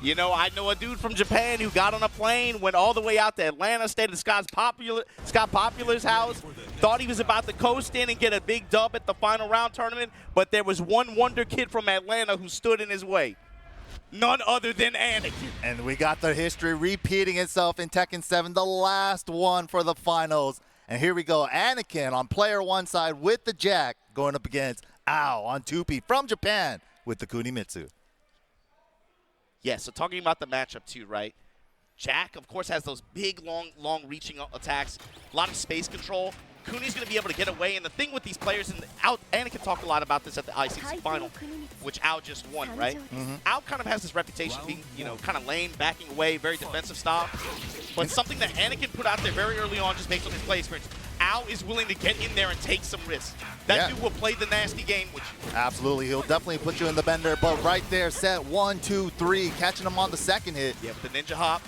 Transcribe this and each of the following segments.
You know, I know a dude from Japan who got on a plane, went all the way out to Atlanta, stayed at Scott Popular's house, thought he was about to coast in and get a big dub at the final round tournament, but there was one wonder kid from Atlanta who stood in his way. None other than Anakin. And we got the history repeating itself in Tekken 7, the last one for the finals. And here we go, Anakin on player one side with the Jack going up against Ao on 2P from Japan with the Kunimitsu. Yeah, so talking about the matchup too, right? Jack, of course, has those big, long reaching attacks, a lot of space control. Kuni's going to be able to get away, and the thing with these players, and Anakin talked a lot about this at the ICC final, which Ao just won, right? Ao kind of has this reputation of being, you know, kind of lame, backing away, very defensive style. But something that Anakin put out there very early on, just based on his play experience, Ao is willing to get in there and take some risks. That dude will play the nasty game with you. Absolutely, he'll definitely put you in the bender, but right there, set 1, 2, 3, catching him on the second hit. Yeah, with the ninja hop,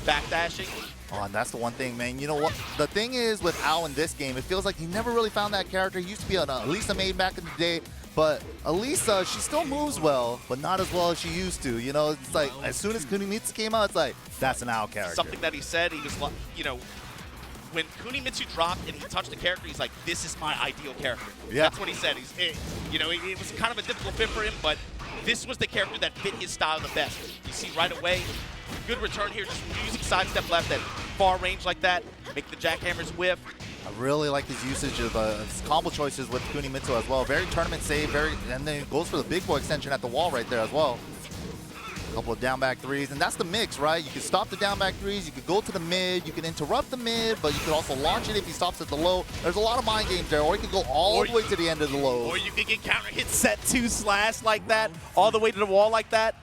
backdashing. Oh, and that's the one thing, man. You know what? The thing is with Ao in this game, it feels like he never really found that character. He used to be an Elisa main back in the day, but Elisa, she still moves well, but not as well as she used to. You know, it's like as soon as Kunimitsu came out, it's like, that's an Ao character. Something that he said, he was, you know, when Kunimitsu dropped and he touched the character, he's like, this is my ideal character. Yeah. That's what he said. You know, it was kind of a difficult fit for him, but this was the character that fit his style the best. You see right away, good return here, just using sidestep left at far range like that, make the jackhammers whiff. I really like his usage of his combo choices with Kunimitsu as well. Very tournament save, and then goes for the big boy extension at the wall right there as well. A couple of down back threes, and that's the mix, right? You can stop the down back threes, you could go to the mid, you can interrupt the mid, but you could also launch it if he stops at the low. There's a lot of mind games there, or you could go all the way to the end of the low. Or you could get counter hit set 2 slash like that, all the way to the wall like that.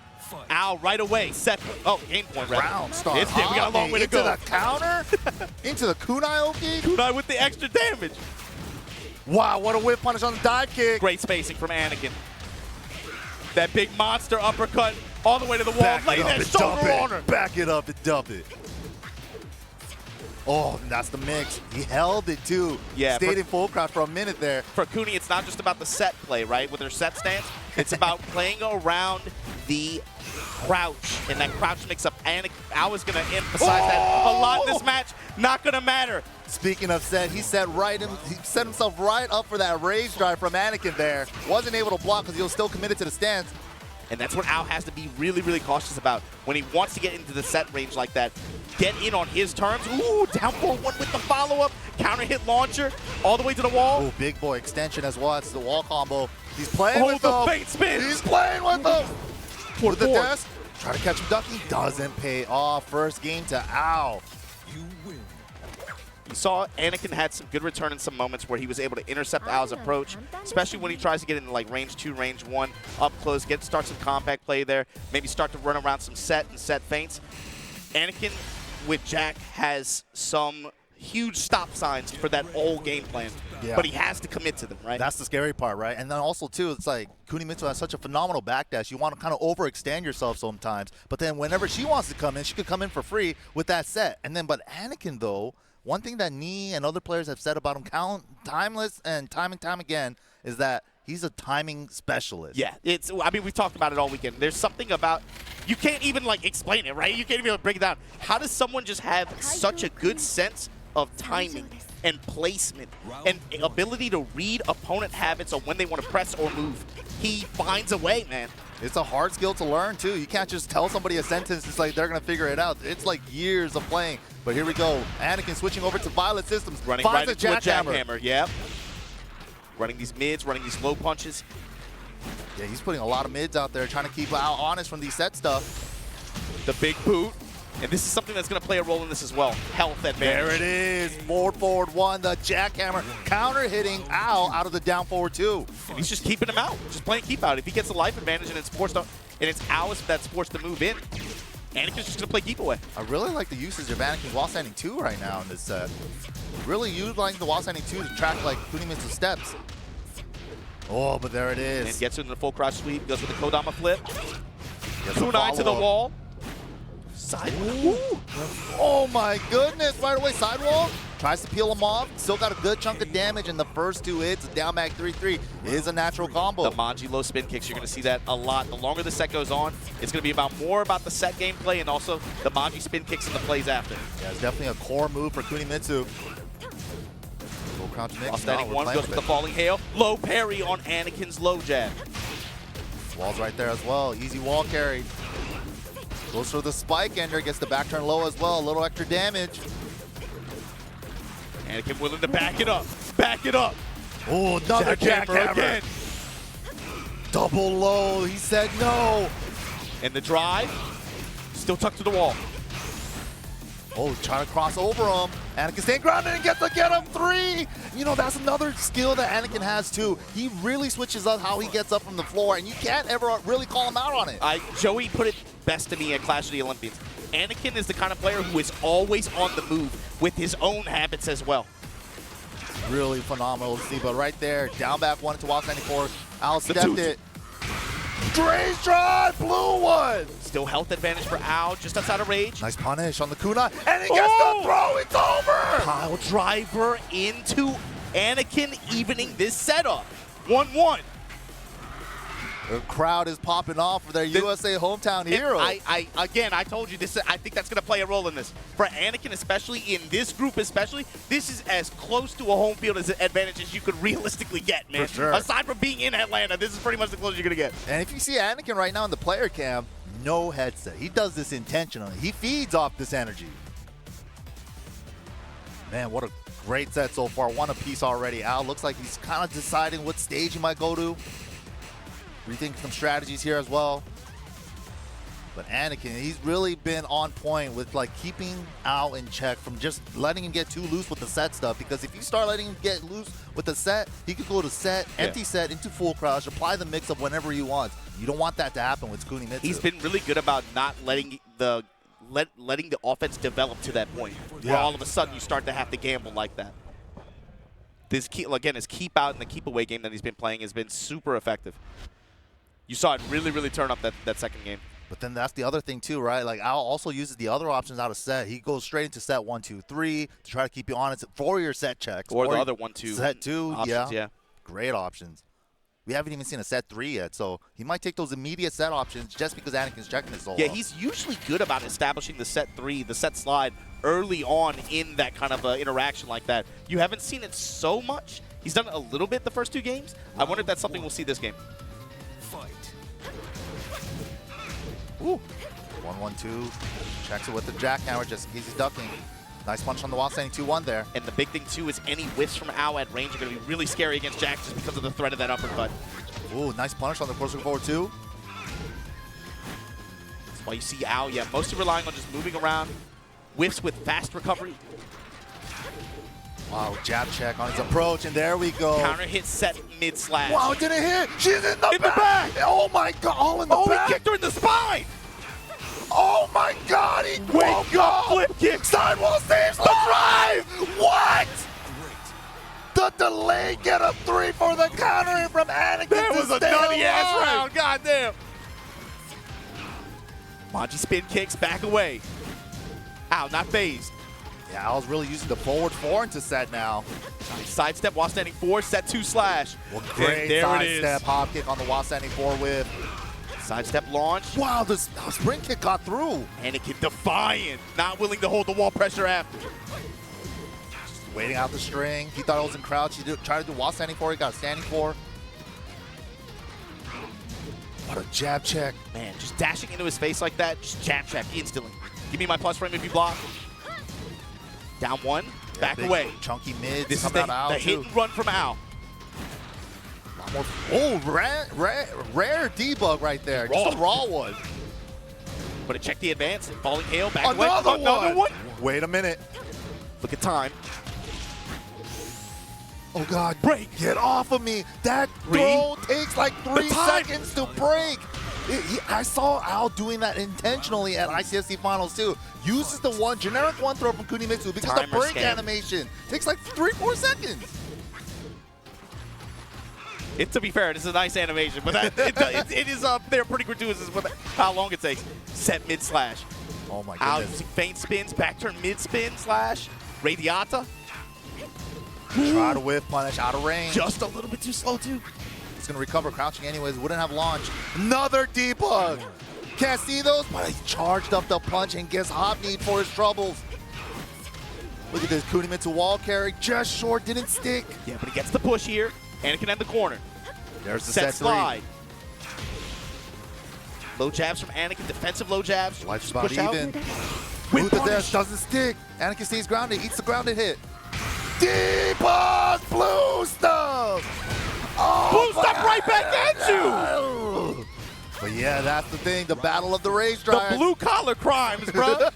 Ow, right away, set, game point. Round start. We got a long way to go. Into the counter, into the kunai oki. Kunai with the extra damage. Wow, what a whip punish on the dive kick. Great spacing from Anakin. That big monster uppercut all the way to the wall. Lay that shoulder on her. Back it up and dump it. Oh, and that's the mix. He held it too. Yeah. Stayed in full crouch for a minute there. For Kuni, it's not just about the set play, right? With her set stance, it's about playing around the crouch, and that crouch mix up. Anakin, I was going to emphasize that a lot in this match. Not going to matter. Speaking of set, he set himself right up for that rage drive from Anakin there. Wasn't able to block because he was still committed to the stance. And that's what Ao has to be really, really cautious about when he wants to get into the set range like that. Get in on his terms. Ooh, down 4-1 with the follow-up. Counter hit launcher all the way to the wall. Ooh, big boy extension as well. It's the wall combo. He's playing with the feint spin. He's playing with them. For the desk. Try to catch him ducking. Doesn't pay off. First game to Ao. You win. You saw Anakin had some good return in some moments where he was able to intercept Ao's approach, especially when he tries to get into like range 2, range 1, up close, start some compact play there, maybe start to run around some set feints. Anakin with Jack has some huge stop signs for that whole game plan, but he has to commit to them, right? That's the scary part, right? And then also, too, it's like Kunimitsu has such a phenomenal backdash. You want to kind of overextend yourself sometimes, but then whenever she wants to come in, she could come in for free with that set. And then, but Anakin, though, one thing that Nee and other players have said about him, timeless and time again, is that he's a timing specialist. Yeah, I mean, we've talked about it all weekend. There's something about, you can't even like explain it, right? You can't even break it down. How does someone just have such a good sense of timing and placement and ability to read opponent habits on when they want to press or move? He finds a way, man. It's a hard skill to learn, too. You can't just tell somebody a sentence. It's like they're going to figure it out. It's like years of playing. But here we go. Anakin switching over to Violet Systems. Running right into a jackhammer. Yep. Running these mids, running these low punches. Yeah, he's putting a lot of mids out there, trying to keep Ao honest from these set stuff. The big boot. And this is something that's going to play a role in this as well. Health advantage. There it is. Forward 1. The jackhammer counter hitting Ao out of the down forward 2. And he's just keeping him out. Just playing keep out. If he gets a life advantage and it's forced to, and it's Ao that's forced to move in, Anakin's just going to play keep away. I really like the usage of Anakin's wall standing 2 right now in this set. Really utilizing the wall standing 2 to track like Kunimitsu's steps. Oh, but there it is. And gets into the full crouch sweep. Goes with the Kodama flip. Kunai to the wall. Side. Oh my goodness, right away, sidewall. Tries to peel him off. Still got a good chunk of damage in the first 2 hits. Down back 3-3 is a natural combo. The Manji low spin kicks, you're going to see that a lot. The longer the set goes on, it's going to be more about the set gameplay and also the Manji spin kicks and the plays after. Yeah, it's definitely a core move for Kunimitsu. Low crouch mix. Standing one goes with the falling hail. Low parry on Anakin's low jab. Wall's right there as well. Easy wall carry. Goes for the spike ender. Gets the back turn low as well. A little extra damage. Anakin willing to back it up. Back it up. Oh, another jackhammer again. Double low. He said no. And the drive, still tucked to the wall. Oh, trying to cross over him. Anakin staying grounded and gets to get him 3. You know, that's another skill that Anakin has too. He really switches up how he gets up from the floor, and you can't ever really call him out on it. Joey put it best to me at Clash of the Olympians. Anakin is the kind of player who is always on the move with his own habits as well. Really phenomenal to see, but right there, down back 1 to Wild 94. Al stepped it. Dre's drive, blue one. Still health advantage for Al, just outside of rage. Nice punish on the Kuna, and he gets the throw. It's over. Pile driver into Anakin, evening this setup. 1-1. The crowd is popping off for their USA hometown hero. Again, I told you this. I think that's going to play a role in this. For Anakin, especially in this group, especially, this is as close to a home field advantage as you could realistically get, man. For sure. Aside from being in Atlanta, this is pretty much the closest you're going to get. And if you see Anakin right now in the player cam, no headset. He does this intentionally. He feeds off this energy. Man, what a great set so far. 1 apiece already. Al looks like he's kind of deciding what stage he might go to. Rethink some strategies here as well. But Anakin, he's really been on point with like keeping Al in check from just letting him get too loose with the set stuff. Because if you start letting him get loose with the set, he could go to set, empty set, into full crush, apply the mix-up whenever he wants. You don't want that to happen with Kunimitsu. He's been really good about not letting the offense develop to that point where all of a sudden you start to have to gamble like that. This his keep out and the keep away game that he's been playing has been super effective. You saw it really, really turn up that second game. But then that's the other thing too, right? Like Al also uses the other options out of set. He goes straight into set 1, 2, 3 to try to keep you honest for your set checks. Or the other 1, 2. Set 2, options, yeah. Great options. We haven't even seen a set 3 yet, so he might take those immediate set options just because Anakin's checking his solo. Yeah, he's usually good about establishing the set 3, the set slide early on in that kind of interaction like that. You haven't seen it so much. He's done it a little bit the first 2 games. I wonder if that's something we'll see this game. Ooh. 1-1-2. Checks it with the jackhammer just in case he's ducking. Nice punch on the wall, standing 2-1 there. And the big thing, too, is any whiffs from Al at range are going to be really scary against Jack just because of the threat of that uppercut. Ooh, nice punish on the closer forward, too. That's why you see Al, mostly relying on just moving around. Whiffs with fast recovery. Wow, jab check on his approach, and there we go. Counter hit set mid slash. Wow, it didn't hit. She's in the back. Oh my God, all in the back. He kicked her in the spine. Oh my God, he wake up, flip kick. Sidewall saves the drive. What? The delay get up 3 for the countering from Anakin. That was a nutty ass round. Goddamn. Manji spin kicks back away. Al not phased. Yeah, Al's really using the forward 4 into set now. Nice sidestep while standing 4, set 2 slash. Well, great sidestep, hop kick on the while standing 4 with. Sidestep launch. Wow, the spring kick got through. Anakin defiant, not willing to hold the wall pressure after. Just waiting out the string. He thought it was in crouch. He tried to do while standing 4. He got standing 4. What a jab check. Man, just dashing into his face like that, just jab check instantly. Give me my plus frame if you block. Down 1, back away. Chunky mid. This is the hit and run from Al. Oh, rare debug right there. Just a raw one. But it checked the advance. Falling hail, back Another away. Another one. Wait a minute. Look at time. Oh God, break. Get off of me. That throw takes like 3 seconds to break. I saw Al doing that intentionally at ICSC Finals too. Uses the generic one throw from Kunimitsu because the break animation takes like 3-4 seconds. To be fair, it's a nice animation, but it is up there pretty gratuitous with how long it takes. Set mid slash. Oh my Al goodness. using feint spins, back turn mid spin slash. Radiata. Try to whiff punish out of range. Just a little bit too slow, too. He's going to recover crouching anyways. Wouldn't have launch. Another debug. Can't see those, but he charged up the punch and gets hop need for his troubles. Look at this Kunimitsu wall carry. Just short, didn't stick. Yeah, but he gets the push here. Anakin in the corner. There's the Set set slide. Low jabs from Anakin. Defensive low jabs. Life's about Push out. even. With With the punish. dash doesn't stick. Anakin stays grounded, eats the grounded hit. Debug blue stuff. Oh, Blue stuff right back at you. But yeah, that's the thing. The battle of the rage dryers. The blue collar crimes, bro.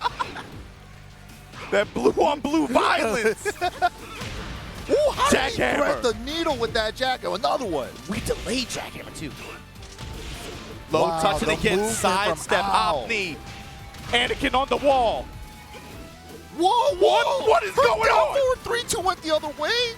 That blue on blue violence. Ooh, how did he Jackhammer. thread the needle with that jackhammer? Another one. We delayed jackhammer too. Low Wow, touch and the again, movement sidestep, from hop Al. knee. Anakin on the wall. Whoa, whoa. What is going down on? forward 3-2 went the other way.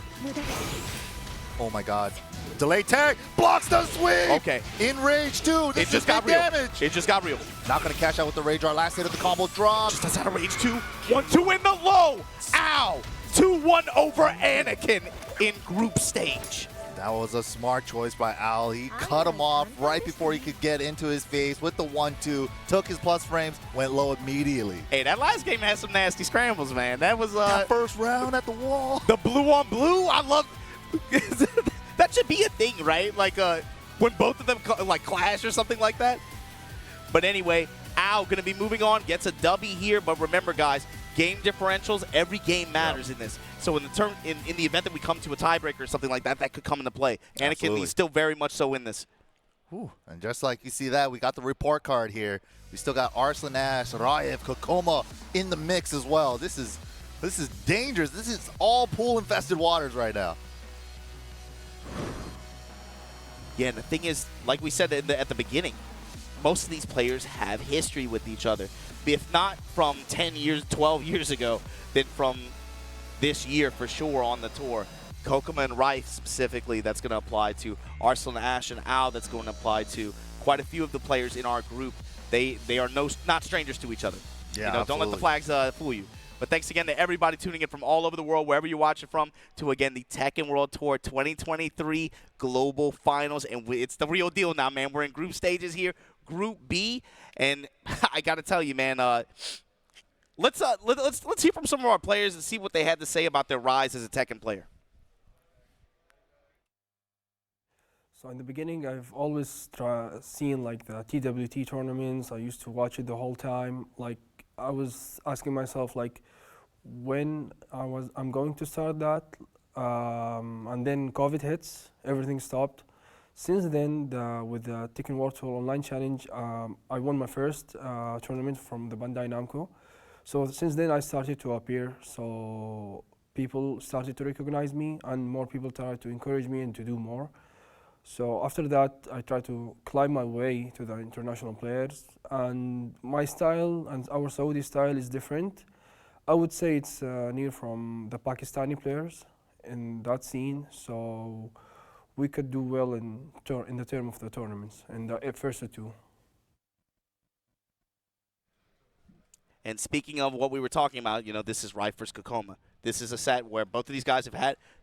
Oh my God. Delay tag, blocks the swing. Okay. In rage too. This It just is got big real. damage. It just got real. Not gonna cash out with the rage art. Last hit of the combo drop. Just does out of rage 2. 1-2 in the low. Ow. 2-1 over Anakin in group stage. That was a smart choice by Al. He cut him off right before he could get into his face with the 1-2. Took his plus frames, went low immediately. Hey, that last game had some nasty scrambles, man. That was That first round at the wall. the blue on blue. I love. That should be a thing, right? Like when both of them like clash or something like that. But anyway, Al going to be moving on, gets a W here. But remember, guys, game differentials, every game matters in this. So in the event that we come to a tiebreaker or something like that, that could come into play. Anakin, Absolutely. he's still very much so in this. Whew. And just like you see that, we got the report card here. We still got Arslan, Raef, Kkokkoma in the mix as well. This is dangerous. This is all pool-infested waters right now. Yeah, and the thing is, like we said at the beginning, most of these players have history with each other. If not from 10 years, 12 years ago, then from this year for sure on the tour. Kkokkoma and Raef specifically, that's going to apply to Arslan, Ash, and Al. That's going to apply to quite a few of the players in our group. They are not strangers to each other. Yeah, Don't let the flags fool you. But thanks again to everybody tuning in from all over the world, wherever you're watching from, to, again, the Tekken World Tour 2023 Global Finals. And it's the real deal now, man. We're in group stages here, Group B. And I got to tell you, man, let's hear from some of our players and see what they had to say about their rise as a Tekken player. So in the beginning, I've always seen like the TWT tournaments. I used to watch it the whole time. Like I was asking myself like when I'm going to start that, and then COVID hits, everything stopped. Since then, with the Tekken World Tour Online Challenge, I won my first tournament from the Bandai Namco. So since then, I started to appear. So people started to recognize me, and more people started to encourage me and to do more. So after that, I tried to climb my way to the international players. And my style and our Saudi style is different. I would say it's near from the Pakistani players in that scene. So we could do well in the term of the tournaments, in the first two. And speaking of what we were talking about, this is Raef versus Kkokkoma. This is a set where both of these guys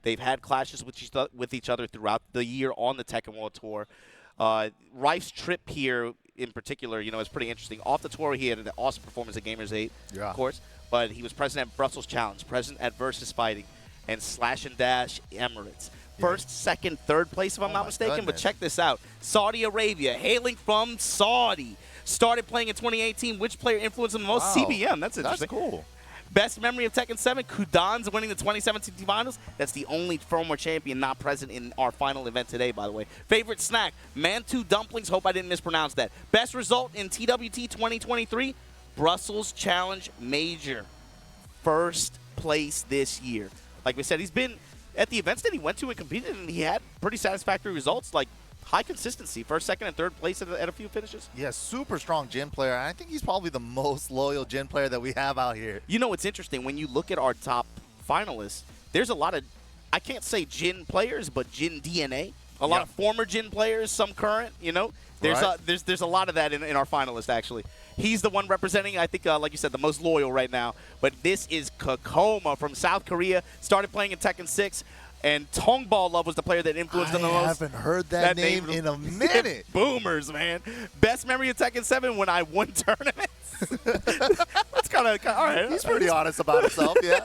they've had clashes with each other throughout the year on the Tekken World Tour. Raef's trip here in particular, is pretty interesting. Off the tour, he had an awesome performance at Gamers 8, of course, but he was present at Brussels Challenge, present at Versus Fighting, and Slash and Dash Emirates. First, second, third place, if I'm not mistaken. But check this out. Saudi Arabia, hailing from Saudi. Started playing in 2018. Which player influenced him the most? Wow. CBM. That's interesting. That's cool. Best memory of Tekken 7, Kudan's winning the 2017 finals. That's the only former champion not present in our final event today, by the way. Favorite snack, Mantu dumplings. Hope I didn't mispronounce that. Best result in TWT 2023, Brussels Challenge Major. First place this year. Like we said, he's been at the events that he went to and competed, and he had pretty satisfactory results, like high consistency. First, second, and third place at a few finishes. Yeah, super strong Jin player. I think he's probably the most loyal Jin player that we have out here. It's interesting. When you look at our top finalists, there's a lot of, I can't say Jin players, but Jin DNA. A lot of former Jin players, some current, There's a lot of that in our finalists, actually. He's the one representing, I think, like you said, the most loyal right now. But this is Kkokkoma from South Korea. Started playing in Tekken 6. And Tongball Love was the player that influenced them the most. I haven't heard that name in a minute. Boomers, man. Best memory of Tekken 7 when I won tournaments. That's kind of all right. He's pretty honest about himself, yeah.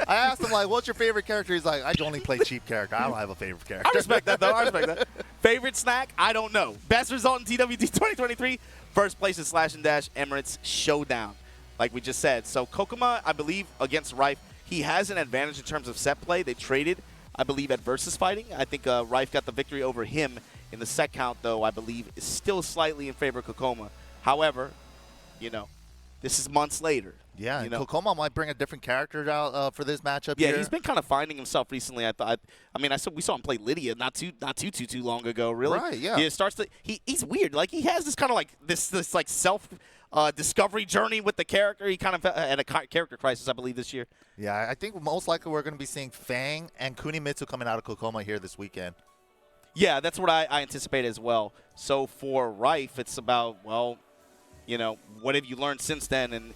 I asked him, like, what's your favorite character? He's like, I only play cheap character. I don't have a favorite character. I respect that, though. I respect that. Favorite snack? I don't know. Best result in TWT 2023? First place in Slash and Dash Emirates Showdown, like we just said. So Kkokkoma, I believe, against Raef, he has an advantage in terms of set play. They traded, I believe, at versus fighting. I think Raef got the victory over him in the set count, though, I believe, is still slightly in favor of Kkokkoma. However, you know, this is months later. Yeah, you know? Kkokkoma might bring a different character out for this matchup. Yeah, here. he's been kind of finding himself recently. I mean, we saw him play Lydia not too long ago. Really, right? Yeah. He starts to. He's weird. Like he has this kind of like this like self discovery journey with the character. He kind of had a character crisis, I believe, this year. Yeah, I think most likely we're going to be seeing Feng and Kunimitsu coming out of Kkokkoma here this weekend. Yeah, that's what I anticipate as well. So for Raef, it's about, well, you know, what have you learned since then, and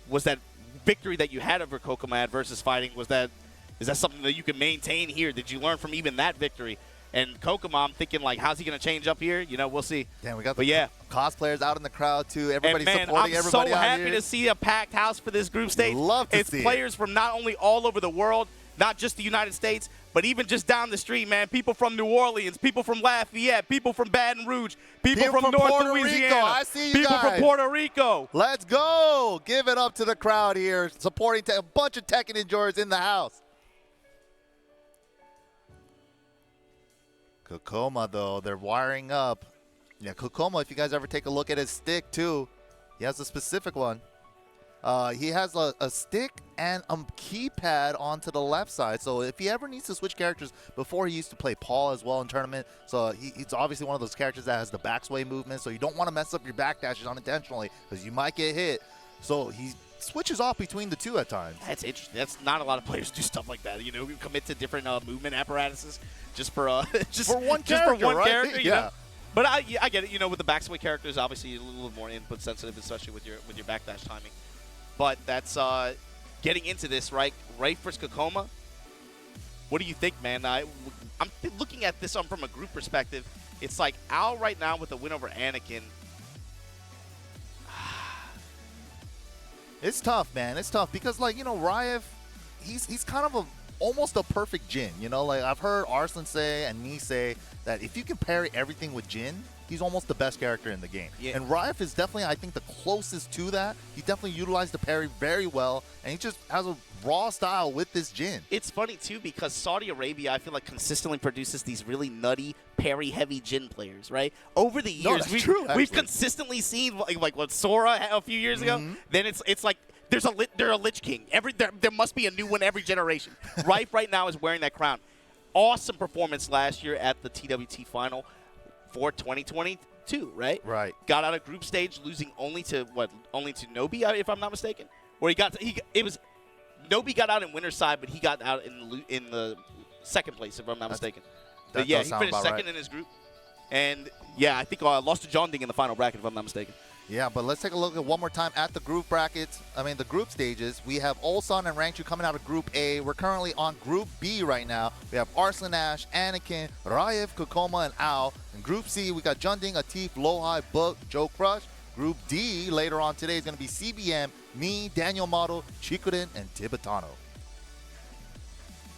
was that victory that you had over Kkokkoma at versus fighting, is that something that you can maintain here? Did you learn from even that victory? And Kkokkoma, I'm thinking, like, how's he going to change up here? You know, we'll see. Damn, we got the cosplayers out in the crowd, too. Everybody's and man, supporting everybody I'm so out happy here. to see a packed house for this group stage. Love to it's see players from not only all over the world, not just the United States, but even just down the street, man. People from New Orleans, people from Lafayette, people from Baton Rouge, people from North Puerto Louisiana. Rico. I see you people guys. from Puerto Rico. Let's go. Give it up to the crowd here, supporting a bunch of Tekken enjoyers in the house. Kkokkoma, though, they're wiring up. Yeah, Kkokkoma, if you guys ever take a look at his stick, too, he has a specific one. He has a stick and a keypad onto the left side. So if he ever needs to switch characters, before he used to play Paul as well in tournament. So he's obviously one of those characters that has the backsway movement. So you don't want to mess up your backdashes unintentionally because you might get hit. So he switches off between the two at times. That's interesting. That's not a lot of players do stuff like that. You know, we commit to different movement apparatuses just for one character, right? character. You Yeah. know? But I get it. You know, with the backsway characters, obviously you're a little more input sensitive, especially with your backdash timing. But that's getting into this, right? Raef versus Kkokkoma. What do you think, man? I'm looking at this from a group perspective. It's like Al right now with the win over Anakin. It's tough, man. It's tough because, like, you know, Raef, he's kind of almost a perfect Jin. You know, like I've heard Arslan say and me say that if you can parry everything with Jin, he's almost the best character in the game. Yeah. And Raef is definitely, I think, the closest to that. He definitely utilized the parry very well, and he just has a raw style with this Jin. It's funny, too, because Saudi Arabia, I feel like, consistently produces these really nutty, parry-heavy Jin players, right? Over the years, we've consistently seen, like what Sora a few years ago. Then it's like they're a Lich King. There must be a new one every generation. Raef right now is wearing that crown. Awesome performance last year at the TWT final for 2022, right? Right. Got out of group stage, losing only to Nobi, if I'm not mistaken. Or Nobi got out in winner's side, but he got out in the second place, if I'm not mistaken. But yeah, he finished second in his group. And yeah, I think lost to John Ding in the final bracket, if I'm not mistaken. Yeah, but let's take a look at one more time at the group brackets. I mean, the group stages. We have Ulsan and Rangchu coming out of Group A. We're currently on Group B right now. We have Arslan, Ash, Anakin, Raef, Kkokkoma, and Ao. In Group C, we got Junding, Atif, Lohai, Book, Joe Crush. Group D later on today is going to be CBM, me, Daniel Model, Chikurin, and Tibetano.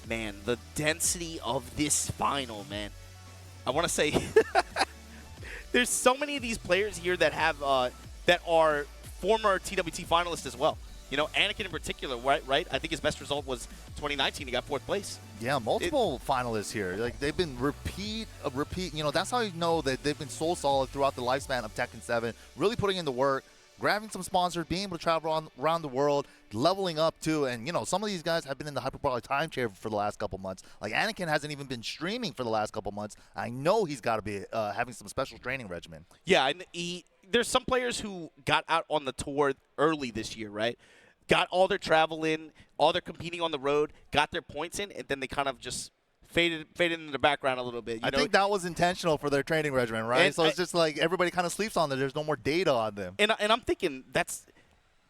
Man, the density of this final, man. I want to say there's so many of these players here that have that are former TWT finalists as well. You know, Anakin in particular, right? I think his best result was 2019. He got 4th place. Yeah, multiple finalists here. Like, they've been repeat. You know, that's how you know that they've been so solid throughout the lifespan of Tekken 7, really putting in the work, grabbing some sponsors, being able to travel around the world, leveling up too. And, you know, some of these guys have been in the Hyperbolic Time Chair for the last couple months. Like, Anakin hasn't even been streaming for the last couple months. I know he's got to be having some special training regimen. Yeah, and there's some players who got out on the tour early this year, right? Got all their travel in, all their competing on the road, got their points in, and then they kind of just faded in the background a little bit. I think that was intentional for their training regimen, right? So it's just like everybody kind of sleeps on them. There's no more data on them. And I'm thinking that's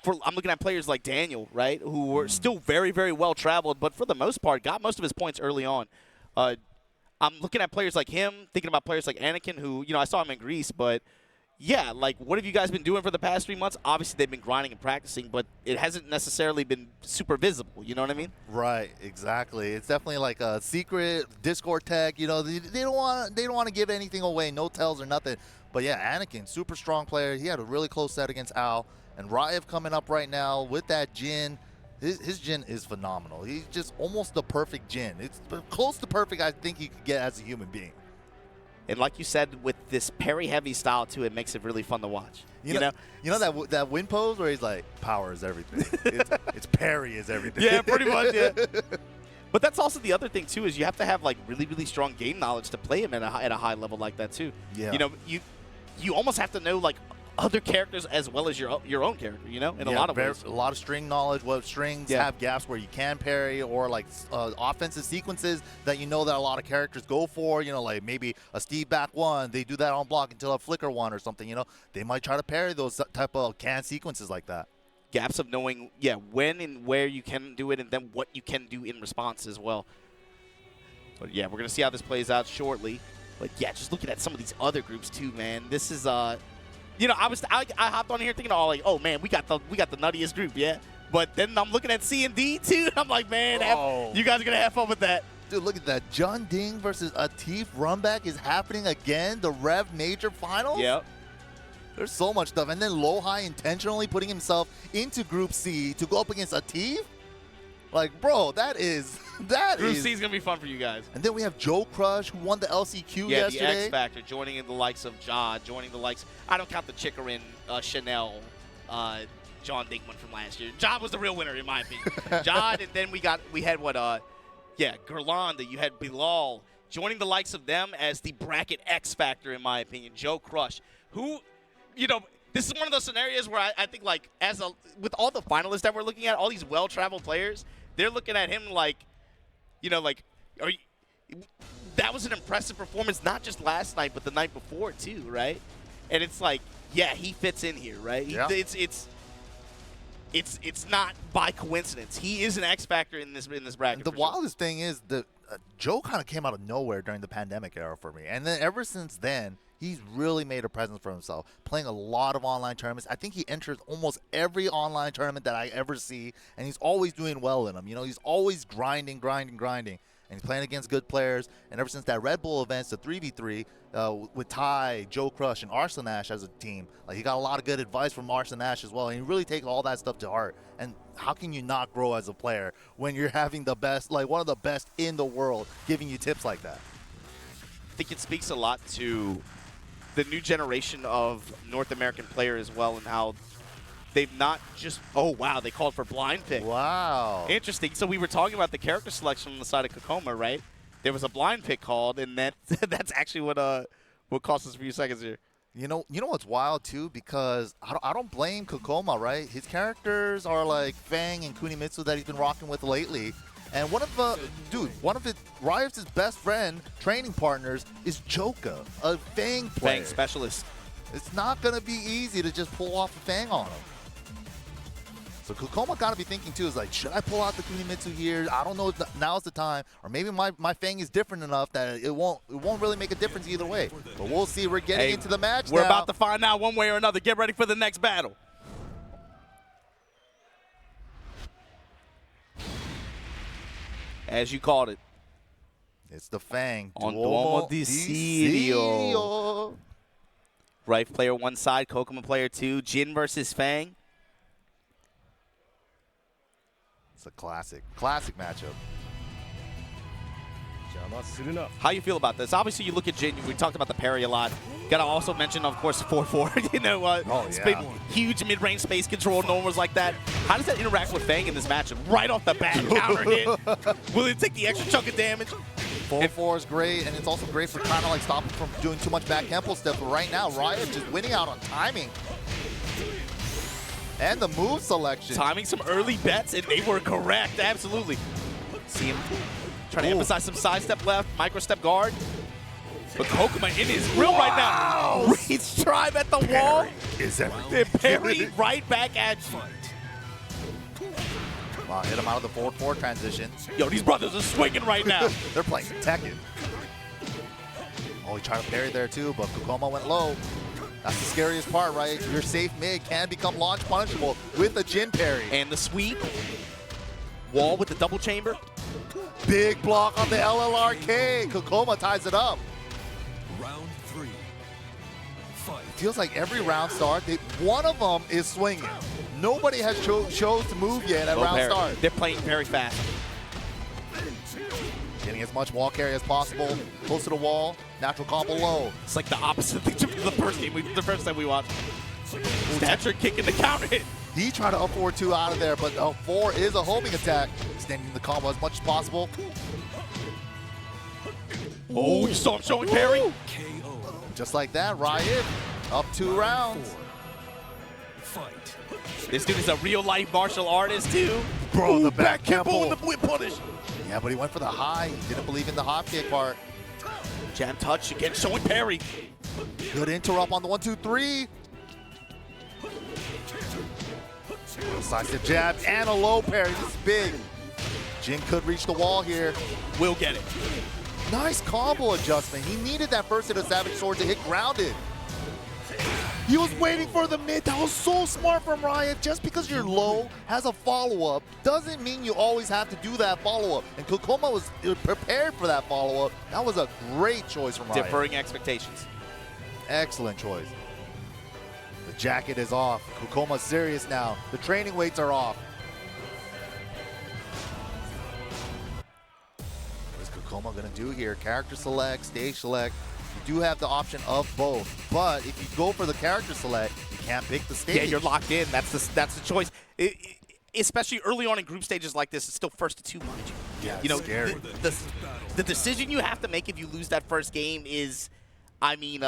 I'm looking at players like Daniel, right, who were still very, very well traveled, but for the most part got most of his points early on. I'm looking at players like him, thinking about players like Anakin, who, I saw him in Greece, but yeah, like, what have you guys been doing for the past 3 months? Obviously, they've been grinding and practicing, but it hasn't necessarily been super visible. You know what I mean? Right, exactly. It's definitely like a secret Discord tech. They don't want to give anything away, no tells or nothing. But yeah, Anakin, super strong player. He had a really close set against Al, and Raef coming up right now with that Jin. His Jin is phenomenal. He's just almost the perfect Jin. It's close to perfect, I think, you could get as a human being. And like you said, with this parry-heavy style, too, it makes it really fun to watch. You know that win pose where he's like, power is everything. it's parry is everything. Yeah, pretty much, yeah. But that's also the other thing, too, is you have to have, like, really, really strong game knowledge to play him at a high level like that, too. Yeah. You almost have to know, like, other characters as well as your own character, in a lot of ways. A lot of string knowledge. What strings have gaps where you can parry, or like offensive sequences that that a lot of characters go for. Like maybe a Steve back one, they do that on block until a flicker one or something. They might try to parry those type of can sequences like that. Gaps of knowing, when and where you can do it, and then what you can do in response as well. But yeah, we're gonna see how this plays out shortly. But yeah, just looking at some of these other groups too, man. This is I hopped on here thinking, oh man, we got the nuttiest group, yeah. But then I'm looking at C and D too. I'm like, man, you guys are gonna have fun with that. Dude, look at that. John Ding versus Atif Runback is happening again. The Rev Major Finals. Yep. There's so much stuff, and then Lohai intentionally putting himself into Group C to go up against Atif. Like, bro, that is. Group C is going to be fun for you guys. And then we have Joe Crush, who won the LCQ yesterday. Yeah, the X Factor, joining in the likes of Ja, joining the likes. I don't count the Chikarin, Chanel, John Dinkman from last year. Ja was the real winner, in my opinion. Ja, and then we had what, Gerlanda, you had Bilal, joining the likes of them as the bracket X Factor, in my opinion. Joe Crush, who, this is one of those scenarios where I think, like, with all the finalists that we're looking at, all these well-traveled players, they're looking at him like, that was an impressive performance, not just last night, but the night before too, right? And it's like, yeah, he fits in here, right? Yeah. It's not by coincidence. He is an X factor in this bracket. The wildest thing is that Joe kind of came out of nowhere during the pandemic era for me, and then ever since then, he's really made a presence for himself, playing a lot of online tournaments. I think he enters almost every online tournament that I ever see, and he's always doing well in them. He's always grinding, and he's playing against good players. And ever since that Red Bull events, the 3v3 with Ty, Joe Crush, and Arslan as a team, like, he got a lot of good advice from Arslan as well, and he really takes all that stuff to heart. And how can you not grow as a player when you're having the best, like one of the best in the world, giving you tips like that? I think it speaks a lot to the new generation of North American players as well, and how they've not just, they called for blind pick. Wow. Interesting. So we were talking about the character selection on the side of Kkokkoma, right? There was a blind pick called, and that's actually what cost us a few seconds here. You know what's wild too, because I don't blame Kkokkoma, right? His characters are like Feng and Kunimitsu that he's been rocking with lately. And one of Raef's best friend, training partners, is Joka, a Feng player. Feng specialist. It's not going to be easy to just pull off a Feng on him. So Kkokkoma got to be thinking too, is like, should I pull out the Kunimitsu here? I don't know if now's the time. Or maybe my Feng is different enough that it won't really make a difference either way. But we'll see. We're getting into the match now. We're about to find out one way or another. Get ready for the next battle. As you called it. It's the Feng. On Duomo di Sirio. Raef player one side, Kkokkoma player two. Jin versus Feng. It's a classic matchup. How you feel about this? Obviously, you look at Jin. We talked about the parry a lot. Got to also mention, of course, 4-4. Huge mid-range space control, normals like that. How does that interact with Feng in this matchup? Right off the bat, counter hit. Will it take the extra chunk of damage? 4-4 is great, and it's also great for trying to like stop him from doing too much back tempo stuff. But right now, Raef just winning out on timing. And the move selection. Timing some early bets, and they were correct, absolutely. See him trying to emphasize some sidestep left, micro step guard. But Kkokkoma in his grill right now. Reed's tribe at the wall. Is They parry right back at you. Wow, hit him out of the forward 4 transition. Yo, these brothers are swinging right now. They're playing Tekken. Oh, he tried to parry there too, but Kkokkoma went low. That's the scariest part, right? Your safe mid can become launch punishable with a Jin parry. And the sweep. Wall with the double chamber. Big block on the LLRK. Kkokkoma ties it up. Round 3. Fight. Feels like every round start, one of them is swinging. Nobody has chose to move yet at round parry. start. They're playing very fast. Getting as much wall carry as possible. Close to the wall. Natural combo low. It's like the opposite of the first time we watched. Stature kicking the counter hit. He tried to up forward 2 out of there, but 4 is a homing attack. Extending the combo as much as possible. Oh, you saw him showing parry? KO. Just like that, Raef up 2 rounds. Fight. This dude is a real-life martial artist, too. Bro, Ooh, the back Kempo Kempo. and the whip punish. Yeah, but he went for the high. He didn't believe in the hop kick part. Jab touch again, showing parry. Good interrupt on the 1, 2, 3. Decisive jab and a low parry. This is big. Jin could reach the wall here. Will get it. Nice combo adjustment. He needed that first hit of Savage Sword to hit grounded. He was waiting for the mid. That was so smart from Raef. Just because you're low has a follow-up doesn't mean you always have to do that follow-up. And Kkokkoma was prepared for that follow-up. That was a great choice from Raef. Deferring expectations. Excellent choice. The jacket is off. Kokkoma's serious now. The training weights are off. What is Kkokkoma gonna do here? Character select, stage select. You do have the option of both, but if you go for the character select, you can't pick the stage. Yeah, you're locked in. That's the choice. Especially early on in group stages like this, it's still first to 2, mind you. Yeah, you know, it's scary. The decision you have to make if you lose that first game is, I mean,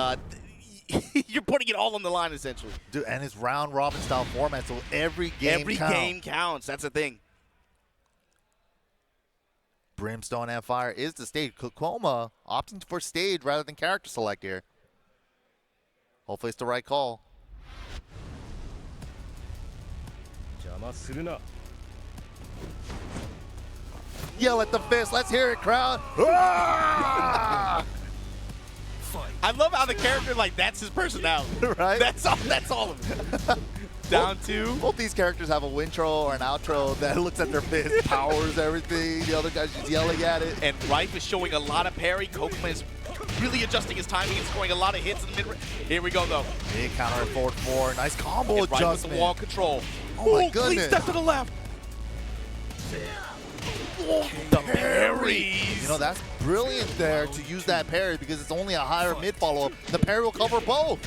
you're putting it all on the line essentially. Dude, and it's round robin style format, so every game game counts. That's the thing. Brimstone and Fire is the stage. Kkokkoma opting for stage rather than character select here. Hopefully it's the right call. Yell at the fist. Let's hear it, crowd. Fight. I love how the character, like, that's his personality. Right? That's all of it. Down 2. Both these characters have a intro or an outro that looks at their fist, powers everything. The other guy's just yelling at it. And Raef is showing a lot of parry. Kkokkoma is really adjusting his timing and scoring a lot of hits in the mid. Here we go, though. Big counter at forward 4. Nice combo And Raef with adjustment. the wall control. Oh my Ooh, goodness. Clean step to the left. Oh, the parries. You know, that's brilliant there to use that parry because it's only a higher mid follow-up. The parry will cover both.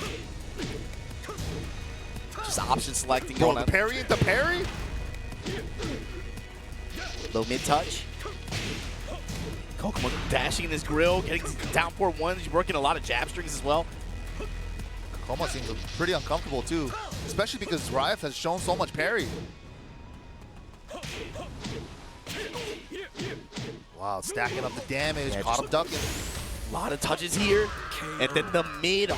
Just option selecting Bro, going the on. parry into parry? Low mid touch. Kkokkoma dashing in his grill, getting down 4-1s. He's working a lot of jab strings as well. Kkokkoma seems pretty uncomfortable too, especially because Raef has shown so much parry. Wow, stacking up the damage, Yeah, caught him ducking. A lot of touches here. And then the mid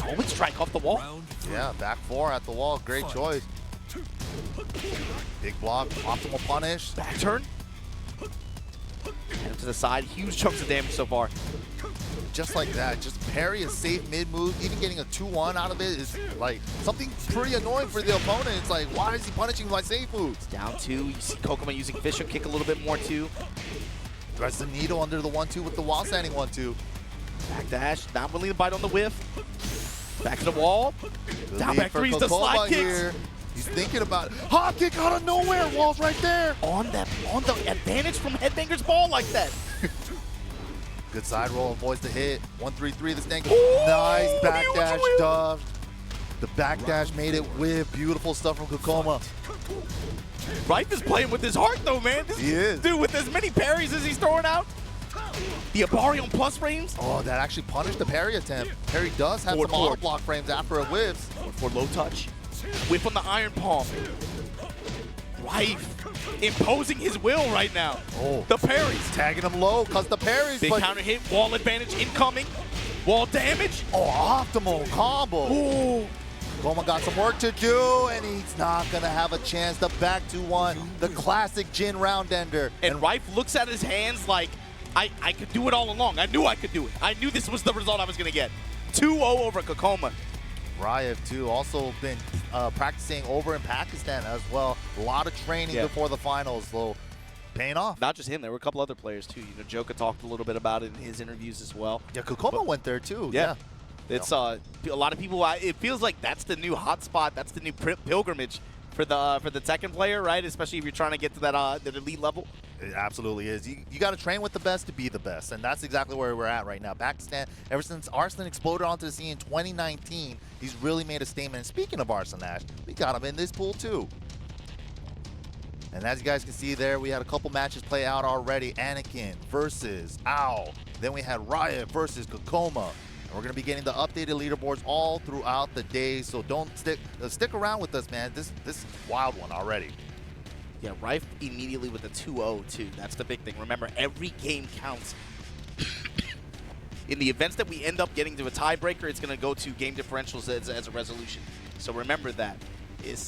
homing strike off the wall. Round 3. Yeah, back 4 at the wall, great choice. Big block, optimal punish. Back turn. And to the side, huge chunks of damage so far. Just like that, just parry a safe mid move. Even getting a 2-1 out of it is like something pretty annoying for the opponent. It's like, why is he punishing my safe moves? Down 2. You see Kkokkoma using Fisher kick a little bit more too. Threads the needle under the 1-2 with the wall standing 1-2. Back dash, not willing to bite on the whiff. Back to the wall. Good Down lead back for 3s to slide Kkokkoma kicks. here. He's thinking about it. Hop kick out of nowhere. Wall's right there. On the advantage from Headbanger's ball like that. Good side roll, avoids the hit. 1-3-3, the stank. Ooh, Nice backdash huge whip. dove. The backdash made it with beautiful stuff from Kkokkoma. Raef is playing with his heart though, man. He is. Dude, with as many parries as he's throwing out. The Abari plus frames. Oh, that actually punished the parry attempt. Parry does have Forward, some auto forward. block frames after it whips. For low touch. Whip on the iron palm. Raef imposing his will right now. Oh. The parries. Tagging him low because the parries. Big but counter hit, wall advantage incoming. Wall damage. Oh, optimal combo. Ooh. Kkokkoma got some work to do, and he's not going to have a chance to back to one. The classic Jin round ender. And Raef looks at his hands like, I could do it all along. I knew I could do it. I knew this was the result I was going to get. 2-0 over Kkokkoma. Raef, too, also been practicing over in Pakistan as well. A lot of training before the finals, so paying off. Not just him. There were a couple other players, too. You know, Joka talked a little bit about it in his interviews as well. Yeah, Kkokkoma went there, too. Yeah. It's a lot of people. It feels like that's the new hotspot. That's the new pilgrimage for the Tekken player, right? Especially if you're trying to get to that elite level. It absolutely is. You got to train with the best to be the best, and that's exactly where we're at right now. Pakistan, ever since Arslan exploded onto the scene in 2019, he's really made a statement. And speaking of Arslan, we got him in this pool too. And as you guys can see there, we had a couple matches play out already. Anakin versus Owl. Then we had Raef versus Kkokkoma. And we're going to be getting the updated leaderboards all throughout the day, so don't stick around with us, man. This is a wild one already. Yeah, Raef immediately with a 2-0 too. That's the big thing. Remember, every game counts. In the events that we end up getting to a tiebreaker, it's going to go to game differentials as a resolution. So remember that. It's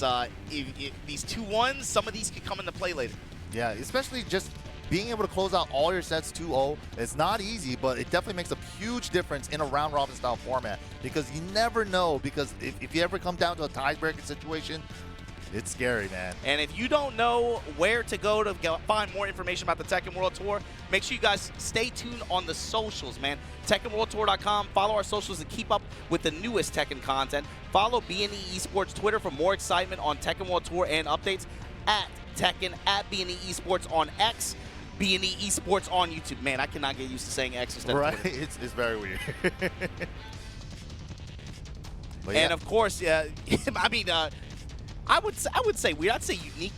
these 2-1s, some of these could come into play later. Yeah, especially just being able to close out all your sets 2-0. It's not easy, but it definitely makes a huge difference in a round-robin style format, because you never know, because if you ever come down to a tiebreaker situation, it's scary, man. And if you don't know where to go to find more information about the Tekken World Tour, make sure you guys stay tuned on the socials, man. TekkenWorldTour.com. Follow our socials to keep up with the newest Tekken content. Follow BNE Esports Twitter for more excitement on Tekken World Tour and updates. At Tekken, at BNE Esports on X, BNE Esports on YouTube. Man, I cannot get used to saying X instead of Twitter. Right? It's very weird. And of course, I mean, I would say weird. I'd say unique.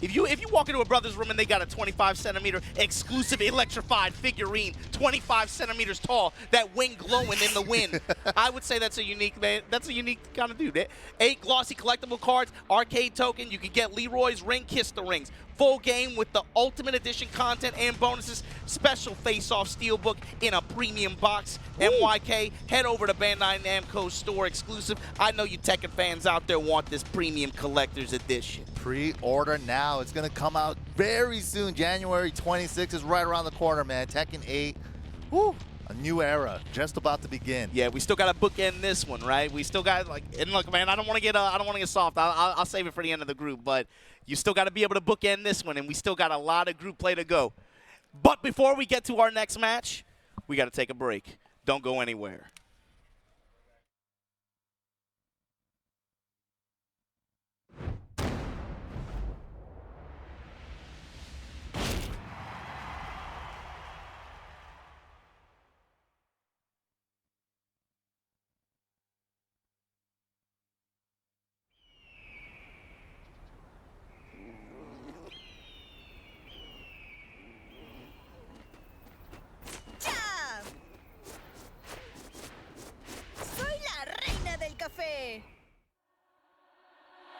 If you walk into a brother's room and they got a 25-centimeter exclusive electrified figurine, 25 centimeters tall, that wing glowing in the wind, I would say that's a unique, man. That's a unique kind of dude. 8 glossy collectible cards, arcade token. You can get Leroy's ring, Kiss the Rings. Full game with the Ultimate Edition content and bonuses. Special face-off steelbook in a premium box. Ooh. MYK, head over to Bandai Namco's store exclusive. I know you Tekken fans out there want this premium collector's edition. Pre-order now. It's going to come out very soon. January 26th is right around the corner, man. Tekken 8. Woo. A new era just about to begin. Yeah, we still got to bookend this one, right? We still got and look, man, I don't want to get soft. I'll save it for the end of the group, but you still got to be able to bookend this one, and we still got a lot of group play to go. But before we get to our next match, we got to take a break. Don't go anywhere.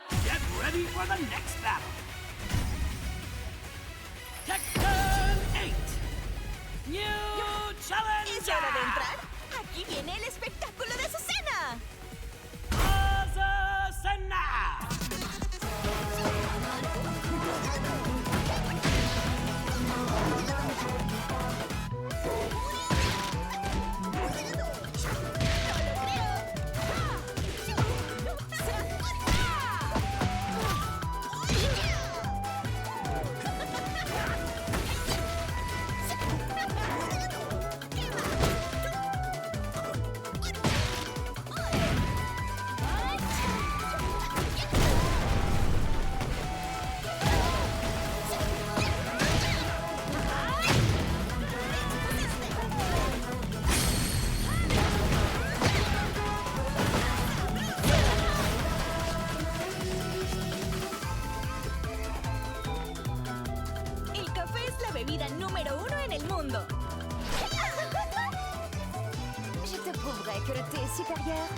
Get ready for the next battle. Tekken 8. New challenge. ¿Es hora de entrar? Aquí viene el espectáculo de Azucena. Azucena. Bebida número 1 en el mundo. Je te prouverai que le thé est supérieur.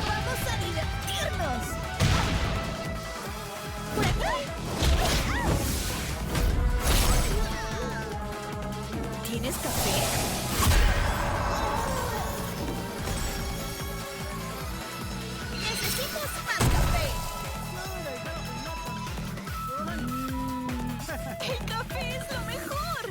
¡Vamos a divertirnos! ¿Por aquí? ¿Tienes café? ¡Necesitas más café! ¡El café es lo mejor!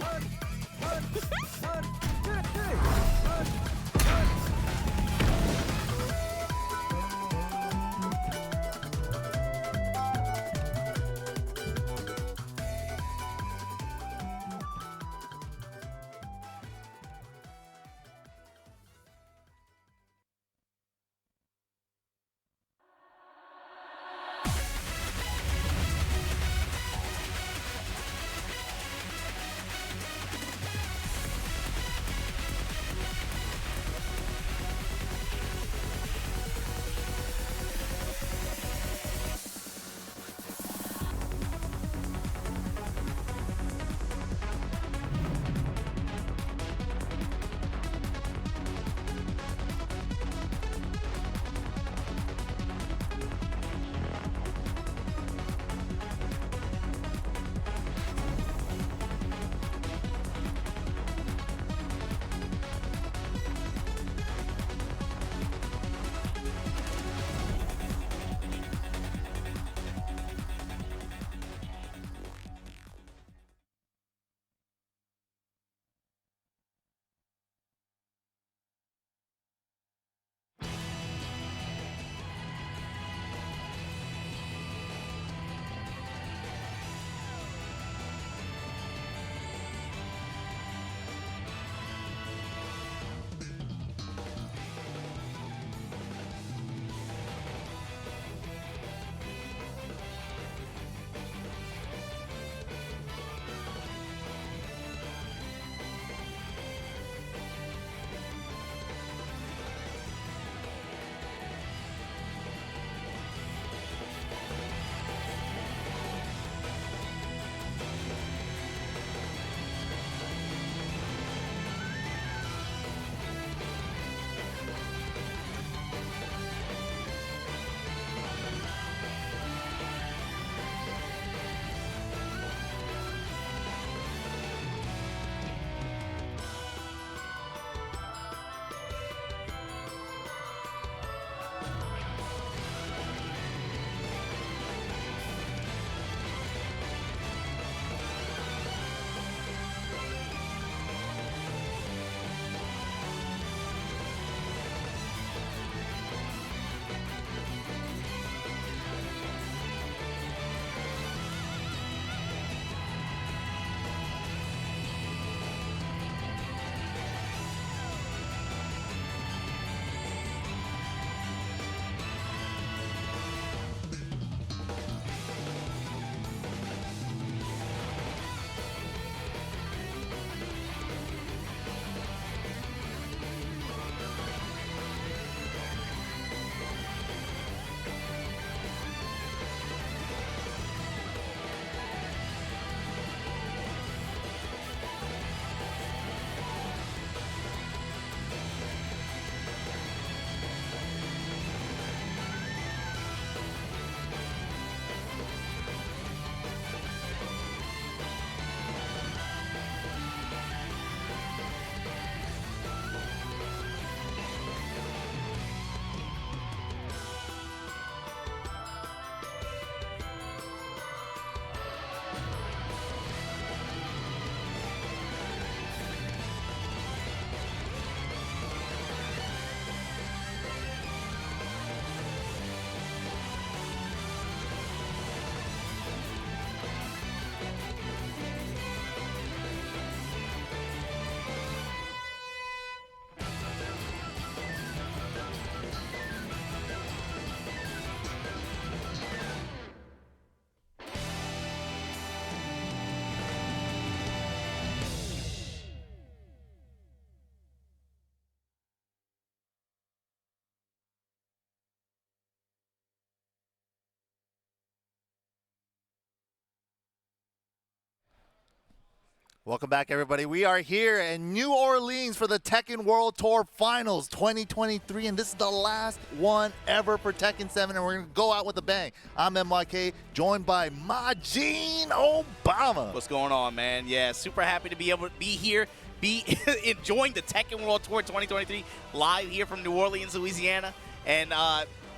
Welcome back, everybody. We are here in New Orleans for the Tekken World Tour Finals 2023, and this is the last one ever for Tekken 7, and we're going to go out with a bang. I'm MYK, joined by Majin Obama. What's going on, man? Yeah, super happy to be able to be here, be enjoying the Tekken World Tour 2023 live here from New Orleans, Louisiana. And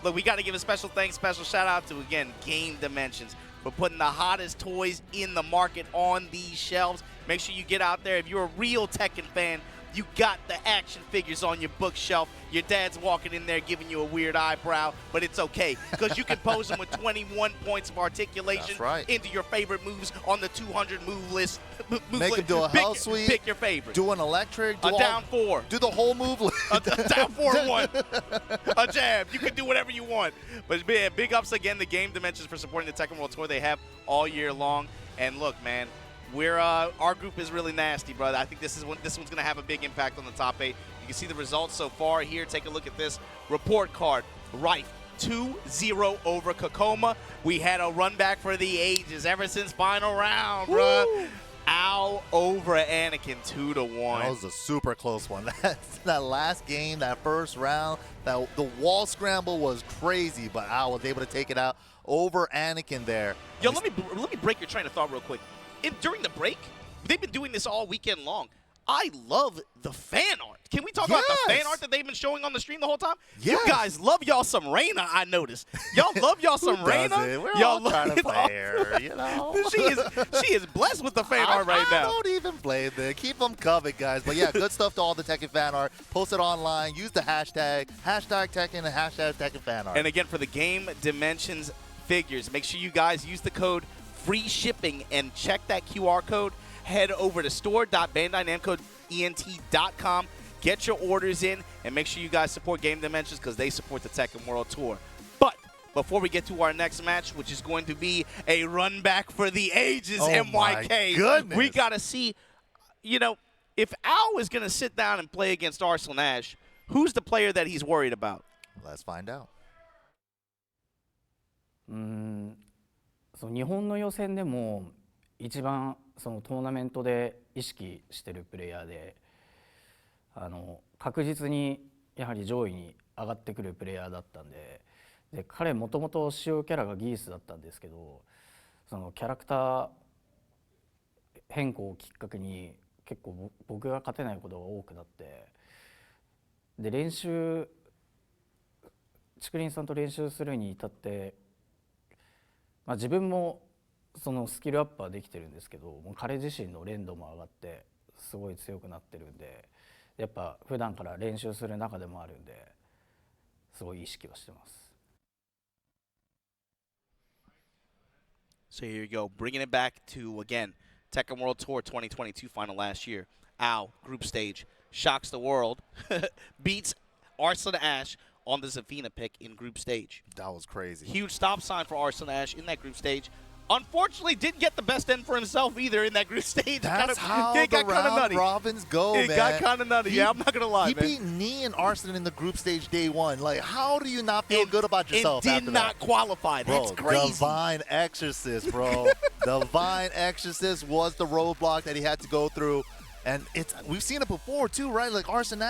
look, we got to give a special thanks, special shout out to, again, Game Dimensions for putting the hottest toys in the market on these shelves. Make sure you get out there. If you're a real Tekken fan, you got the action figures on your bookshelf. Your dad's walking in there giving you a weird eyebrow, but it's okay because you can pose them with 21 points of articulation into your favorite moves on the 200 move list. Make him do a hell sweep. Pick your favorite. Do an electric. Do down 4. Do the whole move list. A down 4-1. A jab. You can do whatever you want. But man, big ups again to Game Dimensions for supporting the Tekken World Tour they have all year long. And look, man, we're our group is really nasty, brother. I think this one's gonna have a big impact on the top 8. You can see the results so far here. Take a look at this report card. Raef 2-0 over Kkokkoma. We had a run back for the ages ever since final round, bro. Ao over Anakin 2-1. That was a super close one. That last game, that first round, the wall scramble was crazy, but Ao was able to take it out over Anakin there. Yo, let me break your train of thought real quick. During the break, they've been doing this all weekend long. I love the fan art. Can we talk about the fan art that they've been showing on the stream the whole time? You guys love y'all some Reina, I noticed. Y'all love y'all some Reina. Y'all trying to play her, you know. she is blessed with the fan art right now. I don't even blame them. Keep them covered, guys. But yeah, good stuff to all the Tekken fan art. Post it online. Use the hashtag Tekken and hashtag Tekken fan art. And again, for the Game Dimensions figures, make sure you guys use the code free shipping and check that QR code. Head over to store.bandainamcoent.com. Get your orders in and make sure you guys support Game Dimensions because they support the Tekken World Tour. But before we get to our next match, which is going to be a run back for the ages, MYK, my goodness. We got to see, you know, if Ao is going to sit down and play against Arslan, who's the player that he's worried about? Let's find out. 日本の予選でも一番そのトーナメントで意識してるプレイヤーで、確実にやはり上位に上がってくるプレイヤーだったんで、彼もともと使用キャラがギースだったんですけど、そのキャラクター変更をきっかけに結構僕が勝てないことが多くなって、で練習竹林さんと練習するに至って。自分もそのスキルアップはできてるんですけど、もう彼自身の連動も上がってすごい強くなってるんで、やっぱ普段から練習する中でもあるんで、すごい意識はしてます。So here you go, bringing it back to, again, Tekken World Tour 2022 final last year. Ao, group stage, shocks the world, beats Arslan on the Zafina pick in group stage. That was crazy. Huge stop sign for Arslan in that group stage. Unfortunately, didn't get the best end for himself either in that group stage. That's how the round robins go, man. It got kind of nutty. I'm not going to lie, man. He beat Nee and Arslan in the group stage day 1. Like, how do you not feel good about yourself after that? It did not qualify. That's crazy. Divine Exorcist, bro. Divine Exorcist was the roadblock that he had to go through. And we've seen it before, too, right? Like, Arslan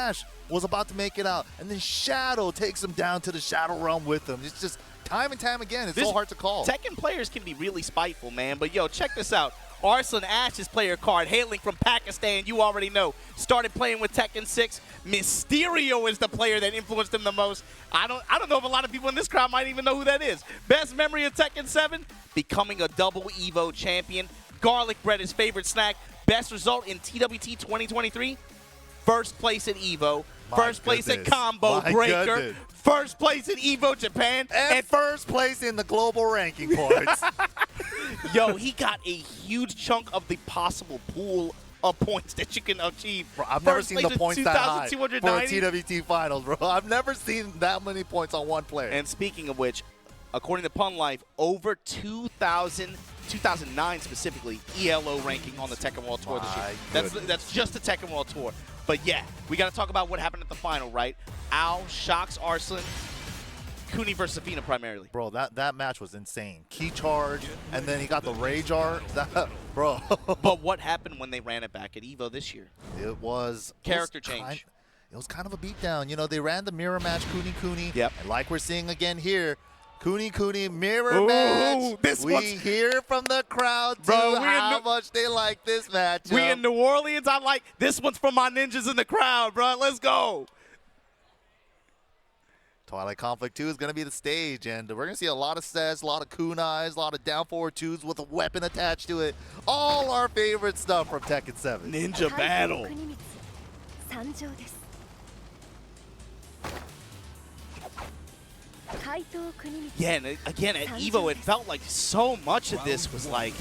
was about to make it out. And then Shadow takes him down to the Shadow Realm with him. It's just time and time again. It's so hard to call. Tekken players can be really spiteful, man. But, yo, check this out. Arslan player card, hailing from Pakistan, you already know. Started playing with Tekken 6. Mysterio is the player that influenced him the most. I don't know if a lot of people in this crowd might even know who that is. Best memory of Tekken 7? Becoming a double Evo champion. Garlic bread, his favorite snack. Best result in TWT 2023? First place at Evo. First place at Combo Breaker. First place in Evo Japan. And first place in the global ranking points. Yo, he got a huge chunk of the possible pool of points that you can achieve. Bro, I've never seen the points that high for a TWT Finals, bro. I've never seen that many points on one player. And speaking of which, according to Pun Life, over 2009 specifically, ELO ranking on the Tekken World Tour this year. That's just the Tekken World Tour. But yeah, we got to talk about what happened at the final, right? Ao shocks Arslan. Kuni versus Zafina primarily. Bro, that match was insane. Key charge, and then he got the rage art. That, bro. But what happened when they ran it back at EVO this year? It was Character change. It was kind of a beatdown. You know, they ran the mirror match, Kuni. Yep. And like we're seeing again here, Kuni mirror match. This we one's- hear from the crowd too Bro, we how in much they like this match. We in New Orleans. I like this one's for my ninjas in the crowd, bro. Let's go. Twilight Conflict 2 is going to be the stage, and we're going to see a lot of sets, a lot of kunais, a lot of down forward twos with a weapon attached to it. All our favorite stuff from Tekken 7. Ninja battle. 参上です。怪盗国光 Yeah, and again at EVO, it felt like so much of this was like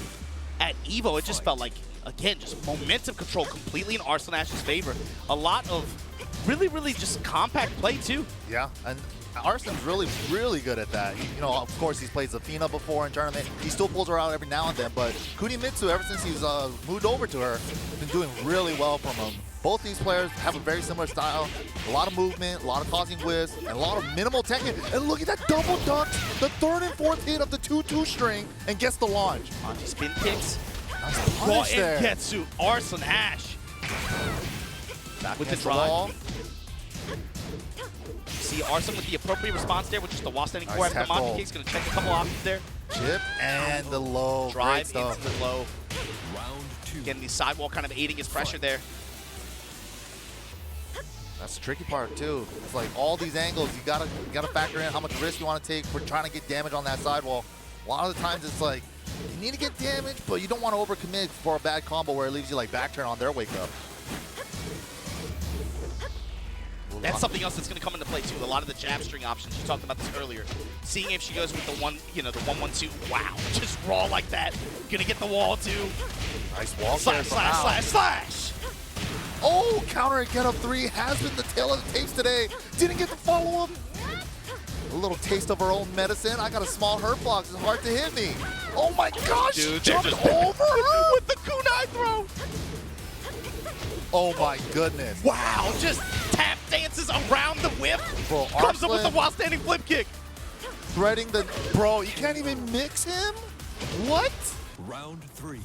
at EVO. It just felt like again just momentum control completely in Arslan Ash's favor. A lot of really just compact play too. Yeah, and Arslan's really good at that. You know, of course, he's played Zafina before in tournament. He still pulls her out every now and then, but Kunimitsu, ever since he's moved over to her, has been doing really well from him. Both these players have a very similar style. A lot of movement, a lot of causing whiffs, and a lot of minimal technique. And look at that double dunk, the third and fourth hit of the 2-2 string, and gets the launch. Monty spin kicks. Nice Raw punish there. and Getsu. Arslan Ash. Back with the against drive. wall. See Arslan with the appropriate response there, which is the wall standing Nice core after the tackle. Monty kicks. Going to check a couple options there. Chip and the low. Great Drive stuff. into the low. Round 2. Again, the sidewall kind of aiding his pressure there. That's the tricky part too. It's like all these angles, you gotta factor in how much risk you want to take for trying to get damage on that sidewall. A lot of the times it's like you need to get damage, but you don't want to overcommit for a bad combo where it leaves you like back turn on their wake up. That's something else that's going to come into play too. A lot of the jab string options. You talked about this earlier. Seeing if she goes with the one, the 1-1-2. Wow, just raw like that. Gonna get the wall too. Nice wall Slash, slash, slash, slash. Oh, counter and get up 3 has been the tail of the tapes today. Didn't get to follow him. A little taste of her own medicine. I got a small hurt box. It's hard to hit me. Oh my gosh, Dude, she they're jumped just over her. with the kunai throw. Oh my goodness. Wow, just tap dances around the whip. Bro, Comes up with the Arslan while standing flip kick. threading the, bro, you can't even mix him? What? Round 3.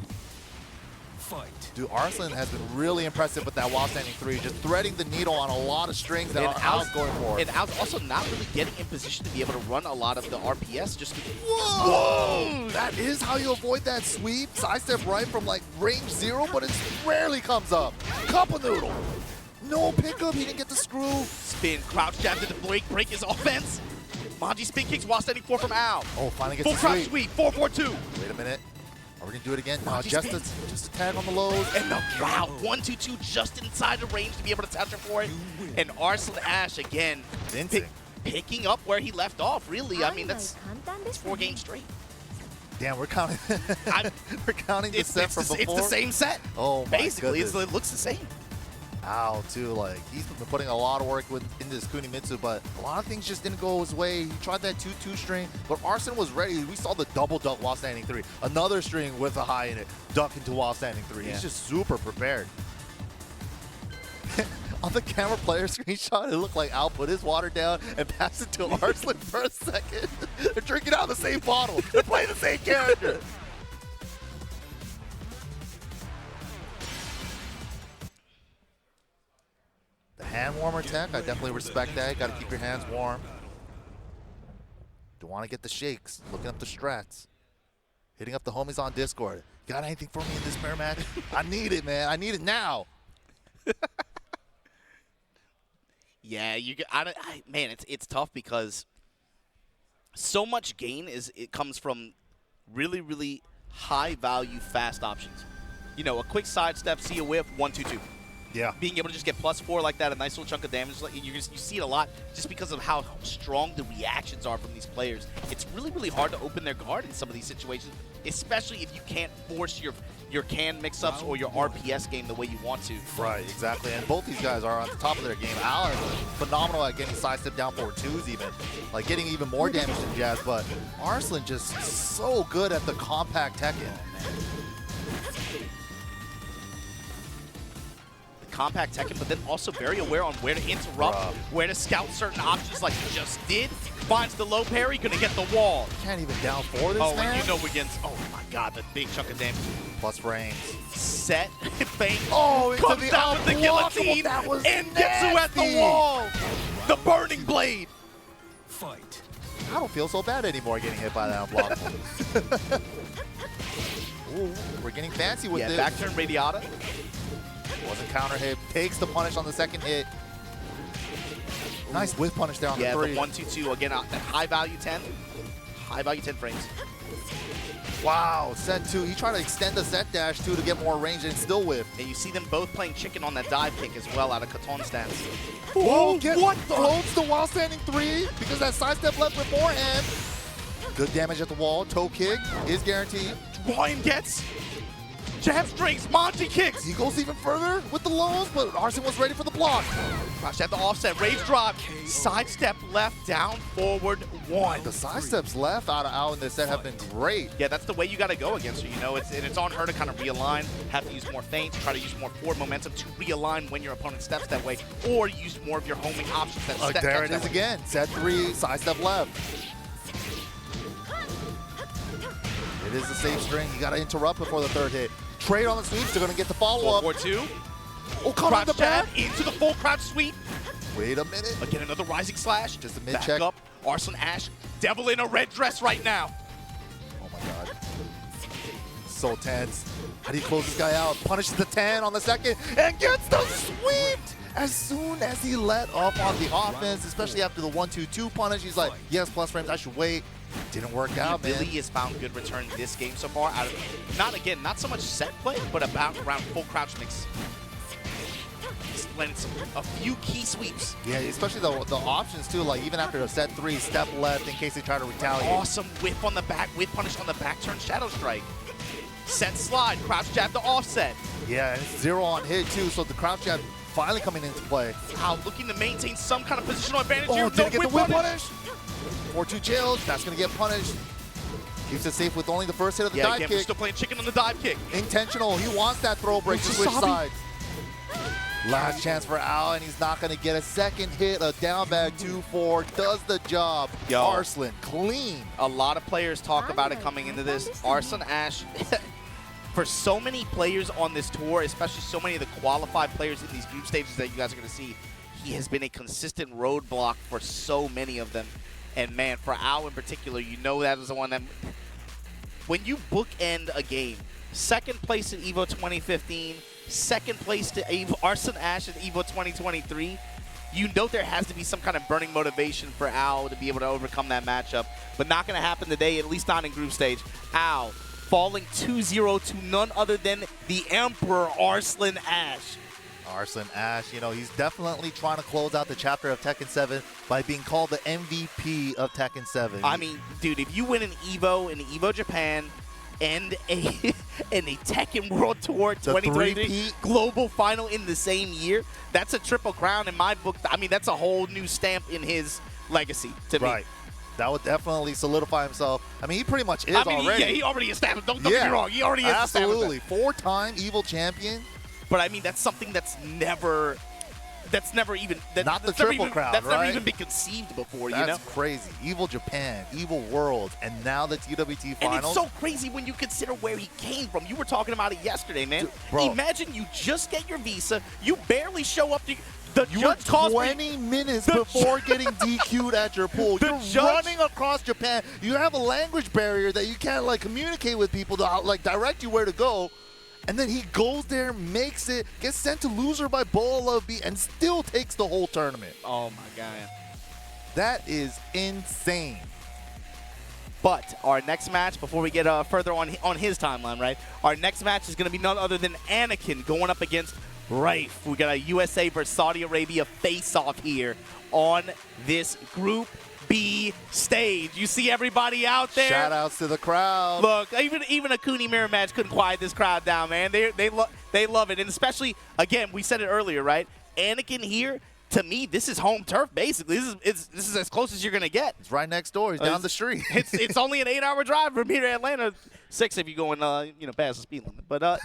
Fight. Dude, Arslan has been really impressive with that while standing 3, just threading the needle on a lot of strings that are out going for it. And out also not really getting in position to be able to run a lot of the RPS. Just Whoa! That is how you avoid that sweep. Sidestep right from like range 0, but it rarely comes up. Cup of noodle. No pickup, he didn't get the screw. spin, crouch jab to the break his offense. Manji spin kicks while standing 4 from Al. Oh, finally gets Full the crouch sweep. sweep, 4-4-2. Wait a minute. Are we gonna do it again? No, Manji just spins. just a tag on the lows. And the wow, 1-2-2 just inside the range to be able to touch her for it. And Arslan Ash again Convincing. picking up where he left off. Really, I mean that's 簡単です 4 games straight. Damn, we're counting. we're counting the It's, set it's, from the, before. it's the same set. Oh my Basically, goodness. it looks the same. Ow, too. Like, he's been putting a lot of work into this Kunimitsu, but a lot of things just didn't go his way. He tried that 2-2 string, but Arslan was ready. We saw the double duck while standing 3. Another string with a high in it. Duck into while standing 3. Yeah. He's just super prepared. On the camera player screenshot, it looked like Al put his water down and passed it to Arslan for a second. They're drinking out of the same bottle. They're playing the same character. The hand warmer tech, I definitely respect that. You gotta keep your hands warm. Don't want to get the shakes. Looking up the strats. Hitting up the homies on Discord. Got anything for me in this mirror match? I need it, man. I need it now. Yeah, man, it's tough because so much gain comes from really high value fast options. You know, a quick sidestep, see a whip, 1-2-2. Yeah. Being able to just get +4 like that, a nice little chunk of damage, like you see it a lot just because of how strong the reactions are from these players. It's really hard to open their guard in some of these situations, especially if you can't force your can mix-ups or your RPS game the way you want to. Right, exactly. And both these guys are on the top of their game. Al is phenomenal at getting sidestep down forward 2s even. Like getting even more damage than Jazz, but Arslan just so good at the compact Tekken. compact Tekken, but then also very aware on where to interrupt, where to scout certain options like he just did. Finds the low parry, gonna get the wall. Can't even down for this, Oh, man. and you know against, oh my god, the big chunk of damage. Plus frames. Set, Feng Into comes the down with the unblockable. guillotine That was and gets you at the nasty. wall. The burning blade. Fight. I don't feel so bad anymore getting hit by that unblockable. Ooh, we're getting fancy with Yeah, this. back turn Radiata. Wasn't counter hit. Takes the punish on the second hit. Nice whiff punish there on Yeah, the the 3. 1-2-2 again at high value 10. High value 10 frames. Wow, set 2. He tried to extend the set dash too to get more range and still whiff. And you see them both playing chicken on that dive kick as well out of Katon stance. Oh, what the? Floats the while standing 3 because that sidestep left beforehand. Good damage at the wall. Toe kick is guaranteed. Ryan gets jab strings, Monty kicks. He goes even further with the lows, but Arslan was ready for the block. Crash at the offset, Raef drop, sidestep left, down, forward, 1. The sidesteps left out in this set have been great. Yeah, that's the way you got to go against her, you know. It's on her to kind of realign, have to use more feints, try to use more forward momentum to realign when your opponent steps that way, or use more of your homing options that step There catch it that is way. again. Set 3, sidestep left. It is a safe string. You got to interrupt before the third hit. Trade on the sweeps. They're going to get the follow-up. 4-4-2. Oh, come on Crouch the jab back. into the full crouch sweep. Wait a minute. Again, another rising slash. Just a Back mid-check. up. Arslan Ash, devil in a red dress right now. Oh my god. So tense. How do you close this guy out? Punishes the 10 on the second and gets the sweep! As soon as he let off on the offense, especially after the 1-2-2 punish, he's like, yes, plus frames, I should wait. Didn't work out, He man. really has found good return this game so far. Out of not so much set play, but around full crouch mix. He's landed a few key sweeps. Yeah, especially the options too, like even after a set 3, step left in case they try to retaliate. Awesome whip on the back, whip punish on the back turn, shadow strike. Set slide, crouch jab to offset. Yeah, and it's 0 on hit too, so the crouch jab finally coming into play. Wow, looking to maintain some kind of positional advantage Oh, here. didn't get the whip punish. punish. 4-2 chills, that's gonna get punished. Keeps it safe with only the first hit of the Yeah, dive again, we're kick. still playing chicken on the dive kick. Intentional, he wants that throw break to switch Wasabi. sides. Last chance for Al, and he's not gonna get a second hit. A down bag 2-4 does the job. Yo. Arslan, clean. A lot of players talk about it coming into this. Arslan Ash, for so many players on this tour, especially so many of the qualified players in these group stages that you guys are going to see, he has been a consistent roadblock for so many of them. And man, for Al in particular, you know that is the one that, when you bookend a game, second place at EVO 2015, second place to Arslan Ash at EVO 2023, you know there has to be some kind of burning motivation for Al to be able to overcome that matchup. But not going to happen today, at least not in group stage. Al falling 2-0 to none other than the Emperor Arslan Ash. Arslan Ash, you know, he's definitely trying to close out the chapter of Tekken 7 by being called the MVP of Tekken 7. I mean, dude, if you win an EVO Japan, and a Tekken World Tour 2023 three-peat. global final in the same year, that's a triple crown in my book. I mean, that's a whole new stamp in his legacy to me. Right. That would definitely solidify himself. I mean, he pretty much is I mean, already. he already established. Don't get me wrong. He already is absolutely. established. 4-time Evil champion. But I mean, that's something that's never even Not the that's never triple even, crown, That's never right? even been conceived before. That's you know. crazy. Evil Japan, Evil World, and now the TWT And finals. it's so crazy when you consider where he came from. You were talking about it yesterday, man. Dude, bro. Imagine you just get your visa, you barely show up to the You were judge calls for you. 20 minutes The before getting DQ'd at your pool. The You're judge- running across Japan. You have a language barrier that you can't like communicate with people to like direct you where to go. And then he goes there, makes it, gets sent to loser by Bola B, and still takes the whole tournament. Oh my god. That is insane. But our next match, before we get further on his timeline, right? Our next match is going to be none other than Anakin going up against Raef. We got a USA versus Saudi Arabia face-off here on this Group B stage. You see everybody out there. Shout outs to the crowd. Look, even a Kuni mirror match couldn't quiet this crowd down, man. They love it, and especially again, we said it earlier, right? Anakin here. To me, this is home turf. Basically, this is as close as you're gonna get. It's right next door. He's down the street. It's only an 8-hour drive from here to Atlanta. 6 if you're going past the speed limit. But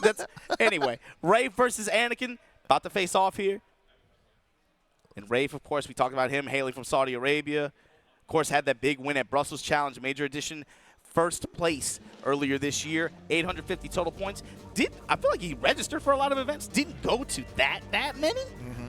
that's anyway. Raef versus Anakin. About to face off here. And Raef, of course, we talked about him, hailing from Saudi Arabia. Of course, had that big win at Brussels Challenge, Major Edition. First place earlier this year, 850 total points. I feel like he registered for a lot of events. Didn't go to that many,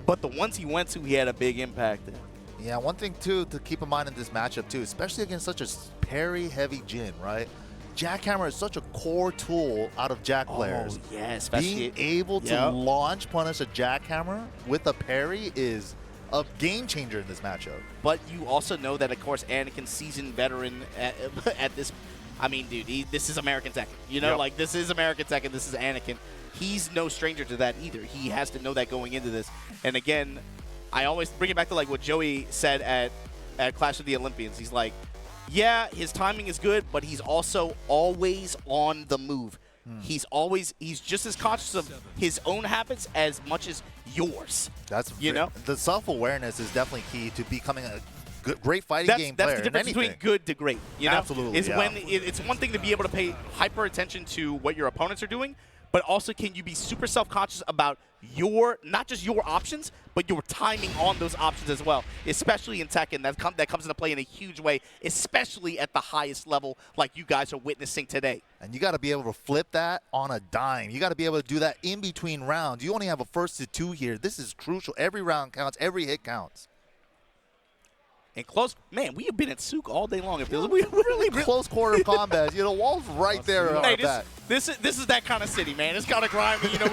but the ones he went to, he had a big impact in. Yeah, one thing, too, to keep in mind in this matchup, too, especially against such a parry-heavy Jin, right? Jackhammer is such a core tool out of Jack players. Oh, yeah, especially. Being able to launch punish a Jackhammer with a parry is a game changer in this matchup. But you also know that, of course, Anakin, seasoned veteran at this. I mean, dude, this is American Tech. You know, like, this is American Tech, and this is Anakin. He's no stranger to that either. He has to know that going into this. And again, I always bring it back to like what Joey said at Clash of the Olympians. He's like, yeah, his timing is good, but he's also always on the move. He's just as conscious of his own habits as much as yours. That's, you know, the self-awareness is definitely key to becoming a great fighting game player. That's the difference between good to great. You know? Absolutely, is when it's one thing to be able to pay hyper attention to what your opponents are doing, but also can you be super self-conscious about not just your options, but your timing on those options as well, especially in Tekken. That comes into play in a huge way, especially at the highest level like you guys are witnessing today. And you got to be able to flip that on a dime. You got to be able to do that in between rounds. You only have a first to two here. This is crucial. Every round counts. Every hit counts. And close, man, we have been at Souk all day long. It feels we really close quarter combat. You know, wall's right there. Hey, this is that kind of city, man. It's kind of grimy. You know,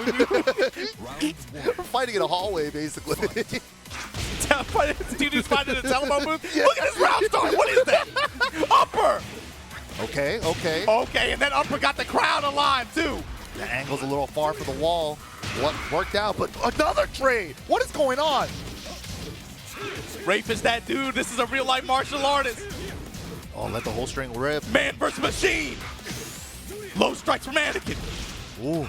we're fighting in a hallway, basically. Dude who's fighting in a telephone booth. Look at this round start. What is that? Upper. Okay. Okay, and then upper got the crowd alive too. The angle's a little far for the wall. What worked out, but another trade. What is going on? Raef is that dude. This is a real-life martial artist. Oh, let the whole string rip. Man versus machine. Low strikes from Anakin. Ooh,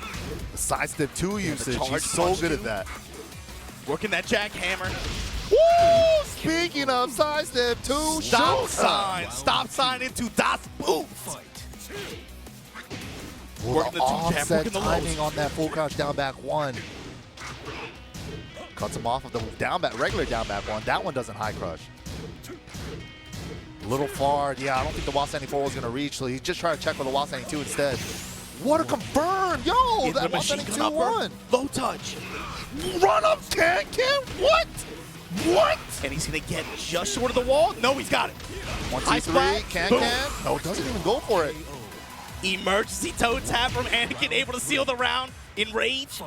the sidestep 2 usage. He's so good at that. Working that jackhammer. Woo! Speaking of sidestep 2, stop sign into Das Boot. Working the offset timing on that full crouch down back 1. Cuts him off of the regular down back 1. That one doesn't high crush. A little far. Yeah, I don't think the Wall Standing 4 was going to reach, so he just tried to check for the Wall Standing 2 instead. What a confirm! Yo, that Wall Standing 2 won. Low touch. Run up, Ken. What? What? And he's going to get just short of the wall. No, he's got it. 1, 2, 3. Can. No, doesn't even go for it. Emergency toe tap from Anakin, able to seal the round in rage.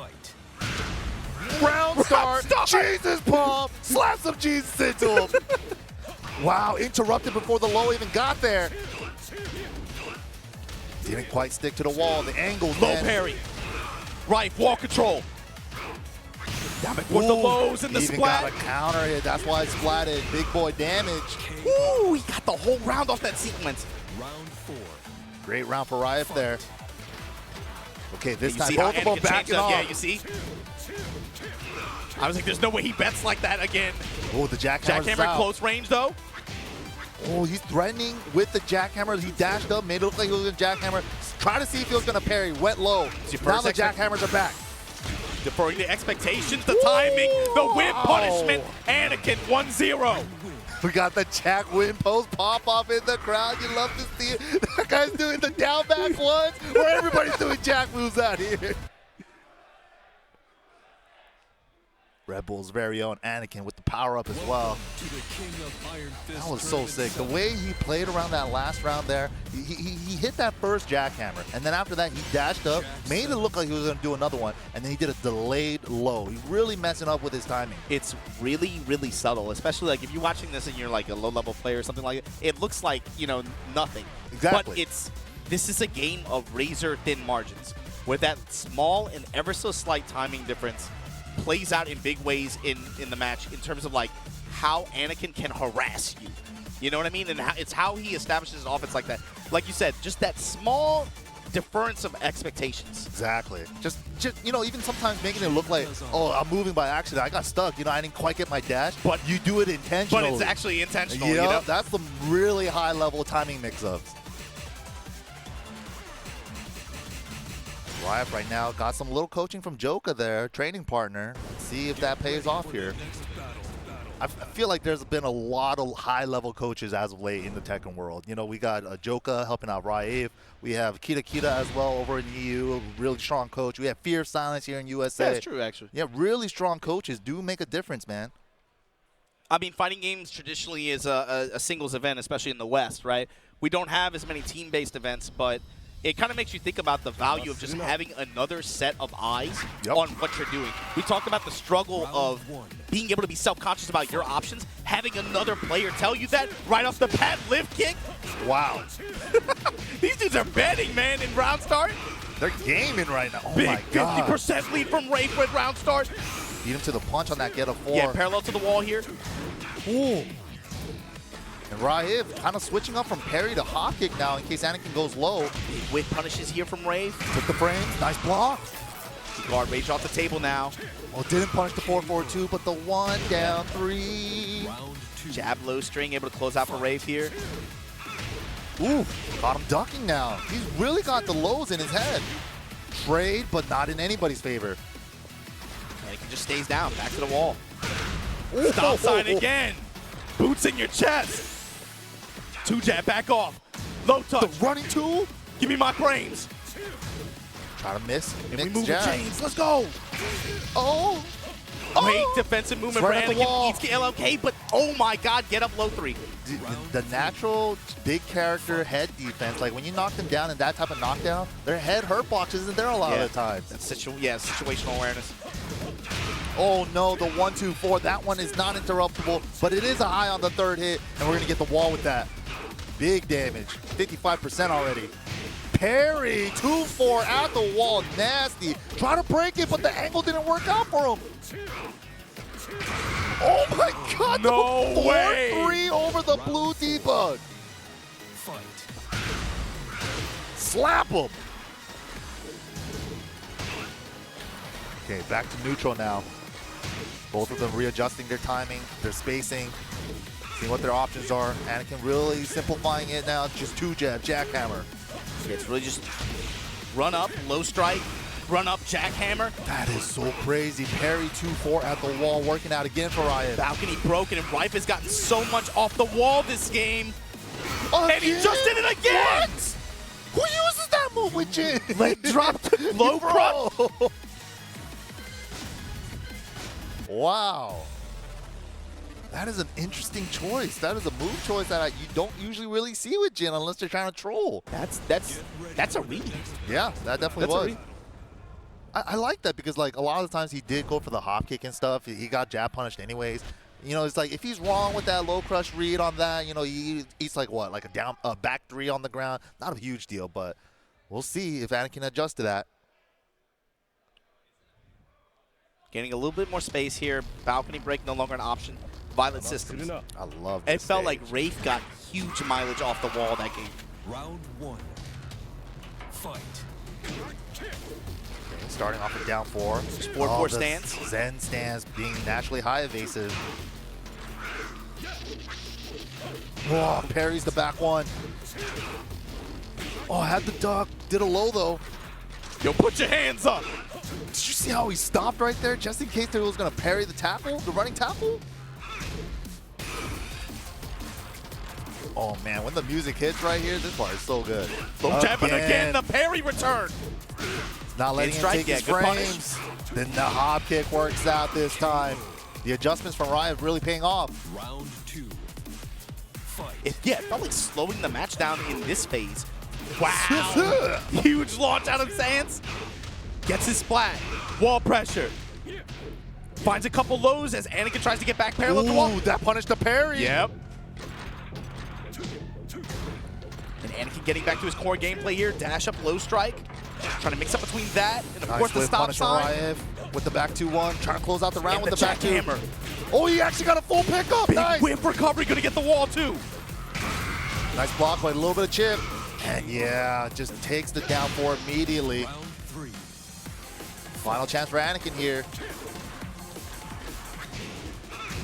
Round start. Jesus pump. Slap some Jesus into him. Wow, interrupted before the low even got there. Didn't quite stick to the wall. The angle. Low parry. Raef, wall control. Damn it, with the lows and the even splat. Got a counter hit. That's why it splatted. Big boy damage. Ooh, he got the whole round off that sequence. Round 4. Great round for Raef there. Okay, this time both of them backing off. Yeah, you see? I was like, there's no way he bets like that again. Oh, the jackhammer at close range, though. Oh, he's threatening with the jackhammer. He dashed up, made it look like he was going to jackhammer. Try to see if he was going to parry. Went low. Now the jackhammers are back. Deferring the expectations, the timing, the whip punishment. Anakin 1-0. We got the Jack win post pop off in the crowd. You love to see it. That guy's doing the down back ones where everybody's doing Jack moves out here. Red Bull's very own Anakin with the power-up as well. That was so sick. The way he played around that last round there, he hit that first jackhammer, and then after that he dashed up, made it look like he was going to do another one, and then he did a delayed low. He's really messing up with his timing. It's really, really subtle, especially like if you're watching this and you're like a low-level player or something like it. It looks like, you know, nothing. Exactly. But this is a game of razor-thin margins, where that small and ever so slight timing difference plays out in big ways in the match in terms of like how Anakin can harass you. You know what I mean? And it's how he establishes his offense like that. Like you said, just that small deference of expectations. Exactly. Just you know, even sometimes making it look like, oh, I'm moving by accident. I got stuck. You know, I didn't quite get my dash. But you do it intentionally. But it's actually intentional. You know? That's the really high level timing mix-ups. Raef right now got some little coaching from Joka there, training partner. Let's see if that pays off here. I feel like there's been a lot of high-level coaches as of late in the Tekken world. You know, we got Joka helping out Raef. We have Kita as well over in EU, really strong coach. We have Fear of Silence here in USA. Yeah, that's true, actually. Yeah, really strong coaches do make a difference, man. I mean, fighting games traditionally is a singles event, especially in the West, right? We don't have as many team-based events, but it kind of makes you think about the value of just having another set of eyes on what you're doing. We talked about the struggle of being able to be self-conscious about your options, having another player tell you that right off the bat, lift kick. Wow. These dudes are betting, man, in round start. They're gaming right now. Oh Big my God. 50% lead from Raef with round start. Beat him to the punch on that get of 4. Yeah, parallel to the wall here. Ooh. And Raef kind of switching up from parry to hop kick now in case Anakin goes low. Big whip punishes here from Raef. Took the frames. Nice block. Guard rage off the table now. Oh, didn't punish the 4-4-2, but the 1 down 3. Round 2. Jab low string, able to close out for Raef here. Ooh, got him ducking now. He's really got the lows in his head. Trade, but not in anybody's favor. Anakin just stays down, back to the wall. Ooh. Stop sign again. Boots in your chest. 2 jab, back off. Low touch. The running tool. Give me my brains. Try to miss. And we Mixed move the jab. chains. Let's go. Oh. Great defensive movement Right for at the wall. Anakin. Eats LLK, but oh my God, get up low 3. The natural big character head defense, like when you knock them down in that type of knockdown, their head hurt box isn't there a lot of the times. That's situational awareness. Oh no, the 1-2-4, that one is not interruptible, but it is a high on the 3rd hit, and we're gonna get the wall with that. Big damage, 55% already. Parry, 2-4 at the wall, nasty. Try to break it, but the angle didn't work out for him. Oh my God, No the way. 4-3 over the blue debug. Fight. Slap him. Okay, back to neutral now. Both of them readjusting their timing, their spacing, seeing what their options are. Anakin really simplifying it now, just 2 jab, jackhammer. Yeah, it's really just run up, low strike, run up, jackhammer. That is so crazy. Parry 2-4 at the wall, working out again for Raef. Balcony broken, and Raef has gotten so much off the wall this game. Again? And he just did it again! What? Who uses that move with Jin? Leg drop to low Bro. crunch. Wow. That is an interesting choice. That is a move choice that you don't usually really see with Jin unless they're trying to troll. That's a read. Yeah, that definitely That's a was. read. I like that because like a lot of the times he did go for the hop kick and stuff. He got jab punished anyways. You know, it's like if he's wrong with that low crush read on that, you know, he's like what, like a back 3 on the ground. Not a huge deal, but we'll see if Anakin adjusts to that. Getting a little bit more space here. Balcony break no longer an option. Violent systems. I love It this felt stage. like Raef got huge mileage off the wall that game. Round 1. Fight. Starting off with down 4. Just 4-4 the stance. Zen stance being naturally high evasive. Oh, parries the back 1. Oh, had the duck. Did a low though. Yo, put your hands up. Did you see how he stopped right there just in case he was going to parry the tackle, the running tackle? Oh man, when the music hits right here, this part is so good. Low jab, and again, the parry return. Not letting him strike, take yeah, his good punish. frames. Then the hop kick works out this time. The adjustments from Raef really paying off. Round 2. Fight. It felt like slowing the match down in this phase. Wow. Huge launch out of Sans. Gets his splat. Wall pressure. Finds a couple lows as Anakin tries to get back parallel to the wall. Ooh, that punished the parry. Yep. And Anakin getting back to his core gameplay here. Dash up, low strike. Trying to mix up between that and, of course, the whip stop punish from sign. Raef with the back 2-1. Trying to close out the round And with the the back 2. jackhammer. Oh, he actually got a full pickup. Big Nice. whip recovery. Going to get the wall, too. Nice block with a little bit of chip. And yeah, just takes the down 4 immediately. Round 3. Final chance for Anakin here.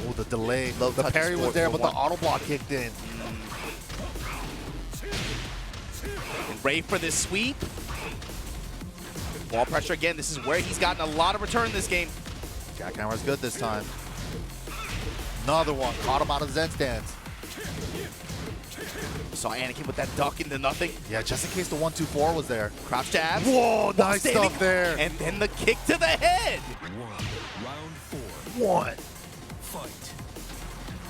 Oh, the delay. The touch parry is was there, but the 4-1. auto block kicked in. And Raef for this sweep. Wall pressure again. This is where he's gotten a lot of return in this game. Jackhammer's good this time. Another one. Caught him out of Zen stance. Saw Anakin with that duck into nothing. Yeah, just in case the 1-2-4 was there. Crouch jabs. Whoa, nice stuff there. And then the kick to the head. Round 4. One. Fight.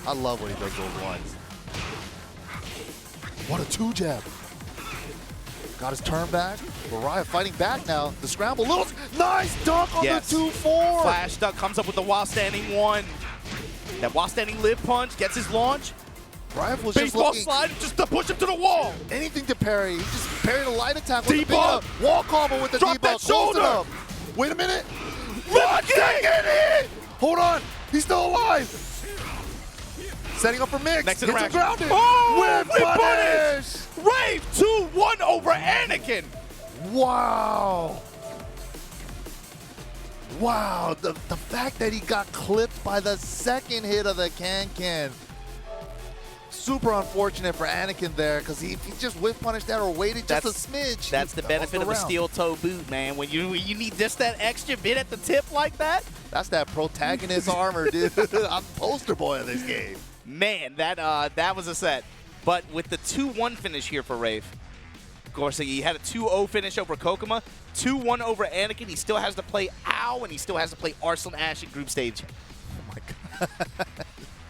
I love when he does those ones. What a 2-jab. Got his turn back. Raef fighting back now. The scramble. Little nice dunk on the 2-4. Flash duck comes up with the while standing 1. That while standing lip punch gets his launch. Raef was just Baseball looking slide just to push him to the wall. anything to parry. He just parried a light attack with the Debuff. big wall combo with the Drop debuff. that Close it shoulder. up. Wait a minute. Let's Get it! Hold on. He's still alive. Setting up for mix. Next Gets him interaction. grounded. Oh, Whip whip punish. Raef 2-1 over Anakin. Wow. Wow. The fact that he got clipped by the second hit of the can. Super unfortunate for Anakin there, because if he just whip punished that or waited just a smidge. That's the benefit of a steel toe boot, man. When you need just that extra bit at the tip like that. That's that protagonist armor, dude. I'm poster boy of this game. Man, that was a set. But with the 2-1 finish here for Raef, of course, he had a 2-0 finish over Kkokkoma, 2-1 over Anakin. He still has to play Ow, and he still has to play Arslan Ash in group stage. Oh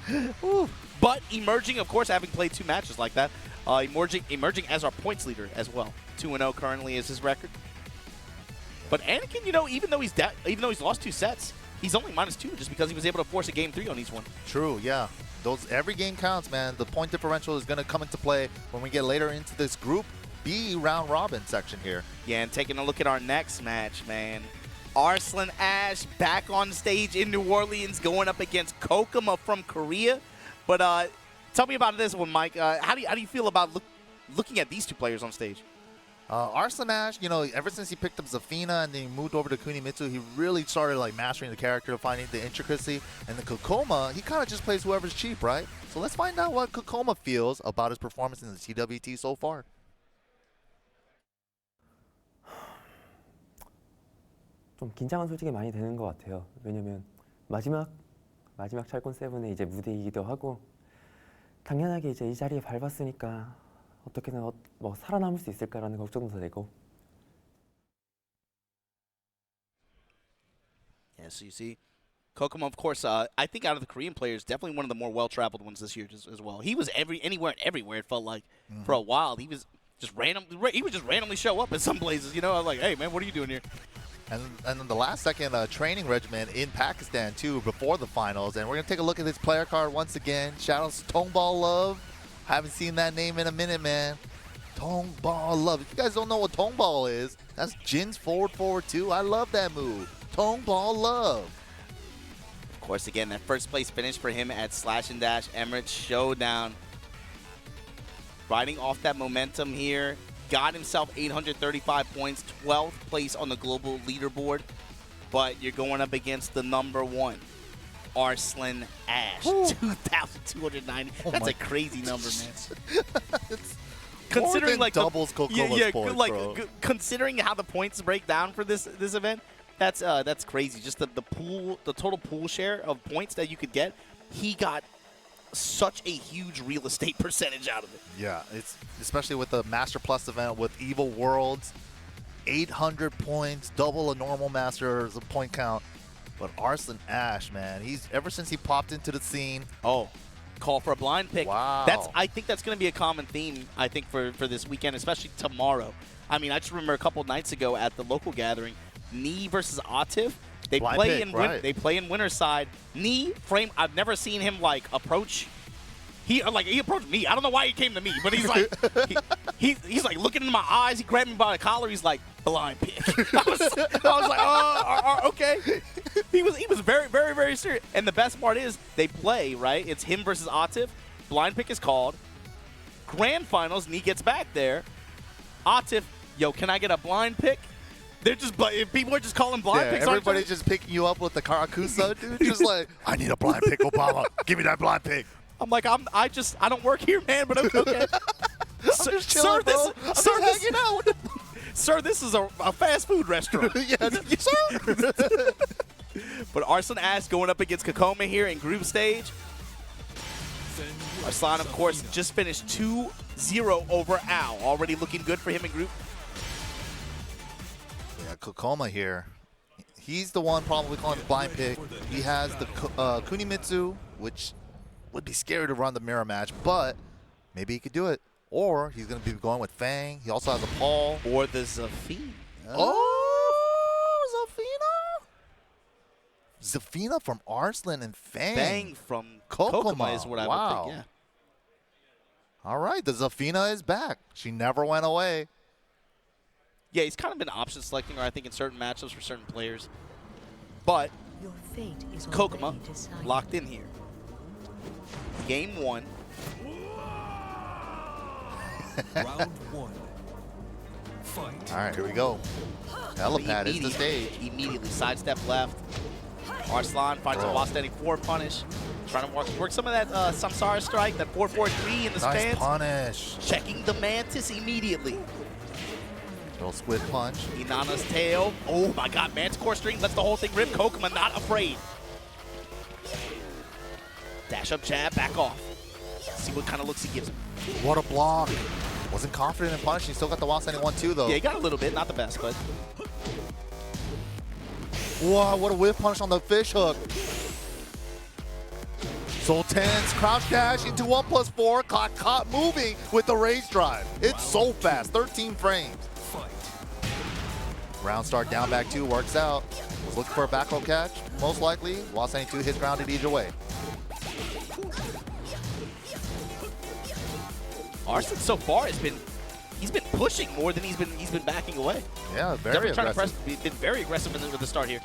my God. But emerging, of course, having played 2 matches like that, emerging as our points leader as well. 2-0 currently is his record. But Anakin, even though he's lost 2 sets, he's only -2 just because he was able to force a game 3 on each one. True, yeah. Every game counts, man. The point differential is going to come into play when we get later into this Group B round robin section here. Yeah, and taking a look at our next match, man. Arslan Ash back on stage in New Orleans going up against Kkokkoma from Korea. But tell me about this one, Mike. How do you feel about looking at these 2 players on stage? Arslan Ash, ever since he picked up Zafina and then he moved over to Kunimitsu, he really started mastering the character, finding the intricacy. And the Kkokkoma, he kind of just plays whoever's cheap, right? So let's find out what Kkokkoma feels about his performance in the TWT so far. 좀 긴장은 솔직히 많이 되는 것 같아요. 왜냐면 마지막 찰콘 세븐의 이제 무대이기도 하고 당연하게 이제 이 자리에 밟았으니까 어떻게든 뭐 살아남을 수 있을까라는 걱정도 되고. Yeah, so you see, Kkokkoma, of course, I think out of the Korean players, definitely one of the more well-traveled ones this year as well. He was anywhere and everywhere, it felt like, for a while. He was just randomly show up in some places, I was like, hey, man, what are you doing here? And then the last second training regimen in Pakistan, too, before the finals. And we're going to take a look at this player card once again. Shoutouts to Tongball Love. Haven't seen that name in a minute, man. Tongball Love. If you guys don't know what Tongball is, that's Jin's forward 2. I love that move. Tongball Love. Of course, again, that first place finish for him at Slash and Dash Emirates Showdown. Riding off that momentum here. Got himself 835 points, 12th place on the global leaderboard. But you're going up against the #1, Arslan Ash. 2,290. That's a crazy number, man. Considering doubles Kokkoma's points, bro. Considering how the points break down for this event, that's crazy. Just the total pool share of points that you could get, he got such a huge real estate percentage out of it. Yeah, it's especially with the Master Plus event with Evil Worlds, 800 points, double a normal Master's point count. But Arslan Ash, man, he's ever since he popped into the scene. Oh, call for a blind pick. Wow. I think that's going to be a common theme, I think, for this weekend, especially tomorrow. I mean, I just remember a couple nights ago at the local gathering, Knee versus Atif. They play in winner's side. Knee frame. I've never seen him approach. He approached me. I don't know why he came to me, but he's like he's like looking in my eyes. He grabbed me by the collar. He's like, blind pick. I was like, okay. He was very, very, very serious. And the best part is they play, right? It's him versus Atif. Blind pick is called. Grand finals. Knee gets back there. Atif, yo, can I get a blind pick? They're just people are just calling blind picks. Everybody's just picking you up with the Karakusa, dude. Just like, I need a blind pick, Obama. Give me that blind pick. I'm like, I don't work here, man. But okay. I'm just chilling, bro. I'm just hanging out. Sir, this is a fast food restaurant. Yeah, sir. But Arslan Ash going up against Kkokkoma here in group stage. Arslan, of course, just finished 2-0 over Al. Already looking good for him in group. Yeah, Kkokkoma here. He's the one probably calling the blind pick. He has the Kunimitsu, which would be scary to run the mirror match, but maybe he could do it. Or he's going to be going with Feng. He also has a Paul. Or the Zafina. Oh, Zafina? Zafina from Arslan and Feng. Feng from Kkokkoma Kkokkoma is what I would think, yeah. All right, the Zafina is back. She never went away. Yeah, he's kind of been option selecting her, I think, in certain matchups for certain players. But Your fate is Kkokkoma already decided. locked in here. Game 1. Round 1. Fight. All right, here we go. Helipad is the stage. Immediately sidestep left. Arslan finds a while standing forward punish. Trying to work some of that Samsara strike, that 4-4-3 in the Nice stance. punish. Checking the Mantis immediately. Little squid punch. Inanna's tail. Oh my god, Manticore string lets the whole thing rip. Kkokkoma not afraid. Dash up jab, back off. See what kind of looks he gives him. What a block. Wasn't confident in punishing. Still got the while standing 1-2 though. Yeah, he got a little bit, not the best, but. Wow, what a whiff punish on the fish hook. So tense, crouch dash into 1+4, caught moving with the rage drive. It's so fast, 13 frames. Fight. Ground start down back 2 works out. Was looking for a back row catch, most likely. While standing 2 hits grounded either way. Arslan so far he's been pushing more than he's been backing away. Yeah, very Definitely aggressive. been very aggressive with the start here.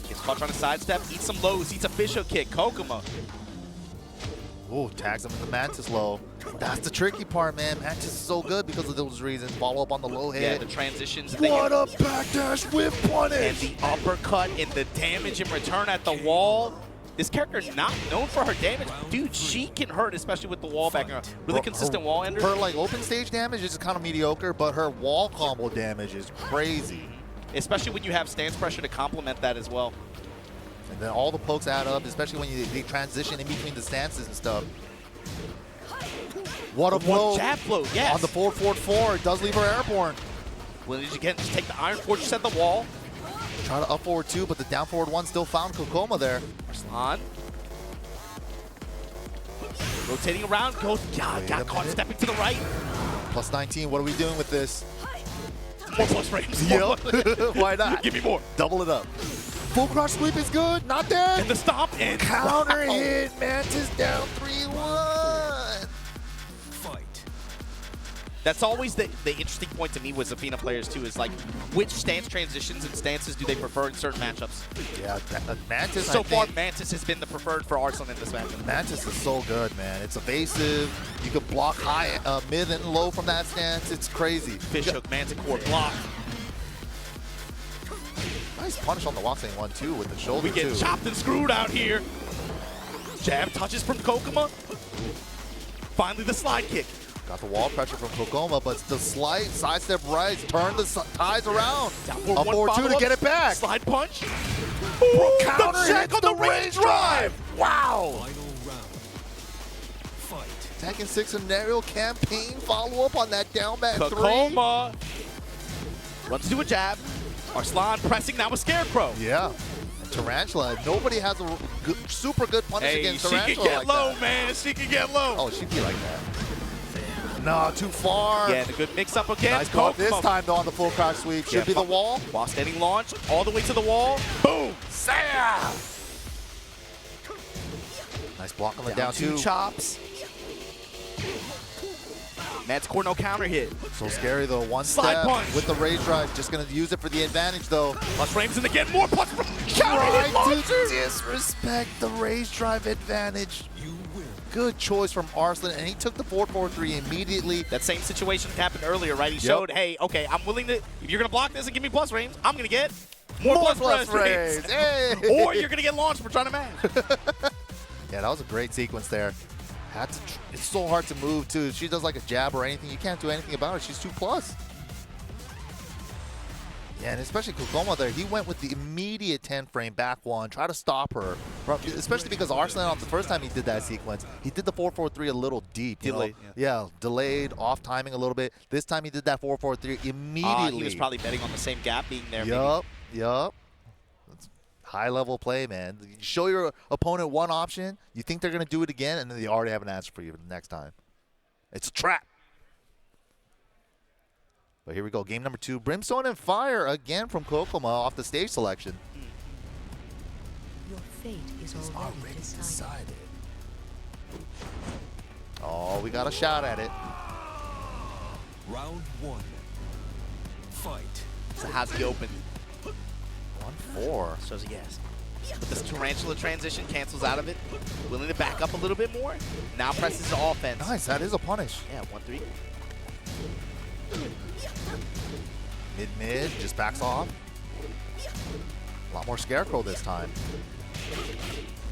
Gets caught trying to sidestep, eats some lows, eats a fish hook kick. Kkokkoma. Ooh, tags him in the Mantis low. That's the tricky part, man. Mantis is so good because of those reasons. Follow up on the low hit. Yeah, the transitions. What a backdash whip punish! And the uppercut and the damage in return at the wall. This character is not known for her damage. Dude, she can hurt, especially with the wall back. Really consistent wall ender. Her like open stage damage is kind of mediocre, but her wall combo damage is crazy. Especially when you have stance pressure to complement that as well. And then all the pokes add up, especially when they transition in between the stances and stuff. What a blow. One jab flow, yes. On the forward, it does leave her airborne. Well, did you get just take the Iron Fortress at the wall? Try to up forward 2, but the down forward 1 still found Kkokkoma there. Arslan. Rotating around, goes, got caught stepping to the right. Plus 19, what are we doing with this? More plus frames. Yep. Why not? Give me more. Double it up. Full crush sweep is good, not there. And the stomp and Counter hit, Mantis down 3-1. Fight. That's always the interesting point to me with Zafina players too, is like which stance transitions and stances do they prefer in certain matchups. Yeah, Mantis, So far, Mantis has been the preferred for Arslan in this matchup. Mantis is so good, man. It's evasive. You can block high, mid, and low from that stance. It's crazy. Fish hook, Manticore, block. Nice punish on the Wasing 1-2 with the shoulder, We get too. chopped and screwed out here. Jab touches from Kkokkoma. Finally, the slide kick. Got the wall pressure from Kkokkoma, but the slight sidestep right, turn the ties around. Down Up forward 2 to get it back. Slide punch. Ooh, Counter the check hits on the range drive. Wow. Final round. Fight. Tekken 6 scenario campaign follow up on that down back 3. Kkokkoma runs to a jab. Arslan pressing now with Scarecrow. Yeah. And Tarantula, nobody has a super good punish Hey, against she Tarantula can get like low, that. man. She can get low. Oh, she'd be like that. No, too far. Yeah, the good mix-up again. Nice block this Kkokkoma. time, though, on the full crouch sweep. Should be the wall. While standing launch, all the way to the wall. Boom. Sam! Nice block on the down 2. chops. Manticore no counter hit. So scary, though. One Slide step punch. with the rage drive. Just going to use it for the advantage, though. Plus frames and again more plus counter hit Try launcher. to disrespect the rage drive advantage. You win. Good choice from Arslan, and he took the 4-4-3 immediately. That same situation happened earlier, right? He showed, hey, okay, I'm willing to, if you're going to block this and give me plus frames, I'm going to get more plus frames. Hey. Or you're going to get launched for trying to match. Yeah, that was a great sequence there. It's so hard to move too. If she does like a jab or anything, you can't do anything about it. She's 2+. Yeah, and especially Kkokkoma there, he went with the immediate 10-frame back one, try to stop her. Especially because Arslan, on the first time he did that sequence, he did the 4-4-3 a little deep. Delayed, yeah, delayed, off timing a little bit. This time he did that 4-4-3 immediately. He was probably betting on the same gap being there. Yup. That's high-level play, man. You show your opponent one option, you think they're going to do it again, and then they already have an answer for you the next time. It's a trap. But here we go, game number 2. Brimstone and Fire again from Kkokkoma off the stage selection. Your fate is already decided. Oh, we got a shot at it. Round 1. Fight. So how's he open? 1-4. Shows a yes. But this Tarantula transition cancels out of it. Willing to back up a little bit more. Now presses the offense. Nice, that is a punish. Yeah, 1-3. Mid, just backs off. A lot more Scarecrow this time.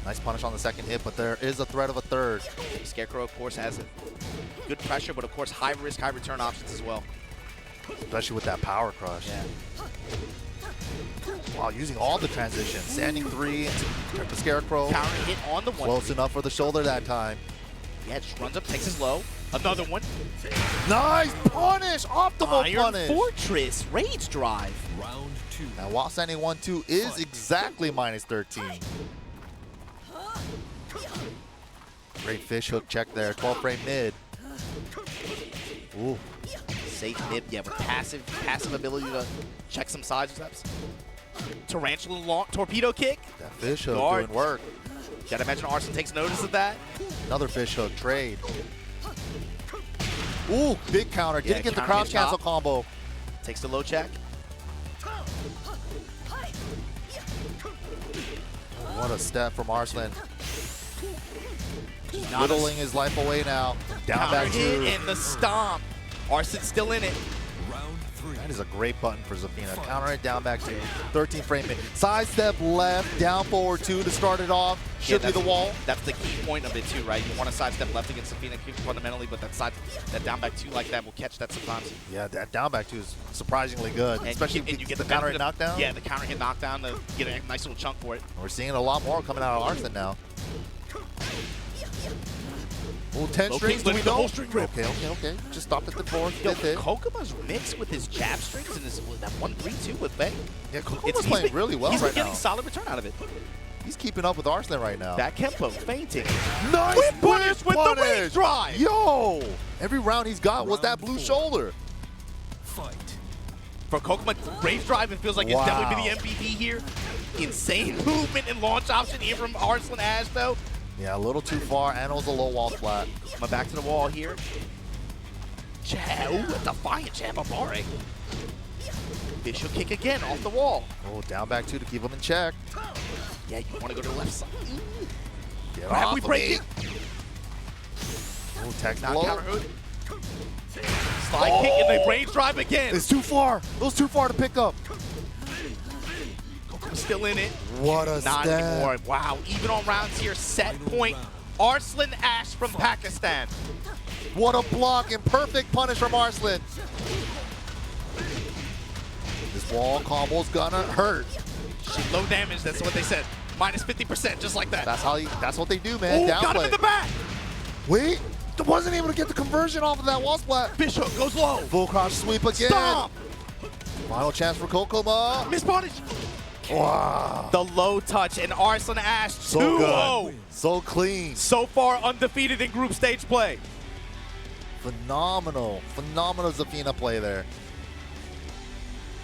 Nice punish on the second hit, but there is a threat of a third. Scarecrow, of course, has good pressure, but of course, high risk, high return options as well. Especially with that power crush. Yeah. Wow, using all the transitions. Standing 3 into the Scarecrow. Counter hit on the one. Close enough for the shoulder that time. Yeah, just runs up, takes his low. Another one. Nice punish! Optimal Iron punish! Fortress, Rage Drive. Round 2. Now, while standing 1-2 is exactly -13. Great fish hook check there. 12-frame mid. Ooh. Safe mid, yeah, with passive ability to check some side steps. Tarantula long torpedo kick. That fish hook Guard. doing work. Gotta imagine Arslan takes notice of that. Another fish hook trade. Ooh, big counter. Yeah, Didn't get the counter crouch hit cancel top. combo. Takes the low check. What a step from Arslan. Not Whittling his life away now. Down counter back hit 2. and the stomp. Arslan's still in it. Round 3. That is a great button for Zafina. Counter it, down back 2. 13-frame mid. Side step left, down forward 2 to start it off. Should be the wall. That's the key point of it too, right? You want to sidestep left against Zafina fundamentally, but that down back 2 like that will catch that sometimes. Yeah, that down back 2 is surprisingly good. And especially and you get the the counter hit benefit of- knockdown. Yeah, the counter hit knockdown to get a nice little chunk for it. We're seeing a lot more coming out of Arslan now. Ooh, 10 Low strings, kick, do we lifting the know? whole string grip. Okay. Just stopped at the 4th, 5th hit. Kkokoma's mixed with his jab strings and his that 1-3-2 with Feng. Yeah, He's Kkokoma's playing really well He's right been getting now. solid return out of it. He's keeping up with Arslan right now. Back Kempo, fainting. Nice Whip punish with the punish! Rage Drive! Yo! Every round he's got was that Round blue 4. shoulder. Fight. For Kkokkoma, Rage Drive, it feels like it's definitely been the MVP here. Insane movement and launch option here from Arslan Ash, though. Yeah, a little too far, and it was a low wall splat. Kkokkoma back to the wall here. Jab, ooh, a defiant jab of Barek. Visual kick again off the wall. Oh, down back 2 to keep him in check. Yeah, you want to go to the left side. Get Grab, off we of break me. it. Oh, tech Now blow. counter hood. Slide kick and the Rage Drive again. It's too far. It was too far to pick up. Kkokoma's still in it. What a Not step. anymore. Wow, even on rounds here, set Final point. round. Arslan Ash from Pakistan. What a block and perfect punish from Arslan. This wall combo's gonna hurt. Low damage, that's what they said. Minus 50%, just like that. That's what they do, man. Oh, got him in the back. Wait, wasn't able to get the conversion off of that wall splat. Fish hook goes low. Full crouch sweep again. Stop. Final chance for Kkokkoma. Miss punish. Wow. The low touch and Arslan Ash 2-0. So good. So clean. So far undefeated in group stage play. Phenomenal Zafina play there.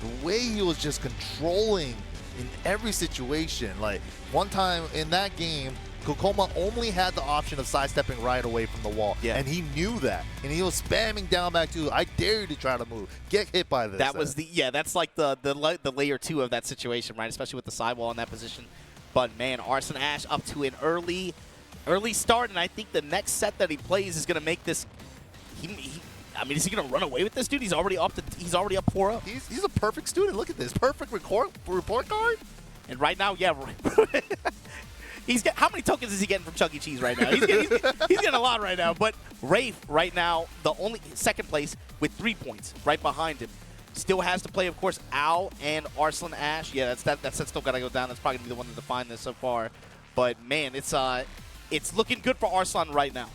The way he was just controlling in every situation. Like, one time in that game, Kkokkoma only had the option of sidestepping right away from the wall. Yeah. And he knew that. And he was spamming down back too. I dare you to try to move. Get hit by this. That was that's like the layer 2 of that situation, right? Especially with the sidewall in that position. But man, Arslan Ash up to an early start, and I think the next set that he plays is gonna make this. I mean, is he gonna run away with this dude? He's already up 4-0. He's a perfect student. Look at this. Perfect report card. And right now, yeah, how many tokens is he getting from Chuck E. Cheese right now? He's getting a lot right now. But Raef right now, the only second place with 3 points, right behind him. Still has to play, of course, Al and Arslan Ash. Yeah, that's still got to go down. That's probably going to be the one to define this so far. But, man, it's looking good for Arslan right now,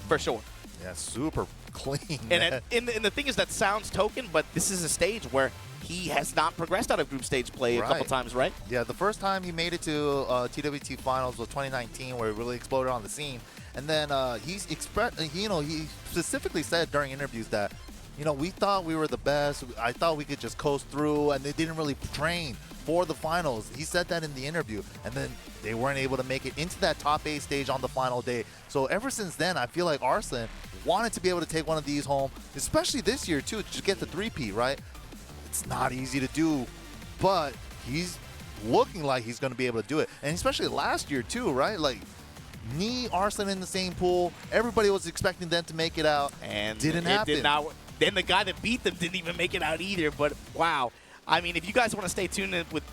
for sure. Yeah, super clean. And the thing is, that sounds token, but this is a stage where he has not progressed out of group stage play a couple times, right? Yeah, the first time he made it to TWT Finals was 2019, where he really exploded on the scene. And then he specifically said during interviews that, we thought we were the best. I thought we could just coast through, and they didn't really train for the finals. He said that in the interview, and then they weren't able to make it into that top 8 stage on the final day. So ever since then, I feel like Arslan wanted to be able to take one of these home, especially this year too, to get the 3P, right? It's not easy to do, but he's looking like he's going to be able to do it. And especially last year too, right? Like, Arslan in the same pool, everybody was expecting them to make it out, and didn't happen. Did not. Then the guy that beat them didn't even make it out either. But wow, I mean, if you guys want to stay tuned in with,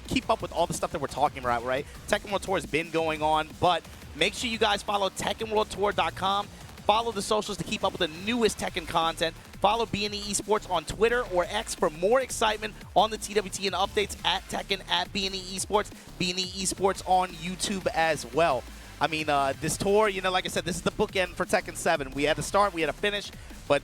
keep up with all the stuff that we're talking about, right? Tekken World Tour has been going on, but make sure you guys follow TekkenWorldTour.com. Follow the socials to keep up with the newest Tekken content. Follow B&E Esports on Twitter or X for more excitement on the TWT and updates at Tekken at B&E Esports. B&E Esports on YouTube as well. I mean, this tour, like I said, this is the bookend for Tekken 7. We had to start, we had to finish, but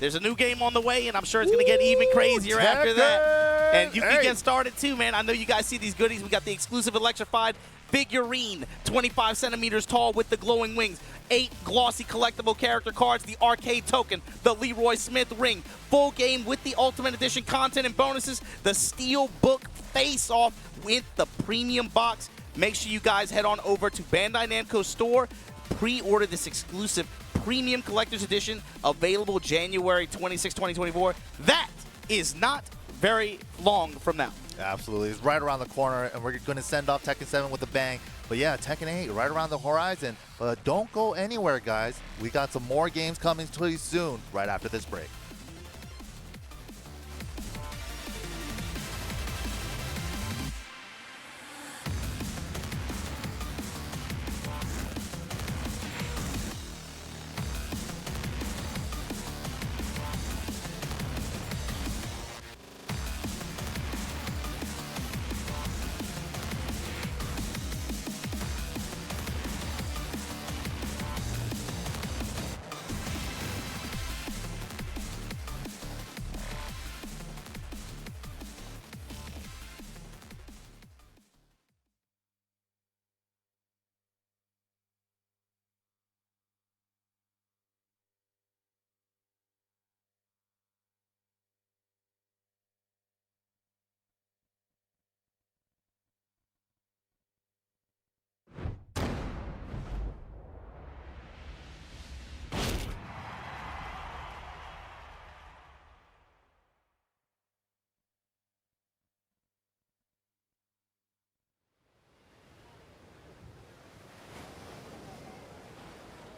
there's a new game on the way, and I'm sure it's going to get even crazier after that. And you can get started too, man. I know you guys see these goodies. We got the exclusive electrified figurine, 25 centimeters tall with the glowing wings, 8 glossy collectible character cards, the arcade token, the Leroy Smith ring, full game with the Ultimate Edition content and bonuses, the Steel Book face-off with the premium box. Make sure you guys head on over to Bandai Namco store, pre-order this exclusive premium collector's edition, available January 26, 2024. That is not very long from now. Absolutely. It's right around the corner, and we're going to send off Tekken 7 with a bang. But yeah, Tekken 8 right around the horizon. But don't go anywhere, guys. We got some more games coming to you soon, right after this break.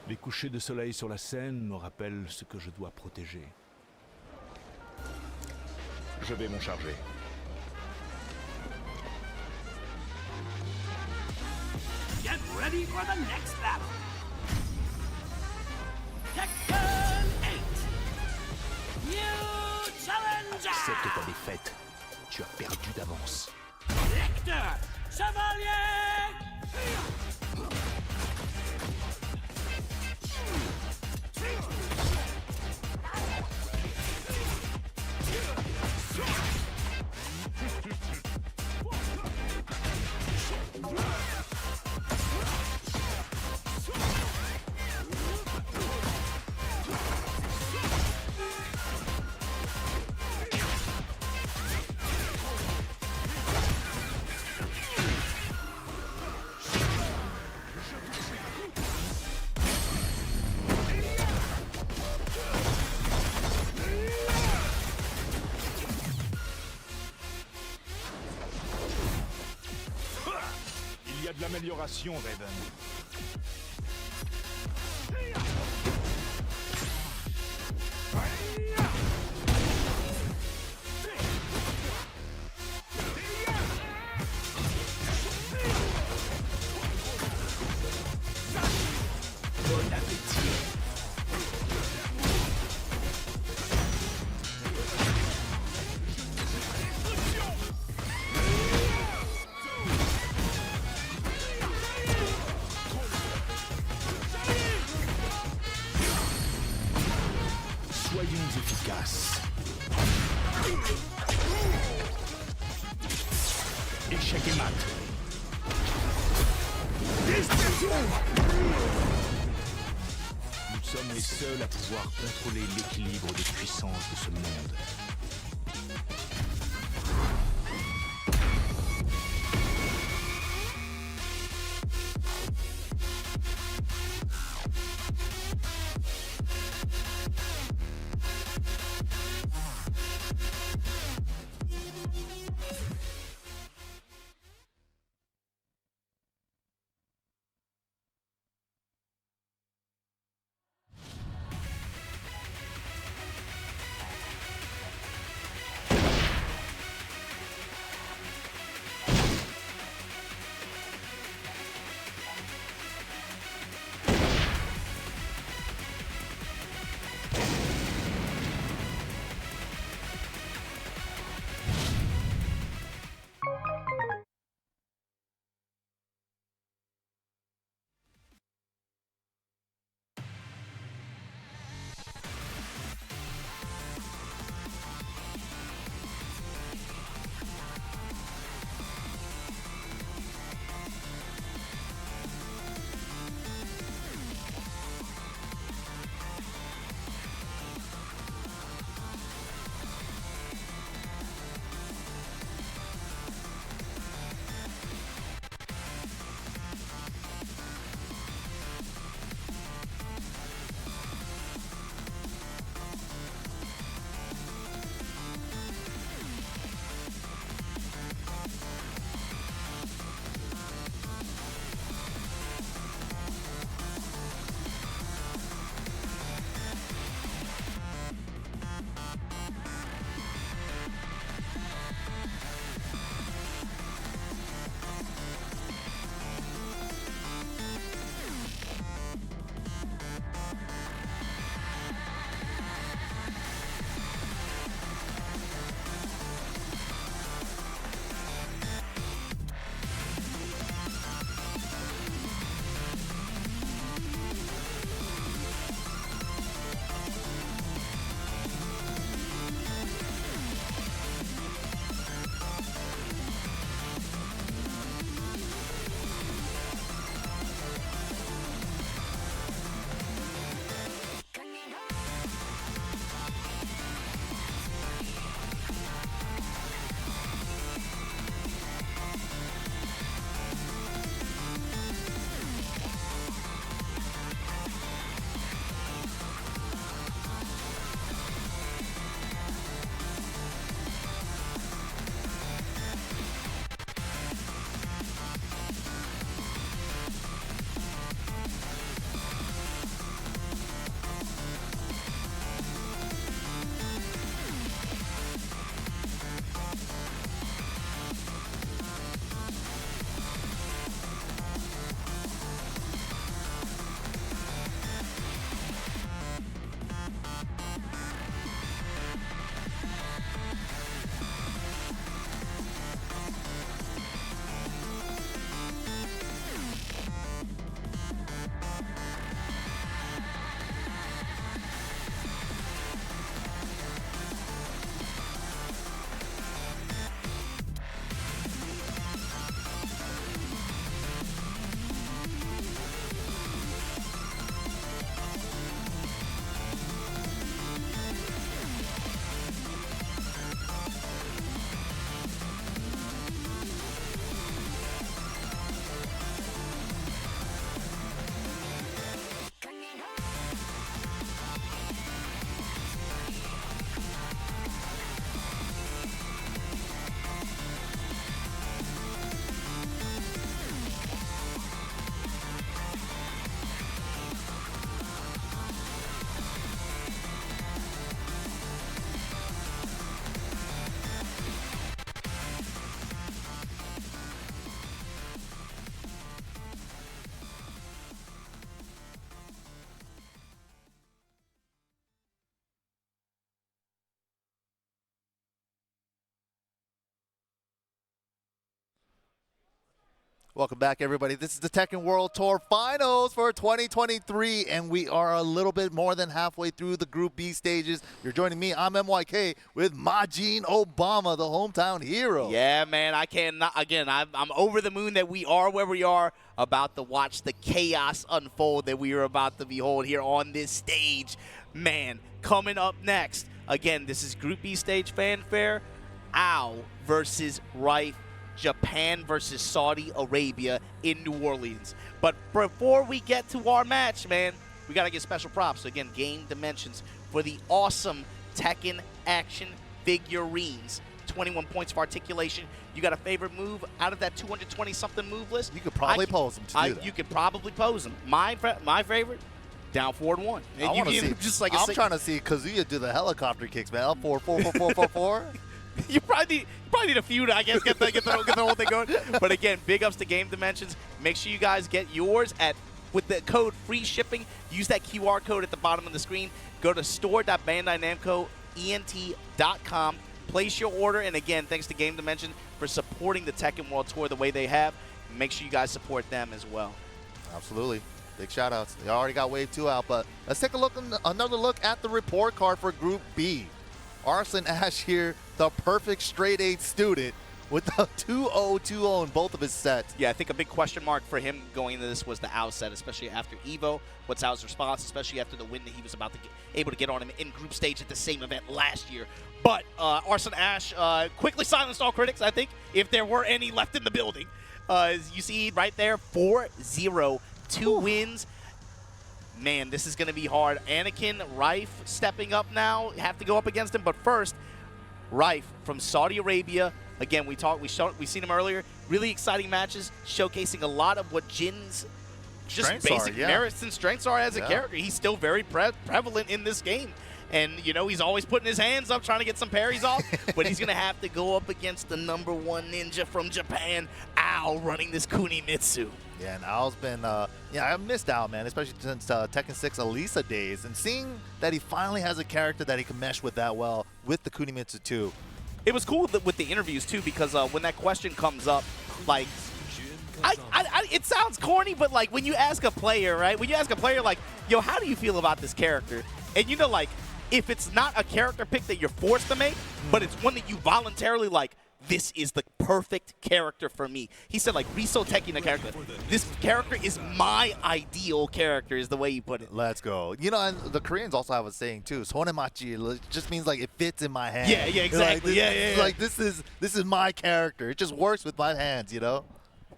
Les couchers de soleil sur la scène me rappellent ce que je dois protéger. Je vais m'en charger. Get ready for the next battle. Tekken 8. New challenger. Accepte ta défaite. Tu as perdu d'avance. Victor Chevalier. Il y a de l'amélioration, Raven. été mat. Nous sommes les seuls à pouvoir contrôler l'équilibre des puissances de ce monde. Welcome back, everybody. This is the Tekken World Tour Finals for 2023, and we are a little bit more than halfway through the Group B stages. You're joining me, I'm MYK, with Majin Obama, the hometown hero. Yeah, man, I cannot, again, I'm over the moon that we are where we are, about to watch the chaos unfold that we are about to behold here on this stage. Man, coming up next, again, this is Group B stage fanfare, Ao versus Raef. Japan versus Saudi Arabia in New Orleans. But before we get to our match, man, we got to give special props. So again, Game Dimensions for the awesome Tekken action figurines. 21 points of articulation. You got a favorite move out of that 220-something move list? You could probably pose them to do that. You could probably pose them. My favorite, down forward 1. And I want to see. Just like I'm trying to see Kazuya do the helicopter kicks, man. Up 4, 4, 4, 4, 4, 4. You probably need a few to, I guess, get the whole thing going. But again, big ups to Game Dimensions. Make sure you guys get yours with the code free shipping. Use that QR code at the bottom of the screen. Go to store.bandainamcoent.com. Place your order. And again, thanks to Game Dimension for supporting the Tekken World Tour the way they have. Make sure you guys support them as well. Absolutely. Big shout outs. They already got Wave 2 out, but let's take a look, another look at the report card for Group B. Arslan Ash here, the perfect straight 8 student with the 2-0-2-0 in both of his sets. Yeah, I think a big question mark for him going into this was the Ao set, especially after Evo. What's Ao's response, especially after the win that he was able to get on him in group stage at the same event last year. But Arslan Ash quickly silenced all critics, I think, if there were any left in the building. As you see right there, 4-0, 2 wins. Man, this is going to be hard. Anakin, Raef stepping up now, have to go up against him. But first, Raef from Saudi Arabia. Again, we seen him earlier. Really exciting matches, showcasing a lot of what Jin's just basic merits and strengths are as a character. He's still very prevalent in this game. And, you know, he's always putting his hands up, trying to get some parries off. But he's going to have to go up against the #1 ninja from Japan, Ao, running this Kunimitsu. Yeah, and Ao's been, I missed Ao, man, especially since Tekken 6 Elisa days. And seeing that he finally has a character that he can mesh with that well with the Kunimitsu too. It was cool with the interviews too, because when that question comes up, like, it sounds corny, but like when you ask a player, right? When you ask a player, like, yo, how do you feel about this character? And you know, like, if it's not a character pick that you're forced to make, but it's one that you voluntarily like, this is the perfect character for me. He said, like, Riso Tekken, the character. This character is my ideal character, is the way he put it. Let's go. You know, and the Koreans also have a saying too. Sonemachi just means like it fits in my hand. Yeah, exactly. Like, like this is my character. It just works with my hands, you know.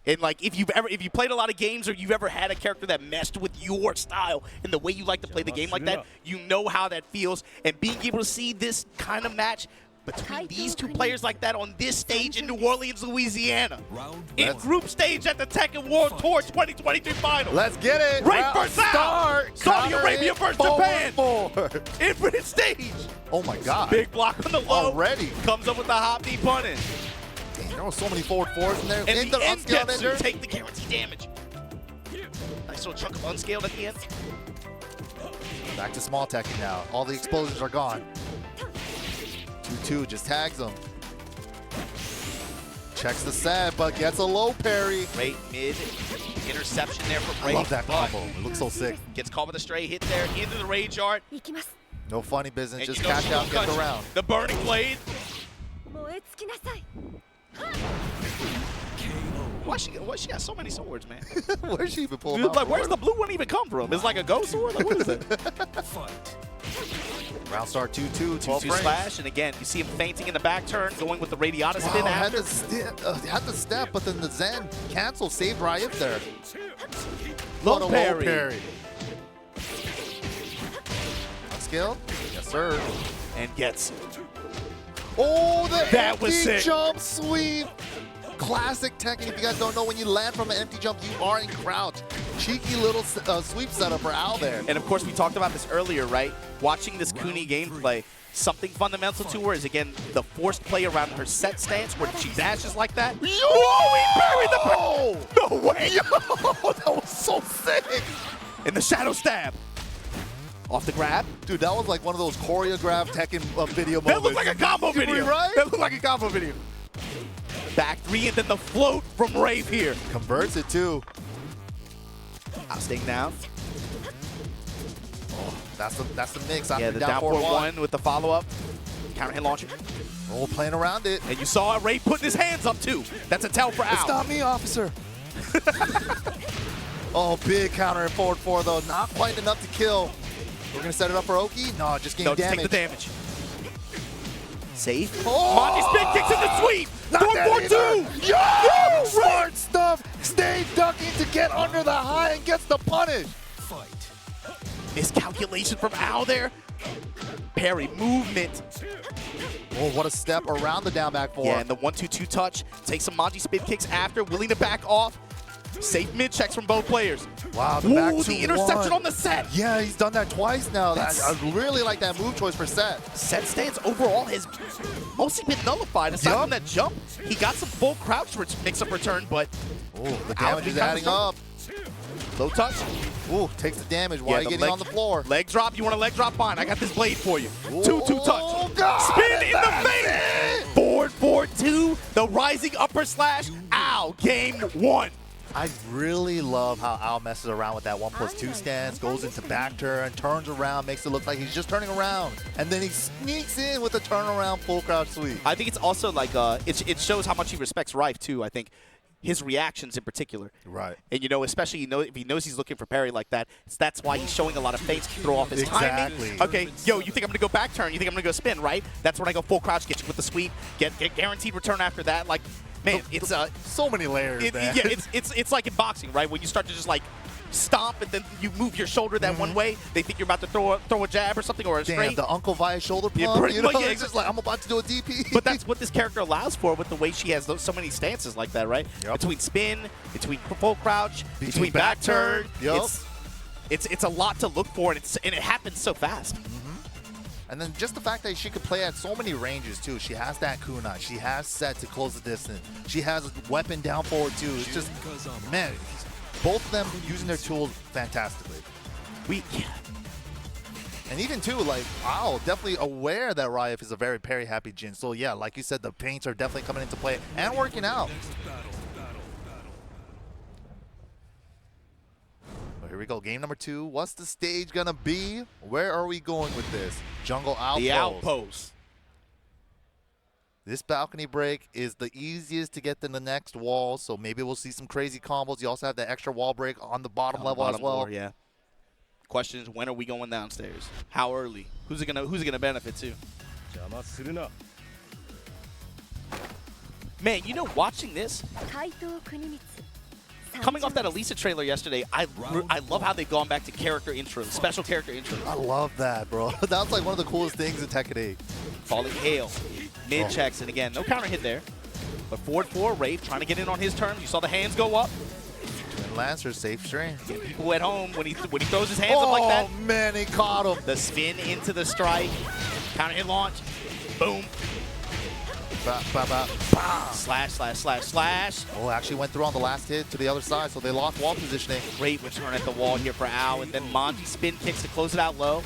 And like if you played a lot of games or you've ever had a character that meshed with your style and the way you like to play the game like that, you know how that feels. And being able to see this kind of match between these two players like that on this stage in New Orleans, Louisiana, in group stage at the Tekken World Tour 2023 Final. Let's get it. Raef versus Ao. Saudi Arabia versus Japan. Infinite stage. Oh my God. Big block on the low. Already. Comes up with the hop knee punish. Dang, there were so many forward fours in there. And the end gets ninja. take the guaranteed damage. Nice little chunk of unscaled at the end. Back to small Tekken now. All the explosions are gone. 2-2 just tags him. Checks the set, but gets a low parry. Great mid interception there from Raef. I love that combo. It looks so sick. Gets caught with a stray hit there into the rage art. No funny business. And just catch out, get the round. The burning blade. Why she got so many swords, man? Where's she even pulling Dude, out? like, where's the blue one even come from? It's like a ghost sword? Like, what is it? Round start 2-2. 2-2 slash, and again, you see him fainting in the back turn, going with the Radiata spin after. Had the step, but then the Zen cancel saved Raef there. Low parry. Unskilled? Yes, sir. And gets. Oh, the that was empty sick. Jump sweep. Classic Tekken. If you guys don't know, when you land from an empty jump, you are in crouch. Cheeky little sweep setup for Ao there. And of course, we talked about this earlier, right? Watching this Kuni gameplay, something fundamental to her is, again, the forced play around her set stance where she dashes like that. Yo! Oh, he parried the... No way! Yo! That was so sick! In the shadow stab. Off the grab. Dude, that was like one of those choreographed Tekken video moments. That looked like a combo video. Right? That looked like a combo video. Back three, and then the float from Raef here. Converts it too. Staying down. That's the mix. After Yeah, the down forward one with the follow-up. Counter hit launcher. Oh, playing around it. And you saw Raef putting his hands up too. That's a tell for Al. It's not me, officer. Oh, big counter in forward four though. Not quite enough to kill. We're gonna set it up for Oki. No, just gain No, just damage. take the damage. Safe. Oh! Monty spin kicks in the sweep. Not that 4-4-2. Yo! Smart stuff. Stay ducking to get under the high and gets the punish. Fight. Miscalculation from Al there. Parry movement. Oh, what a step around the down back four. Yeah, and the 1-2-2 touch. Takes some Monty spin kicks after, willing to back off. Safe mid checks from both players. Wow, the back Ooh, two, the interception one. on the set. Yeah, he's done that twice now. I really like that move choice for Set. Set stance overall has mostly been nullified. Aside from that jump, he got some full crouch mix-up return, but Oh, the damage is adding up. low touch. Ooh, takes the damage while you're getting on the floor. Leg drop. You want a leg drop? Fine. I got this blade for you. Ooh, 2-2 touch. God, Spin in the that's face. it. Forward 4-2. The rising upper slash. Ow. Game one. I really love how Al messes around with that 1+2 stance, goes into back turn, turns around, makes it look like he's just turning around, and then he sneaks in with a turnaround full crouch sweep. I think it's also like it shows how much he respects Raef too. I think his reactions in particular. Right. And especially if he knows he's looking for parry like that, that's why he's showing a lot of feints to throw off his timing. Okay, yo, you think I'm gonna go back turn? You think I'm gonna go spin, right? That's when I go full crouch, get you with the sweep, get guaranteed return after that. Like, man, it's so many layers. yeah, it's like in boxing, right? When you start to just like stomp and then you move your shoulder that one way, they think you're about to throw a jab or something or a straight. The Uncle Vi shoulder pump. Yeah, pretty much, yeah, it's just like I'm about to do a DP. But that's what this character allows for with the way she has so many stances like that, right? Yep. Between spin, between full crouch, between back turn. Yep. It's a lot to look for, and it happens so fast. And then just the fact that she could play at so many ranges too. She has that kunai. She has Set to close the distance. She has a weapon down forward too. It's just, man, both of them using their tools fantastically. And even too, like, wow, definitely aware that Raef is a very parry happy Jin. So yeah, like you said, the paints are definitely coming into play and working out. Here we go, game number 2. What's the stage gonna be? Where are we going with this? Jungle Outpost. The Outpost. This balcony break is the easiest to get to the next wall, so maybe we'll see some crazy combos. You also have the extra wall break on the bottom level as well. Floor, yeah. Question is, when are we going downstairs? How early? Who's it gonna benefit to? Man, watching this, coming off that Elisa trailer yesterday, I love how they've gone back to character intros, special character intros. I love that, bro. That was like one of the coolest things in Tekken 8. Falling hail, mid checks, and again, no counter hit there. But forward 4, Raef trying to get in on his terms. You saw the hands go up. And Lancer safe string. People at home, when he throws his hands up like that. Oh man, he caught him. The spin into the strike, counter hit launch, boom. Slash, slash, slash, slash. Oh, actually went through on the last hit to the other side, so they lost wall positioning. Great return at the wall here for Al, and then Monty spin kicks to close it out low.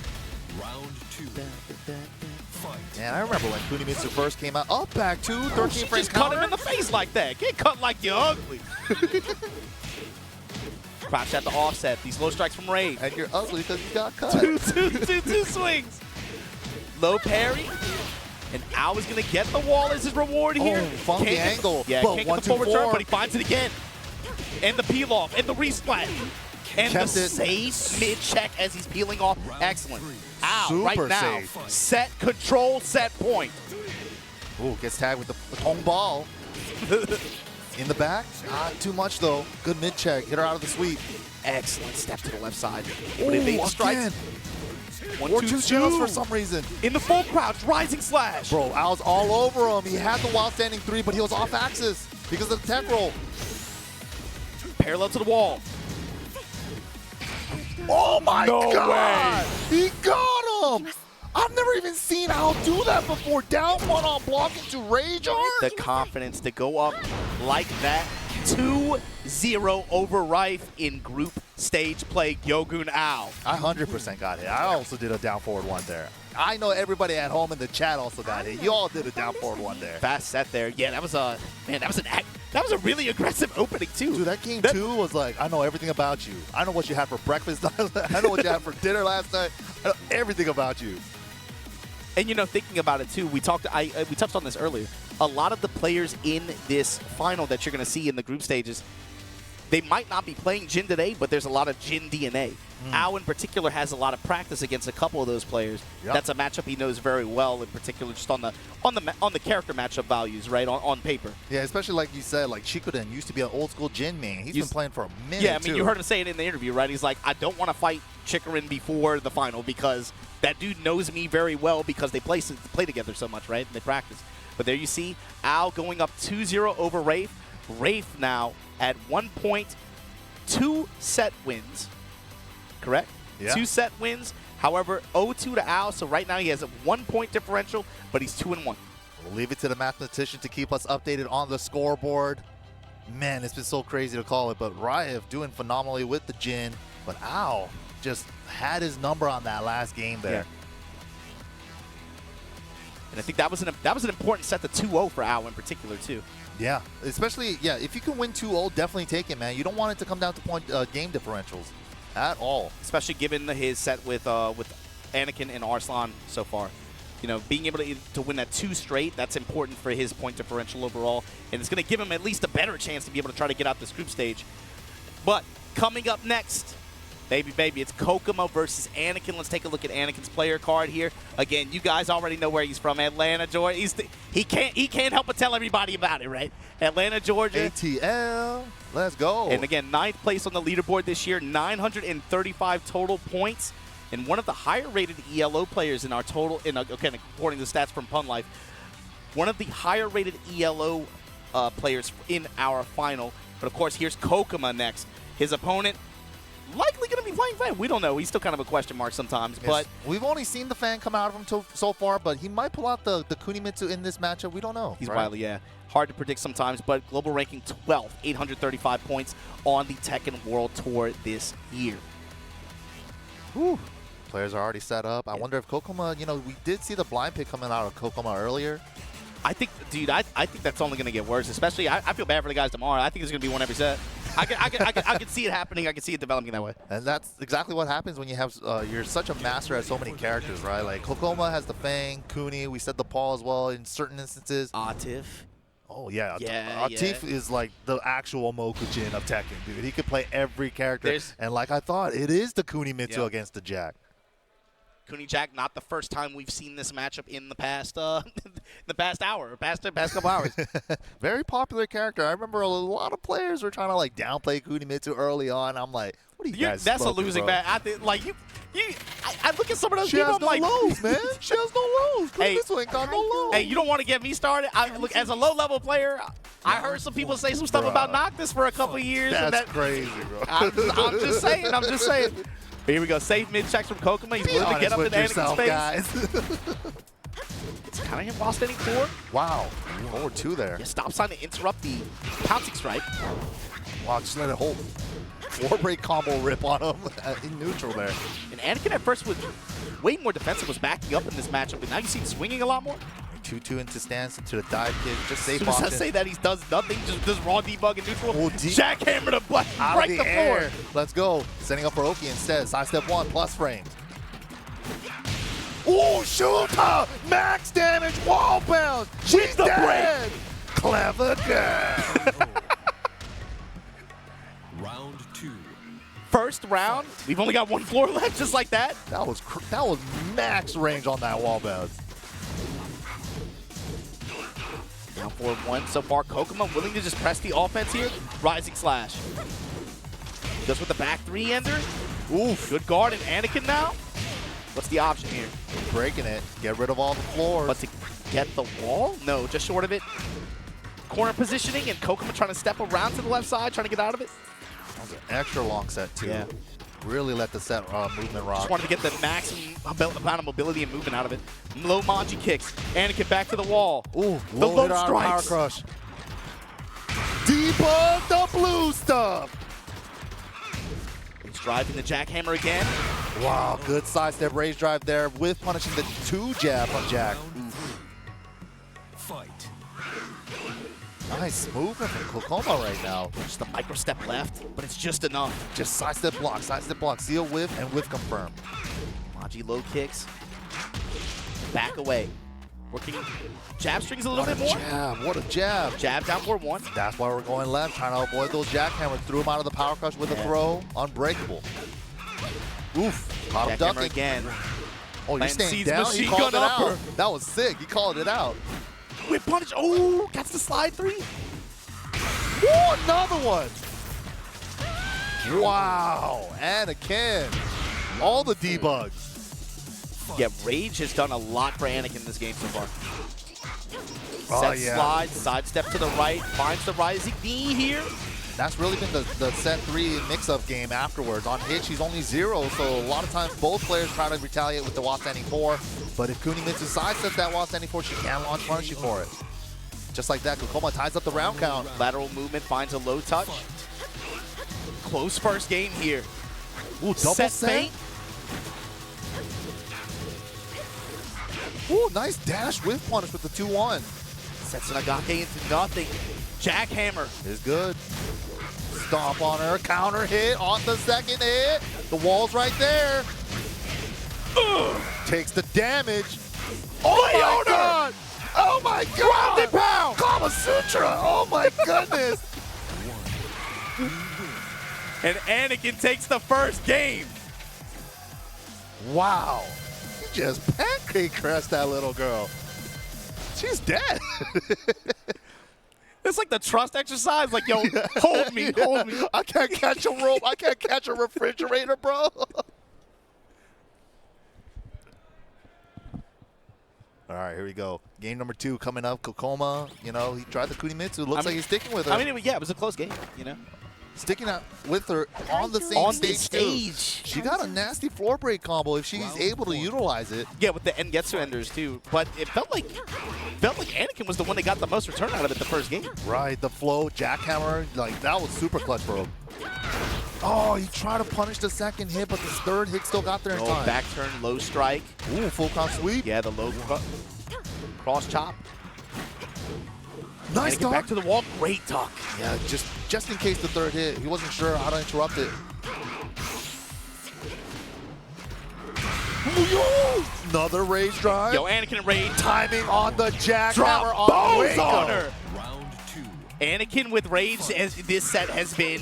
Round 2. Fight. Man, I remember when Kunimitsu first came out. Up back 2, 13 She frame just cut him counter. in the face like that. Get cut like you're ugly. Crouch at the offset. These low strikes from Raef. And you're ugly because you got cut. Two swings. Low parry. And Al is going to get the wall as his reward here. Oh, funky angle. Yeah, but can't 1, get the full 2, return, 4. but he finds it again. And the peel off, and the resplat. And Kept the it. safe mid-check as he's peeling off. Excellent. Al, Super right now, safe. set, control, set point. Ooh, gets tagged with the Tong ball. In the back, not too much though. Good mid check, hit her out of the sweep. Excellent step to the left side. Ooh, Evade strikes. again. 1, Or 2, 2 shells for some reason. In the full crouch, rising slash. Bro, Al's all over him. He had the wild standing 3, but he was off axis because of the tech roll. Parallel to the wall. Oh my No God! He got him! I've never even seen Al do that before. Down 1 on blocking to rage art. The confidence to go up like that. 2-0 over Raef in group stage play. Gyogun Al. I 100% got it. I also did a down forward 1 there. I know everybody at home in the chat also got hit. You all did a down forward one there. Fast set there. Yeah, that was a a really aggressive opening too. Dude, that game 2 was like, I know everything about you. I know what you had for breakfast. I know what you had for dinner last night. I know everything about you. And thinking about it too, we touched on this earlier. A lot of the players in this final that you're going to see in the group stages, they might not be playing Jin today, but there's a lot of Jin DNA. Ao in particular has a lot of practice against a couple of those players. Yep. That's a matchup he knows very well, in particular, just on the character matchup values, right, on paper. Yeah, especially like you said, like Shikuden used to be an old school Jin main. He's been playing for a minute. Yeah, I mean, you heard him say it in the interview, right? He's like, I don't want to fight Chikarin before the final because that dude knows me very well because they play together so much, right? And they practice. But there you see Ao going up 2-0 over Raef. Raef now at 1 point, 2 set wins. Correct? Yeah. 2 set wins. However, 0-2 to Ao, so right now he has a 1 point differential, but he's 2-1. We'll leave it to the mathematician to keep us updated on the scoreboard. Man, it's been so crazy to call it, but Raef doing phenomenally with the Jin, but Ao just had his number on that last game there. Yeah. And I think that was an important set to 2-0 for Ao in particular too. Yeah, especially, yeah, if you can win 2-0, definitely take it, man. You don't want it to come down to game differentials at all. Especially given his set with Anakin and Arslan so far. Being able to win that 2 straight, that's important for his point differential overall. And it's going to give him at least a better chance to be able to try to get out this group stage. But coming up next, baby, it's Kkokkoma versus Anakin. Let's take a look at Anakin's player card here. Again, you guys already know where he's from. Atlanta, Georgia. He can't help but tell everybody about it, right? Atlanta, Georgia. ATL. Let's go. And again, 9th place on the leaderboard this year, 935 total points, and one of the higher-rated ELO players in our total. According to the stats from Pun Life, one of the higher-rated ELO players in our final. But of course, here's Kkokkoma next. His opponent, likely going to be playing Feng. We don't know. He's still kind of a question mark sometimes. Yes. But we've only seen the Feng come out of him so far, but he might pull out the Kunimitsu in this matchup. We don't know. He's right? wily, yeah. Hard to predict sometimes, but global ranking 12th, 835 points on the Tekken World Tour this year. Whew. Players are already set up. I wonder if Kkokkoma, we did see the blind pick coming out of Kkokkoma earlier. I think, dude, I think that's only going to get worse. Especially, I feel bad for the guys tomorrow. I think there's going to be one every set. I can see it happening. I can see it developing that way. And that's exactly what happens when you have you're such a master at so many characters, right? Like Kkokkoma has the Feng, Kuni. We said the Paul as well in certain instances. Atif. Oh yeah, Yeah, Atif is like the actual Mokujin of Tekken, dude. He could play every character. And like I thought, it is the Kunimitsu against the Jack. Kuni Jack, not the first time we've seen this matchup in the past hour, or past couple hours. Very popular character. I remember a lot of players were trying to like downplay Kunimitsu early on. I'm like, what are you guys? That's smoking, a losing bro? match. I think, like I look at some of those She people. has I'm no like, lows, man. She has no lows. Hey, Kunimitsu ain't got no lows. Hey, you don't want to get me started. Look, as a low-level player, I heard some people say some stuff about Noctis for a couple years. That's crazy, bro. I'm just saying. Here we go. Safe mid checks from Kkokkoma. He's willing to get up in Anakin's face. Guys. It's kind of him while standing forward. Wow. 4-2 there. Yeah, stop sign to interrupt the pouncing strike. Wow, just let it hold. 4-break combo rip on him in neutral there. And Anakin at first was way more defensive, was backing up in this matchup, but now you see him swinging a lot more. 2-2 into stance, into the dive kick, just safe As soon as I option. say that, he does nothing, just does raw debug in neutral. Oh, Jackhammer to break the air. floor. Let's go. Setting up for Oki instead. Side step 1, plus frames. Oh, shooter! Max damage, wall bounce. She's dead. Clever girl. Round 2. First round, we've only got one floor left, just like that. That was max range on that wall bounce. Down 4-1 so far. Kkokkoma willing to just press the offense here. Rising slash. Goes with the back 3-ender. Oof, good guard and Anakin now. What's the option here? Breaking it. Get rid of all the floors. But to get the wall? No, just short of it. Corner positioning and Kkokkoma trying to step around to the left side, trying to get out of it. That was an extra long set, too. Yeah. Really let the set movement rock. Just wanted to get the maximum amount of mobility and movement out of it. Low Manji kicks. Anakin back to the wall. Ooh, the low power strikes. crush. Debug the blue stuff. He's driving the jackhammer again. Wow, good sidestep rage drive there with punishing the 2 jab from Jack. Fight. Nice movement from Kkokkoma right now. Just a micro step left, but it's just enough. Just sidestep block, seal whiff, and whiff confirm. Maji low kicks. Back away. Working jab strings a little bit more. Jab, what a jab. Jab down for 1. That's why we're going left, trying to avoid those jackhammers. Threw him out of the power crush with a throw. Unbreakable. Oof, caught him Jackhammer ducking. again. Oh, you're Plant staying seeds, down? He machine called it gun upper. out. That was sick. He called it out. Whip punish. Oh, gets the slide 3. Ooh, another one. Wow, Anakin. All the debugs. Yeah, Rage has done a lot for Anakin in this game so far. Oh, Set yeah. slide, sidestep to the right, finds the rising knee here. That's really been the set 3 mix-up game afterwards. On hit, she's only 0, so a lot of times both players try to retaliate with the while standing 4. But if Kunimitsu sidesteps that while standing 4, she can launch punish you for it. Just like that, Kkokkoma ties up the round count. Lateral movement finds a low touch. Close first game here. Ooh, double set set. feint. Ooh, nice dash with punish with the 2-1. Sets Nagake into nothing. Jackhammer. Is good. Stomp on her, counter hit on the second hit. The wall's right there. Takes the damage. Oh my god! Oh my god! Ground and pound! Kama Sutra! Oh my goodness! And Anakin takes the first game. Wow. He just pancake crashed that little girl. She's dead. It's like the trust exercise. Like, yo, hold me, hold me. I can't catch a rope. I can't catch a refrigerator, bro. All right, here we go. Game number 2 coming up. Kkokkoma, you know, he tried the Kunimitsu. Looks like he's sticking with her. I mean, yeah, it was a close game, you know? Sticking out with her on the same stage, too. stage. She got a nasty floor break combo if she's able to utilize it. Yeah, with the Engetsu enders, too. But it felt like Anakin was the one that got the most return out of it the first game. Right, the flow, jackhammer, like that was super clutch, bro. Oh, he tried to punish the second hit, but the third hit still got there in time. Back turn, low strike. Ooh, full count sweep. Yeah, the low cross chop. Nice Anakin talk. back to the wall. Great tuck. Yeah, just in case the third hit. He wasn't sure how to interrupt it. Ooh, another rage drive. Yo, Anakin Rage. Timing on the jackhammer Drop on bows Waco. on her. Round 2. Anakin with Rage, this set has been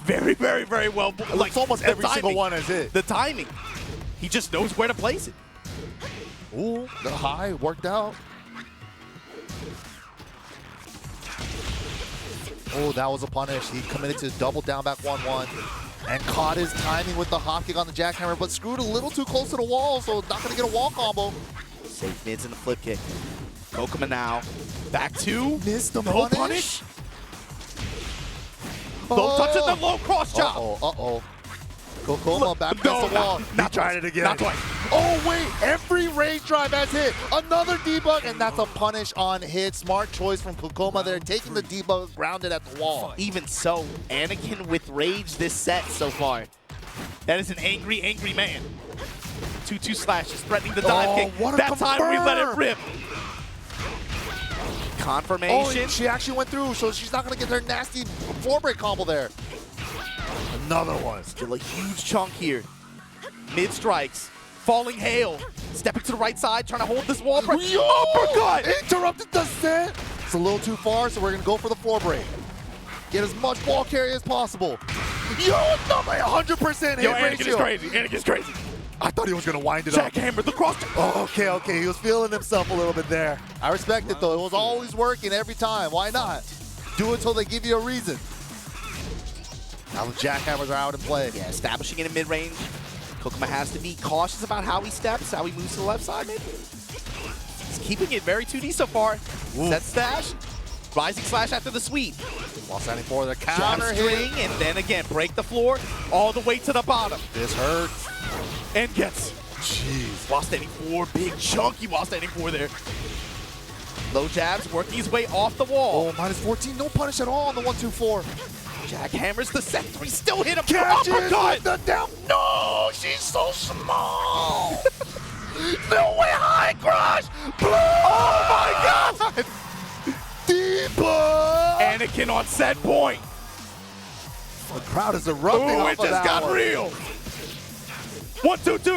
very, very, very well. Like almost the every single timing. one has hit. The timing. He just knows where to place it. Ooh, the high worked out. Oh, that was a punish. He committed to double down back 1-1 and caught his timing with the hop kick on the jackhammer, but screwed a little too close to the wall, so not going to get a wall combo. Safe mids in the flip kick. Kkokkoma now. Back 2. Missed the No punish. Low touch and the low cross chop. Uh-oh. Kkokkoma back against the wall. Not tried it again. Not twice. Oh, wait. Every rage drive has hit. Another debug, and that's a punish on hit. Smart choice from Kkokkoma there, taking the debug grounded at the wall. Even so, Anakin with Rage this set so far. That is an angry, angry man. 2-2 slashes, threatening the dive kick. What a That time we let it rip. Oh, Confirmation. she actually went through, so she's not going to get her nasty floor break combo there. Another one. Still a huge chunk here. Mid strikes. Falling hail. Stepping to the right side, trying to hold this wall. Yo! Uppercut! Interrupted the set. It's a little too far, so we're going to go for the floor break. Get as much ball carry as possible. Yo, it's not like 100% hit Yo, Anakin ratio. is crazy. Anakin is crazy. I thought he was going to wind it up. Jackhammer, the cross. Oh, okay. He was feeling himself a little bit there. I respect it, though. It was always working every time. Why not? Do it till they give you a reason. Now the jackhammers are out in play. Yeah, establishing it in mid-range. Kkokkoma has to be cautious about how he steps, how he moves to the left side, maybe. He's keeping it very 2D so far. Set stash. Rising slash after the sweep. While standing for the Jump counter string, hit. and then again, break the floor all the way to the bottom. This hurts. And gets. Jeez. While standing 4, big chunky while standing 4 there. Low jabs, working his way off the wall. Oh, -14. No punish at all on the 1-2-4. Jackhammers the set 3, still hit him. Catches Uppercut! with the down. No, she's so small. No way, high crush. Oh my god! Deeper. Anakin on set point. The crowd is erupting Ooh, off it of just that got one. real. 1, 2, 2.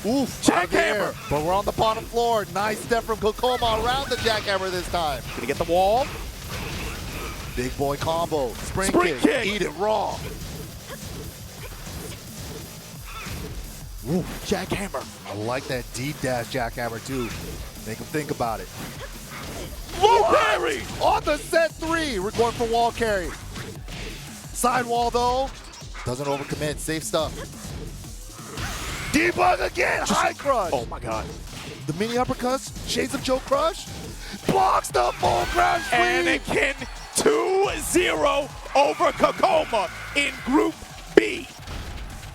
Oof, Jackhammer. but we're on the bottom floor. Nice step from Kkokkoma around the jackhammer this time. Gonna get the wall. Big boy combo. Spring kick. Eat it raw. Ooh, Jackhammer. I like that deep dash jackhammer too. Make him think about it. Low carry. On the set 3, we're going for wall carry. Side wall though, doesn't overcommit, safe stuff. Debug again, high crush. Oh my god. The mini uppercuts, shades of Joe Crush, blocks the full crush. Anakin 2-0 over Kkokkoma in Group B.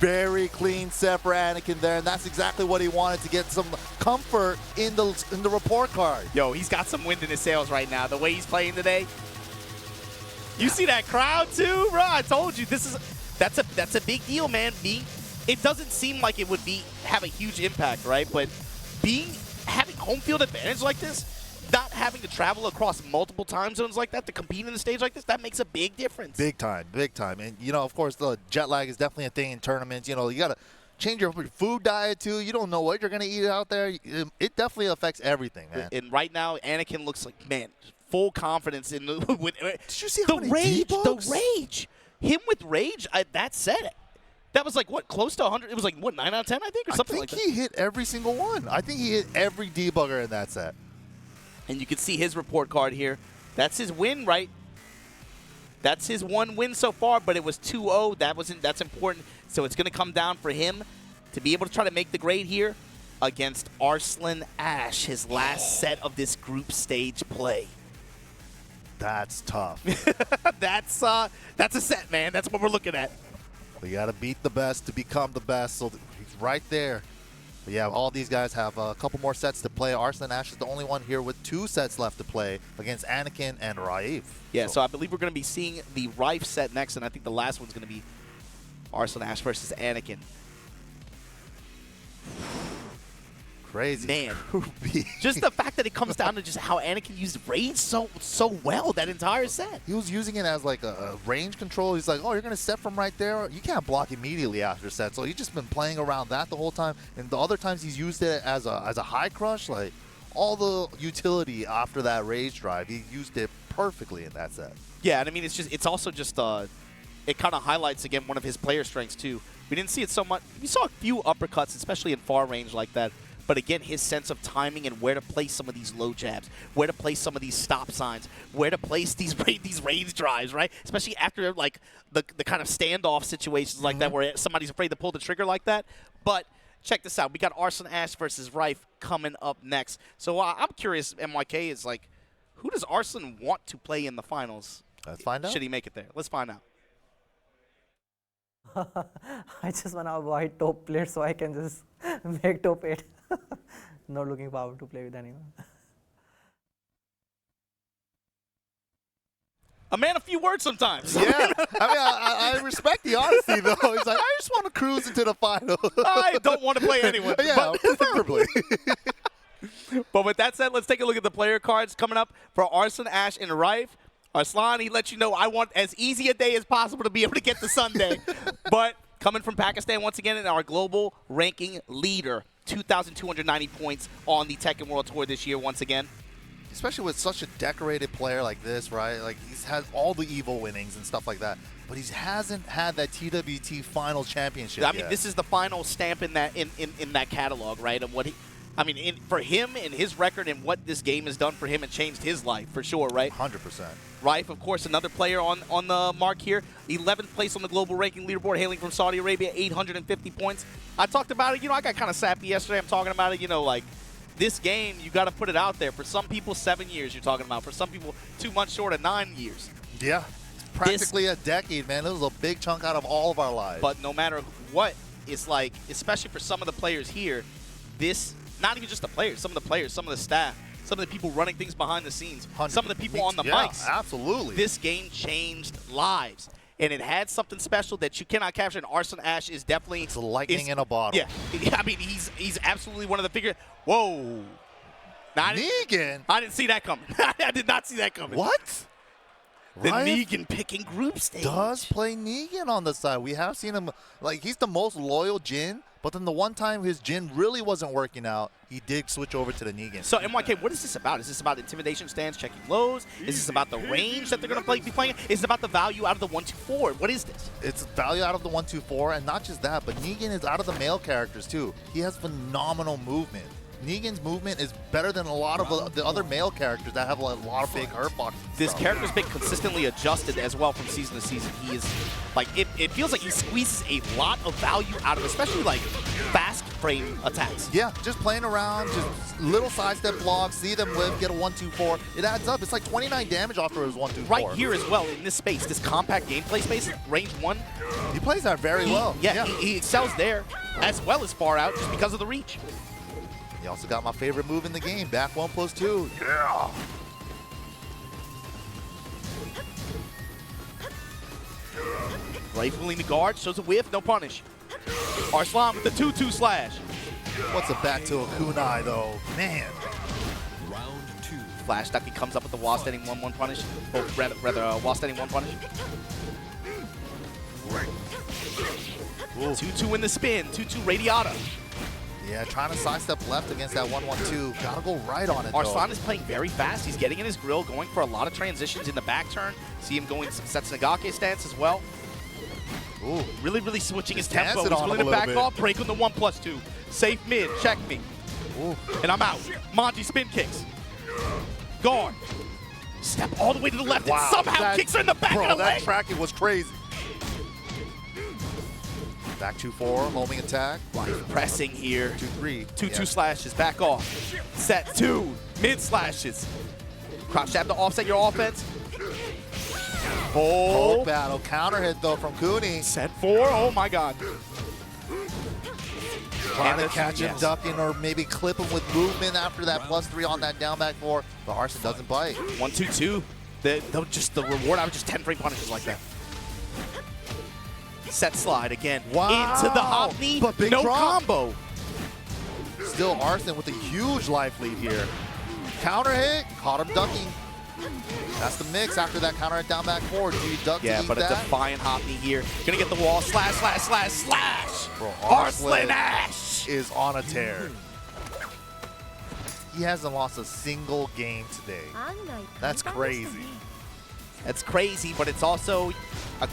Very clean set for Anakin there, and that's exactly what he wanted, to get some comfort in the report card. Yo, he's got some wind in his sails right now. The way he's playing today. You see that crowd too, bro? I told you that's a big deal, man. It doesn't seem like it would have a huge impact, right? But having home field advantage like this, not having to travel across multiple time zones like that to compete in the stage like this, that makes a big difference. Big time, big time. And, you know, of course, the jet lag is definitely a thing in tournaments. You know, you got to change your food diet, too. You don't know what you're going to eat out there. It definitely affects everything, man. And right now, Anakin looks like, man, full confidence in the. Did you see the how many rage? debugs? The rage. Him with rage, that said it. That was like, what, close to 100? It was like, what, 9 out of 10, I think, or something like that? I think he hit every single one. I think he hit every debugger in that set. And you can see his report card here. That's his win, right? That's his one win so far, but it was 2-0. That's important. So it's going to come down for him to be able to try to make the grade here against Arslan Ash, his last set of this group stage play. That's tough. That's a set, man. That's what we're looking at. We got to beat the best to become the best. So he's right there. But yeah, all these guys have a couple more sets to play. Arslan Ash is the only one here with 2 sets left to play against Anakin and Raef. Yeah, so I believe we're going to be seeing the Raef set next, and I think the last one's going to be Arslan Ash versus Anakin. Crazy. Man, just the fact that it comes down to just how Anakin used rage so well that entire set. He was using it as like a range control. He's like, oh, you're going to set from right there. You can't block immediately after set. So he's just been playing around that the whole time. And the other times he's used it as a high crush, like all the utility after that rage drive, he used it perfectly in that set. Yeah, and I mean, it's also just, it kind of highlights, again, one of his player strengths, too. We didn't see it so much. We saw a few uppercuts, especially in far range like that. But again, his sense of timing and where to place some of these low jabs, where to place some of these stop signs, where to place these range drives, right? Especially after like the kind of standoff situations like that where somebody's afraid to pull the trigger like that. But check this out. We got Arslan Ash versus Raef coming up next. So I'm curious, MYK, is like, who does Arslan want to play in the finals? Let's find out. Should he make it there? Let's find out. I just want to avoid top players so I can just make top 8. Not looking forward to play with anyone. A man, a few words sometimes. Yeah, I mean, I respect the honesty, though. He's like, I just want to cruise into the final. I don't want to play anyone. Yeah, preferably. But with that said, let's take a look at the player cards coming up for Arslan, Ash, and Raef. Arslan, he lets you know, I want as easy a day as possible to be able to get to Sunday. But coming from Pakistan once again, and our global ranking leader, 2,290 points on the Tekken World Tour this year once again. Especially with such a decorated player like this, right? Like, he's had all the EVO winnings and stuff like that, but he hasn't had that TWT final championship I mean, yet. this is the final stamp in that in that catalog, right? Of what he, I mean, for him and his record and what this game has done for him and changed his life for sure, right? 100%. Raef, of course, another player on the mark here. 11th place on the global ranking leaderboard, hailing from Saudi Arabia, 850 points. I talked about it. You know, I got kind of sappy yesterday. I'm talking about it. You know, like, this game, you got to put it out there. For some people, 7 years you're talking about. For some people, 2 months short of 9 years. Yeah. It's practically a decade, man. It was a big chunk out of all of our lives. But no matter what, it's like, especially for some of the players here, this, not even just the players, some of the staff, some of the people running things behind the scenes, 100. some of the people on the Yeah, mics. absolutely. This game changed lives. And it had something special that you cannot capture. And Arslan Ash is definitely... It's lightning in a bottle. Yeah, I mean, he's absolutely one of the figure. Whoa. Now, Negan? I didn't see that coming. I did not see that coming. What? The Raef Negan picking group stage. does play Negan on the side. We have seen him, like, he's the most loyal Jin, but then the one time his Jin really wasn't working out, he did switch over to the Negan. So, MYK, what is this about? Is this about intimidation stands, checking lows? Is this about the range that they're going to be playing? Is it about the value out of the 1-2-4? What is this? It's value out of the 1-2-4, and not just that, but Negan is out of the male characters, too. He has phenomenal movement. Negan's movement is better than a lot of the other male characters that have a lot of big hurt boxes. This character's been consistently adjusted as well from season to season. He is, like, it feels like he squeezes a lot of value out of, especially, like, fast frame attacks. Yeah, just playing around, just little sidestep blocks, see them live, get a 1-2-4. It adds up. It's like 29 damage off of his 1-2-4. Right here as well, in this space, this compact gameplay space, range 1. He plays that very well. Yeah, he excels there as well as far out just because of the reach. He also got my favorite move in the game, back 1+2. Yeah. Raef willing to guard, shows a whiff, no punish. Arslan with the 2-2 slash. What's a back to a kunai, though? Man. Round 2. Flash duck, he comes up with the wall standing 1-1 punish. Or rather wall standing 1 punish. 2-2 in the spin, 2-2 Radiata. Yeah, trying to sidestep left against that 1-1-2. Gotta go right on it, Arslan is playing very fast. He's getting in his grill, going for a lot of transitions in the back turn. See him going some Setsunagake stance as well. Ooh. Really, really switching his Just tempo. dancing He's on him willing a to little back bit. off, break on the 1+2. Safe mid, check me. Ooh. And I'm out. Monty spin kicks. Guard. Step all the way to the left and somehow kicks her in the back of the that leg. tracking was crazy. Back 2-4, homing attack. Pressing here. 2-3. 2-2 slashes, back off. Set 2, mid slashes. Crouch jab to offset your offense. Poke Oh, battle. Counter hit, though, from Kuni. set 4, oh my god. Trying to And catch him yes. ducking or maybe clip him with movement after that +3 on that down back 4. But Arslan doesn't bite. 1-2-2. The reward out of just 10 frame punishes like that. Set slide again. Wow. Into the hop knee. But big no drop. combo. Still Arslan with a huge life lead here. Counter hit, caught him ducking. That's the mix after that counter hit down back 4. Do you duck Yeah, to eat but a that? defiant hop knee here. Gonna get the wall. Slash, slash, slash, slash. Bro, Arslan Ash. is on a tear. He hasn't lost a single game today. That's crazy. That's crazy, but it's also a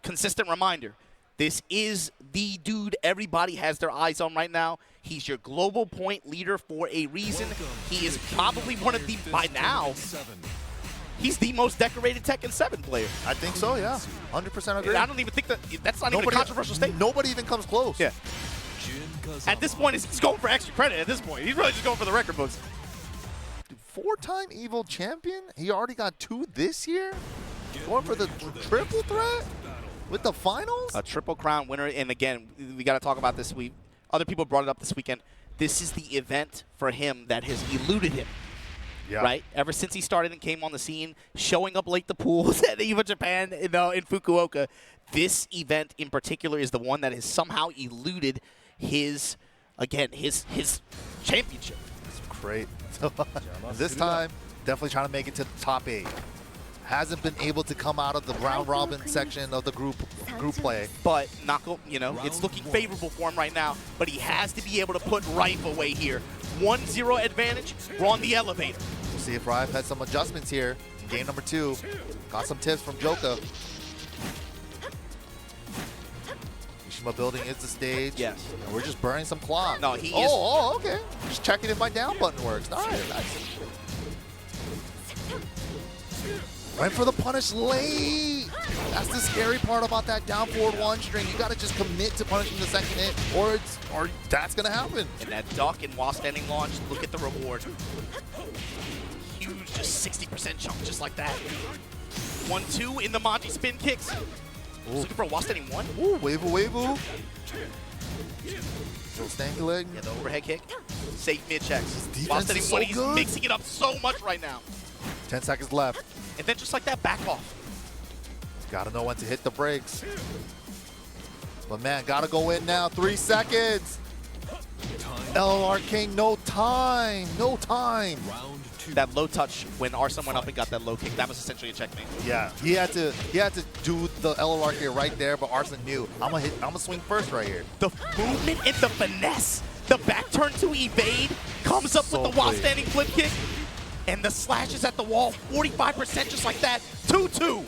consistent reminder. This is the dude everybody has their eyes on right now. He's your global point leader for a reason. He is probably one of the, by now, he's the most decorated Tekken 7 player. I think so, yeah. 100% agree. I don't even think that's not even a controversial statement. Nobody even comes close. Yeah. At this point, he's going for extra credit at this point. He's really just going for the record books. 4-time Evo champion? He already got 2 this year? Going for the triple threat? With the finals? A triple crown winner, and again, we got to talk about this. Other people brought it up this weekend. This is the event for him that has eluded him, right? Ever since he started and came on the scene, showing up late the pools at EVO Japan in Fukuoka, this event in particular is the one that has somehow eluded his championship. That's great. This time, definitely trying to make it to the top 8. Hasn't been able to come out of the round robin section of the group play. But it's looking favorable for him right now. But he has to be able to put Raef away here. 1-0 advantage. We're on the elevator. We'll see if Raef had some adjustments here in game number 2. Got some tips from Joka. Mishima building is the stage. Yes. And we're just burning some clock. No, he is. Oh, okay. Just checking if my down button works. All right, nice. Went for the punish late. That's the scary part about that down forward 1 string. You got to just commit to punishing the second hit, or that's going to happen. And that duck and while standing launch, look at the reward. Huge, just 60% chunk, just like that. 1-2 in the Monty spin kicks. He's looking for a wall standing 1. Ooh, wave-oo. Little stanky leg. Yeah, the overhead kick. Safe mid checks. Defense Wall standing is 1, so he's good. mixing it up so much right now. 10 seconds left. And then just like that, back off. Gotta know when to hit the brakes. But man, gotta go in now. 3 seconds. LLR King, no time. No time. Round 2. That low touch when Arslan went up and got that low kick, that was essentially a checkmate. Yeah, he had to do the LLR here right there, but Arslan knew. I'm gonna swing first right here. The movement and the finesse. The back turn to evade comes up So with the while clean. standing flip kick. And the slashes at the wall, 45% just like that. 2-2.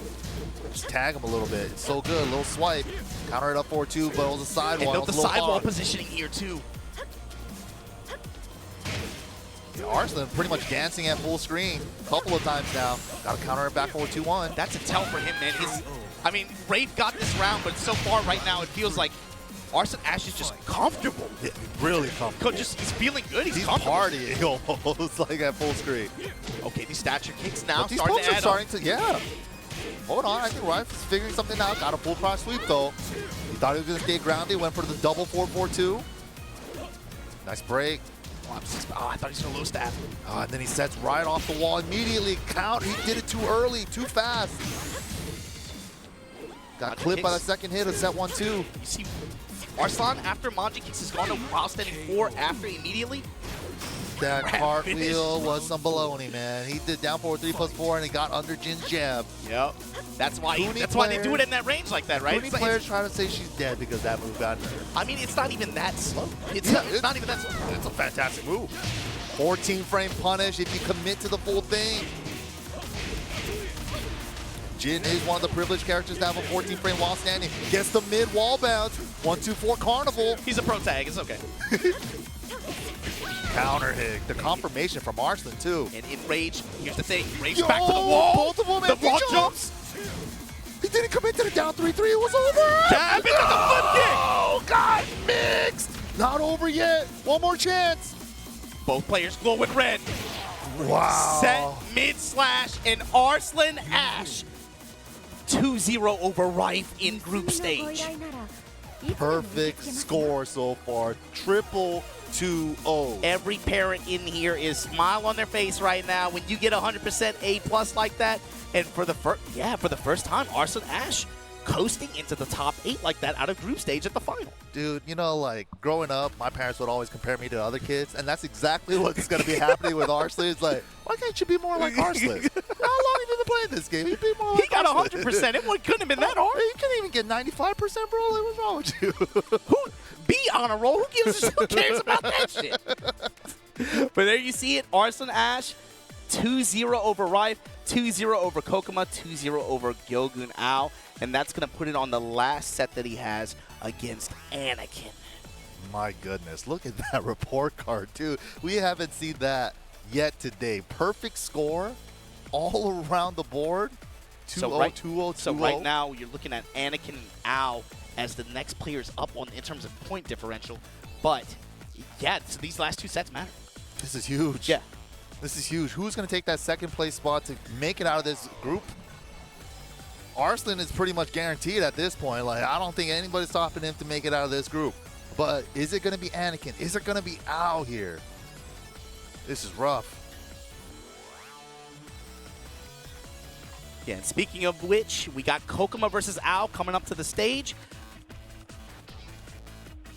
Just tag him a little bit. It's so good. A little swipe. Counter it up 4-2, but it was a side And one. note the sidewall positioning here too. Arslan pretty much dancing at full screen a couple of times now. Gotta counter it back 4-2-1. That's a tell for him, man. I mean, Raef got this round, but so far right now it feels like Arslan Ash is just comfortable. Yeah, really comfortable. He's feeling good. He's He's comfortable. partying almost like at full screen. Okay, these stature kicks now But these starting pumps to are add starting up. to, yeah. Hold on, I think Raef is figuring something out. Got a full cross sweep though. He thought he was gonna stay grounded, went for the double 4-4-2. Nice break. Oh, I thought he was gonna low stab. And then he sets right off the wall immediately. Count, he did it too early, too fast. Got clipped by the second hit of set 1-2. You see, Arslan after Manji kicks has gone to while standing 4 after immediately. That Crap cartwheel finish. was some baloney, man. He did down forward 3+4 and he got under Jin's jab. Yep. That's why Kuni they do it in that range like that, right? Many It's like- players try to say she's dead because that move got nerfed. I mean, it's not even that slow. It's not even that slow. It's a fantastic move. 14 frame punish if you commit to the full thing. Jin is one of the privileged characters to have a 14 frame while standing. Gets the mid wall bounce. 1-2-4 carnival. He's a pro tag. It's okay. Counter hit. The confirmation from Arslan too. And in rage, here's the thing. Rage Yo, back to the wall. both of them The empty wall jumps. jumps. He didn't commit to the down 3-3. It was over. Tap into the flip kick. Oh, God, mixed. Not over yet. One more chance. Both players glow in red. Wow. Set mid slash and Arslan Ash 2-0 over Raef in group stage. Perfect score so far. 2-0. Every parent in here is smile on their face right now when you get 100% A+ like that. And for the first time, Arslan Ash coasting into the top 8 like that out of group stage at the final. Dude, you know, like, growing up, my parents would always compare me to other kids, and that's exactly what's going to be happening with Arslan. It's like, why can't you be more like Arslan? How long have you been playing this game? You be more like He got Arslan. 100%. It couldn't have been that hard. You couldn't even get 95%, bro. Like, what's wrong with you? Be on a roll. Who cares about that shit? But there you see it. Arslan Ash 2-0 over Raef, 2-0 over Kkokkoma, 2-0 over Gyogun Ao. And that's going to put it on the last set that he has against Anakin. My goodness, look at that report card, too. We haven't seen that yet today. Perfect score all around the board. 2-0, 2-0, 2-0. So right now, you're looking at Anakin and Ao as the next players up in terms of point differential. But, yeah, so these last 2 sets matter. This is huge. Yeah. This is huge. Who's going to take that second place spot to make it out of this group? Arslan is pretty much guaranteed at this point. Like, I don't think anybody's stopping him to make it out of this group. But is it going to be Anakin? Is it going to be Ao here? This is rough. Yeah, and speaking of which, we got Kkokkoma versus Ao coming up to the stage.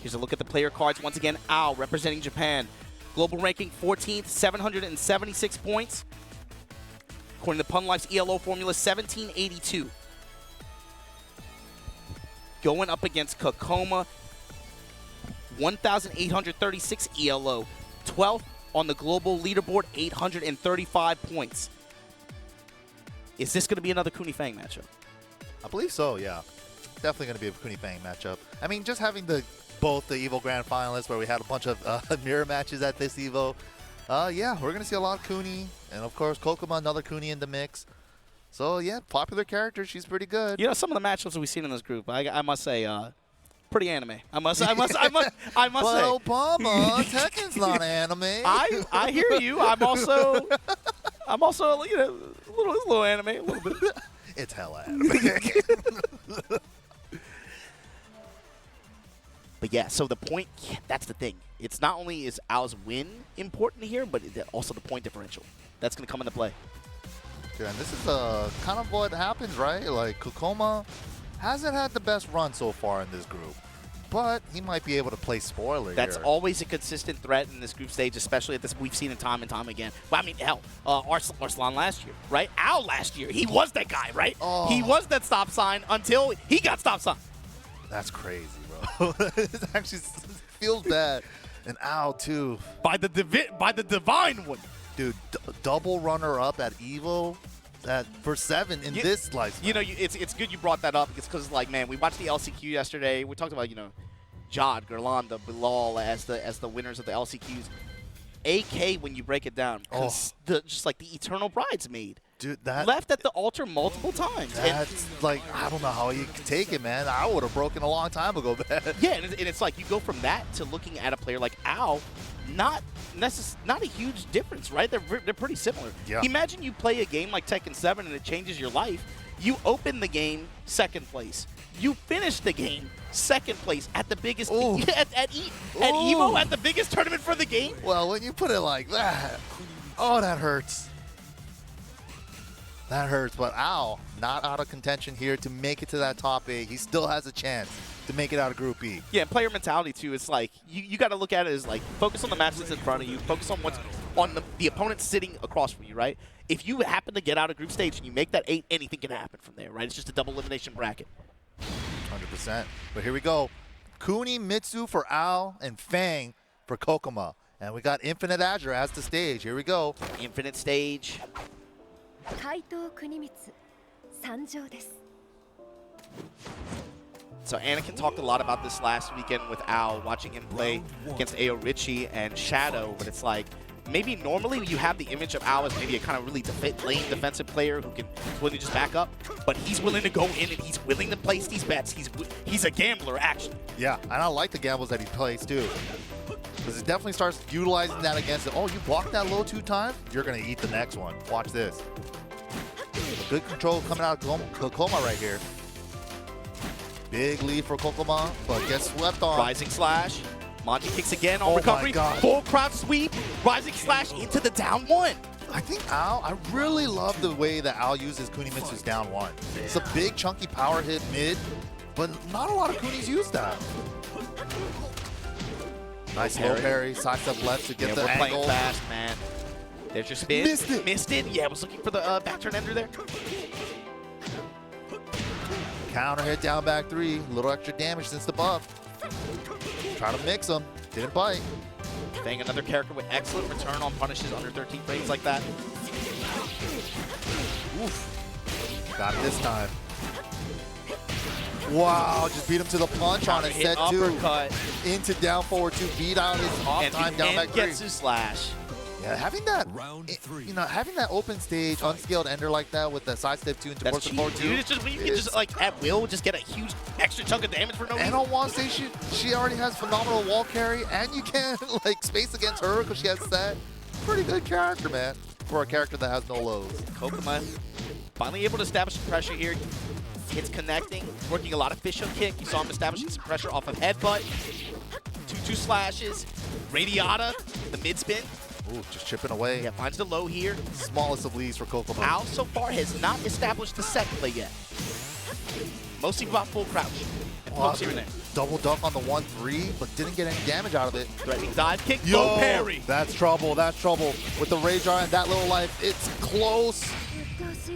Here's a look at the player cards. Once again, Ao representing Japan. Global ranking 14th, 776 points. According to Pun Life's ELO formula, 1782. Going up against Kkokkoma, 1,836 ELO. 12th on the global leaderboard, 835 points. Is this going to be another Kuni Feng matchup? I believe so, yeah. Definitely going to be a Kuni Feng matchup. I mean, just having both the EVO Grand Finalists where we had a bunch of mirror matches at this EVO. Yeah, we're going to see a lot of Kuni. And, of course, Kkokkoma, another Kuni in the mix. So, yeah, popular character. She's pretty good. You know, some of the matchups we've seen in this group, I must say, pretty anime. I must say. But Obama, Tekken's not anime. I hear you. I'm also, you know, a little anime, a little bit. It's hella anime. But yeah, so the point, that's the thing. It's not only is Ao's win important here, but also the point differential. That's going to come into play. Yeah, and this is kind of what happens, right? Like, Kkokkoma hasn't had the best run so far in this group, but he might be able to play spoiler That's here. always a consistent threat in this group stage, especially at this. We've seen it time and time again. Well, I mean, hell, Arslan last year, right? Ao last year, he was that guy, right? Oh. He was that stop sign until he got stop sign. That's crazy, bro. It actually feels bad. And Ao, too. By the divine one. Dude, double runner-up at EVO for 7 in this lifestyle. You know, it's good you brought that up. It's because, like, man, we watched the LCQ yesterday. We talked about, you know, Jad, Gerlanda, Bilal as the winners of the LCQs. AK, when you break it down, just like the Eternal Bridesmaid. Dude, that left at the altar multiple times. That's like, I don't know how you can take it, man. I would have broken a long time ago, man. Yeah, and it's like you go from that to looking at a player like Ao, not a huge difference, right? They're pretty similar. Yeah. Imagine you play a game like Tekken 7 and it changes your life. You open the game 2nd place. You finish the game 2nd place at the biggest at EVO at the biggest tournament for the game. Well, when you put it like that, oh, that hurts. That hurts, but Ao, not out of contention here to make it to that top 8. He still has a chance to make it out of Group E. Yeah, and player mentality, too. It's like, you got to look at it as, like, focus on the match that's in front of you. Focus on what's on the opponent sitting across from you, right? If you happen to get out of group stage and you make that 8, anything can happen from there, right? It's just a double elimination bracket. 100%. But here we go. Kunimitsu for Ao and Feng for Kkokkoma. And we got Infinite Azure as the stage. Here we go. Infinite stage. 怪盗国光参上です。 So Anakin talked a lot about this last weekend with Ao, watching him play against Ao Richie and Shadow, but it's like, maybe normally you have the image of Ao as maybe a kind of really lane defensive player who can willing to just back up, but he's willing to go in and he's willing to place these bets. He's a gambler, actually. Yeah, and I like the gambles that he plays, too. Because it definitely starts utilizing that against it. Oh, you blocked that low 2 times? You're going to eat the next one. Watch this. Good control coming out of Kkokkoma right here. Big lead for Kkokkoma, but gets swept on. Rising slash. Manji kicks again on recovery. Full crouch sweep. Rising slash into the down 1. I think Ao, I really love the way that Ao uses Kunimitsu's down 1. It's a big, chunky power hit mid, but not a lot of Kunis use that. Nice low parry, sidestep left to get the angle. We're playing fast, man. There's your spin. Missed it. Missed it. Yeah, I was looking for the back turn ender there. Counter hit down back 3. Little extra damage since the buff. Try to mix them. Didn't bite. Feng, another character with excellent return on punishes under 13 frames like that. Oof. Got it this time. Wow, just beat him to the punch on it. Set 2. Uppercut. Into down forward 2. Beat out his off time down back 3. Gets his slash. Yeah, having that, you know, having that open stage, unscaled ender like that with the sidestep 2 into forward support 2. Dude, it's just when you can just like at will just get a huge extra chunk of damage for no reason. And on one stage, she already has phenomenal wall carry, and you can like space against her because she has that. Pretty good character, man, for a character that has no lows. Kkokkoma finally able to establish some pressure here. It's connecting, working a lot of fish hook kick. You saw him establishing some pressure off of headbutt. 2-2 slashes. Radiata, the mid spin. Ooh, just chipping away. Yeah, finds the low here. Smallest of leads for Kkokkoma. Ao so far has not established the set play yet. Mostly about full crouch. And pokes here and there. Double duck on the 1-3, but didn't get any damage out of it. Threatening dive kick, low parry. That's trouble, that's trouble. With the Rage Jar and that little life, it's close.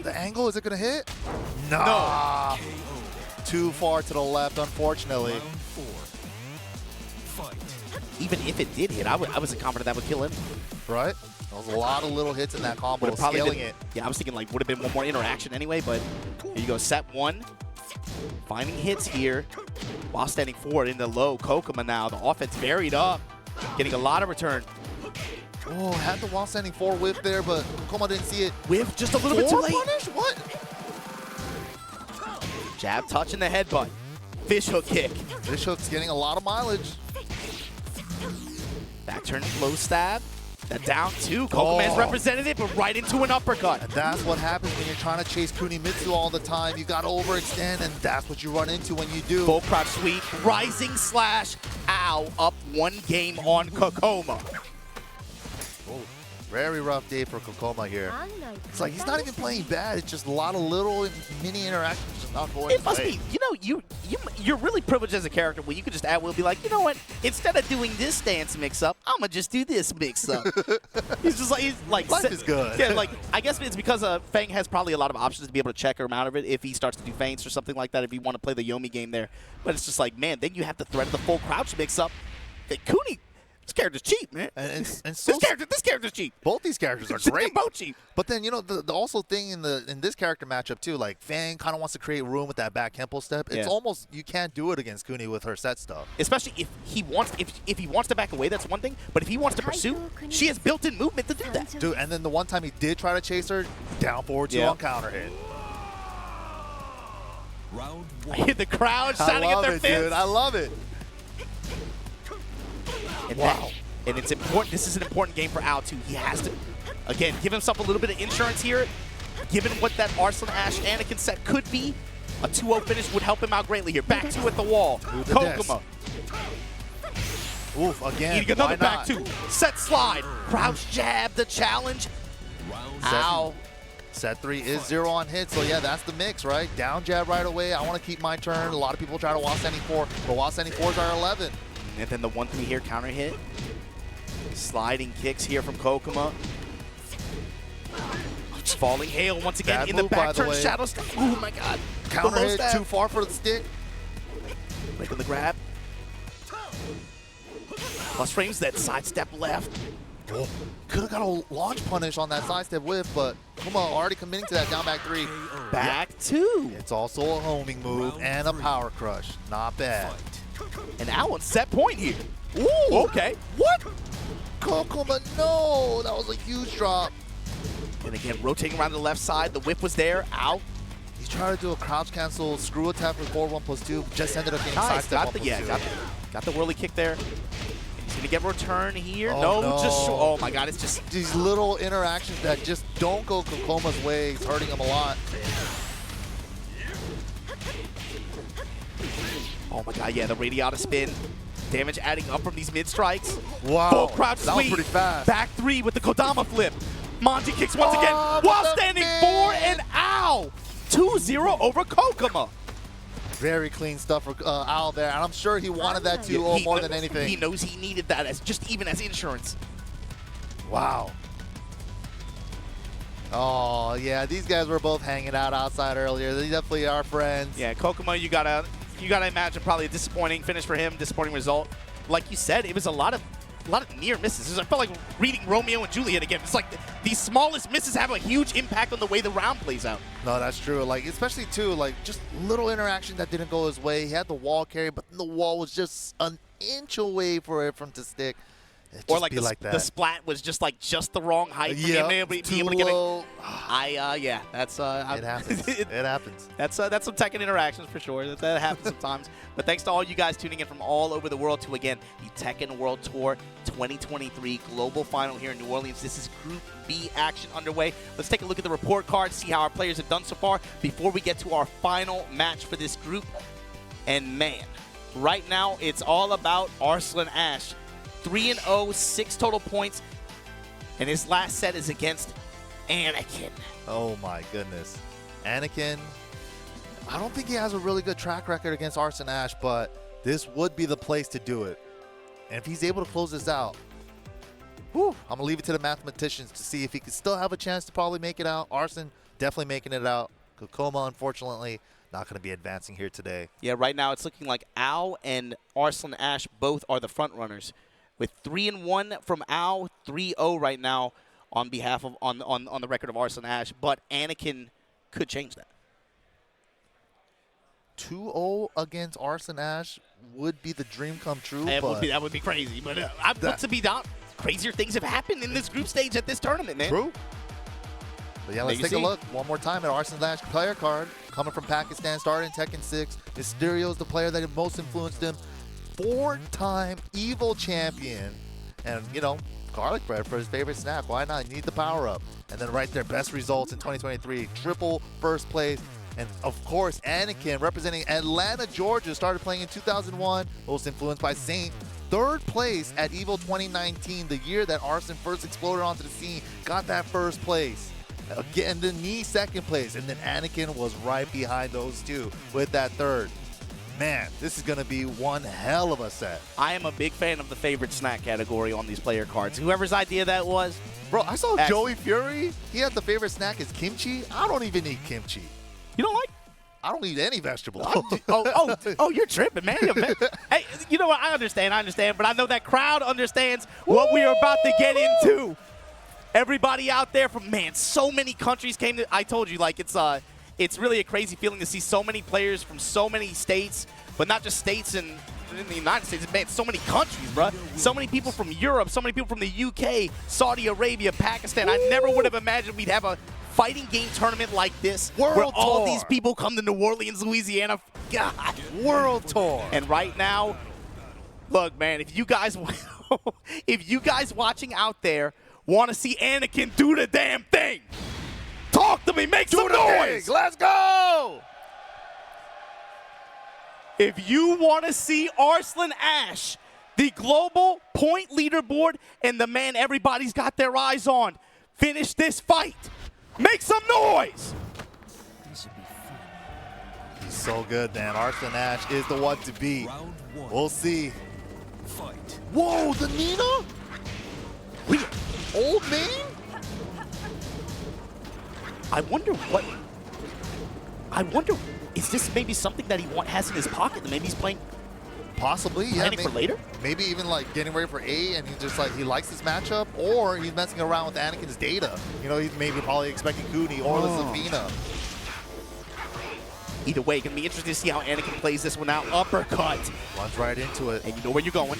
The angle, is it gonna hit? Nah. No. Too far to the left, unfortunately. Even if it did hit, I wasn't confident that would kill him. Right? There was a lot of little hits in that combo, scaling it. Yeah, I was thinking like would have been one more interaction anyway, but here you go, set 1. Finding hits here while standing forward in the low. Kkokkoma now, the offense varied up, getting a lot of return. Oh, had the while standing 4 whiff there, but Kkokkoma didn't see it. Whiff just a little bit too late. Punish? What? Jab touch in the headbutt. Fish hook kick. Fish hook's getting a lot of mileage. Back turn low stab. That down 2. Kokkoma's represented it, but right into an uppercut. And that's what happens when you're trying to chase Kunimitsu all the time. You got to overextend, and that's what you run into when you do. Full crouch sweep. Rising slash. Ao up 1 game on Kkokkoma. Oh, very rough day for Kkokkoma here. It's like he's not even playing bad. It's just a lot of little mini interactions just not going It his must way. be, you're really privileged as a character when you could just at will be like, you know what? Instead of doing this dance mix-up, I'm gonna just do this mix-up. he's like Life is good. Yeah, like I guess it's because Feng has probably a lot of options to be able to check him out of it if he starts to do feints or something like that. If you want to play the Yomi game there, but it's just like, man, then you have to thread the full crouch mix-up. Kuni. This character's cheap, man. And so this character's cheap. both these characters are They're great. both cheap. But then, you know, the also thing in this character matchup too, like Feng kind of wants to create room with that back tempo step. It's Yeah. almost, you can't do it against Kuni with her set stuff. Especially if he wants to back away, that's one thing. But if he wants to pursue, she has built-in movement to do that. Dude, and then the one time he did try to chase her, down forward two Yeah. on counter hit. Round I 1. hear the crowd I shouting at love their it, fans. dude. I love it. And Wow. And it's important. This is an important game for Ao too. He has to, again, give himself a little bit of insurance here. Given what that Arslan Ash Anakin set could be, a 2-0 finish would help him out greatly here. Back two at the wall. the Kkokkoma. Oof, again. Eating another why back not? two. Set slide. Crouch jab. The challenge. Round Ao. Set 3 is 0 on hit, so yeah, that's the mix, right? Down jab right away. I want to keep my turn. A lot of people try to Wasani 4, but Wasani 4s are 11. And then the 1-3 here, counter hit. Sliding kicks here from Kkokkoma. Falling hail once again Bad in the move, by back the turn. way. Shadow step. Oh my god. Counter Below hit, stab. too far for the stick. Breaking the grab. Plus frames that sidestep left. Oh, could have got a launch punish on that sidestep whiff, but Kuma already committing to that down back 3. Back two. It's also a homing move Round and a 3. power crush. Not bad. And Ao on set point here. Ooh, Okay. what? Kkokkoma, no, that was a huge drop. And again, rotating around to the left side. The whip was there. Ao. He tried to do a crouch cancel screw attack with 4-1+2, just ended up getting Nice. sidestep Got the 1+2. got the whirly kick there. He's gonna get a return here. Oh, no. Just oh my god, it's just These little interactions that just don't go Kokkoma's way. It's hurting him a lot. oh my god, yeah, the radiata spin. Damage adding up from these mid strikes. Wow, Full crouch that was sweep. pretty fast. Back three with the Kodama flip. Monty kicks once again Oh, while but the standing mid. 4 and Ao. 2-0 over Kkokkoma. Very clean stuff for Al there, and I'm sure he wanted that 2-0 more than anything. He knows he needed that as even as insurance. Wow. Oh, yeah, these guys were both hanging out outside earlier. They definitely are friends. Yeah, Kkokkoma, you gotta imagine probably a disappointing finish for him, disappointing result. Like you said, it was a lot of near misses. I felt like reading Romeo and Juliet again. It's like these smallest misses have a huge impact on the way the round plays out. No, that's true. Like, especially too, like just little interaction that didn't go his way. He had the wall carry, but the wall was just an inch away for it from to stick. It Or just like be like that. the splat was just the wrong height for Yeah, him to be too able to get it. low. Yeah, that's It happens. It happens. That's some Tekken interactions for sure. That happens sometimes. But thanks to all you guys tuning in from all over the world to, again, the Tekken World Tour 2023 Global Final here in New Orleans. This is Group B action underway. Let's take a look at the report card, see how our players have done so far before we get to our final match for this group. And man, right now it's all about Arslan Ash. 3-0, 6 total points, and his last set is against Anakin. Oh my goodness. Anakin, I don't think he has a really good track record against Arslan Ash, but this would be the place to do it. And if he's able to close this out, whew, I'm going to leave it to the mathematicians to see if he could still have a chance to probably make it out. Arslan definitely making it out. Kkokkoma, unfortunately, not going to be advancing here today. Yeah, right now it's looking like Ao and Arslan Ash both are the front runners. With 3-1 from Ao, 3-0 right now on behalf of on the record of Arslan Ash, but Anakin could change that. 2-0 against Arslan Ash would be the dream come true. That but would be crazy, but to be down, crazier things have happened in this group stage at this tournament, man. True. But yeah, let's There you take a see. look one more time at Arslan Ash player card. Coming from Pakistan, started in Tekken 6. Mysterio is the player that most influenced him. 4-time EVO champion. And, you know, garlic bread for his favorite snack. Why not? You need the power up. And then right there, best results in 2023. Triple first place. And, of course, Anakin representing Atlanta, Georgia. Started playing in 2001. Most influenced by Saint. 3rd place at EVO 2019, the year that Arslan first exploded onto the scene, got that 1st place. Again, the knee 2nd place, and then Anakin was right behind those two with that 3rd. Man, this is going to be one hell of a set. I am a big fan of the favorite snack category on these player cards. Whoever's idea that was. Bro, I saw Joey Fury. He had the favorite snack is kimchi. I don't even eat kimchi. You don't like? I don't eat any vegetable. Oh, you're tripping, man. Hey, you know what? I understand, but I know that crowd understands what we are about to get into. Everybody out there from, man, so many countries came to, I told you, like, it's really a crazy feeling to see so many players from so many states, but not just states in the United States, man, so many countries, bro. So many people from Europe, so many people from the UK, Saudi Arabia, Pakistan. I never would have imagined we'd have a fighting game tournament like this where all these people come to New Orleans, Louisiana. God. World Tour. And right now, look, man, if you guys watching out there want to see Anakin do the damn thing, talk to me, make some noise. Let's go. If you want to see Arslan Ash, the global point leaderboard and the man everybody's got their eyes on, finish this fight, make some noise. He's so good, man. Arslan Ash is the one to beat. Round 1. We'll see. Fight. Whoa, the Nina? Wait, old man? I wonder, is this maybe something that he has in his pocket that maybe he's playing? Possibly, yeah. Planning for later? Maybe even like getting ready for 8 and he's just like, he likes this matchup, or he's messing around with Anakin's data. You know, he's maybe probably expecting Kuni or the Zafina. Either way, gonna be interesting to see how Anakin plays this one out. Uppercut. Runs right into it. And you know where you're going.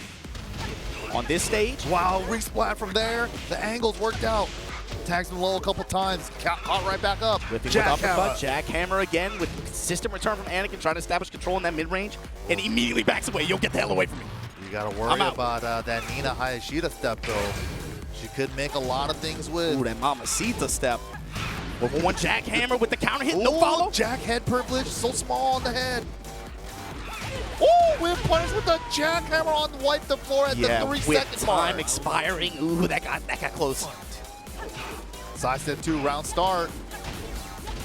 On this stage. Wow, resplat from there. The angle's worked out. Tags him low a couple times. Caught right back up. With uppercut, jackhammer again with consistent return from Anakin, trying to establish control in that mid-range, and he immediately backs away. Yo, get the hell away from me. You gotta worry about that Nina Hayashida step, though. She could make a lot of things with. Ooh, that Mamacita step. One jackhammer with the counter hit, no follow. Jack head privilege, so small on the head. Ooh, whip punish with the jackhammer on wipe the floor at the 3-second mark. Time expiring. Ooh, that got close. Side step 2, round start.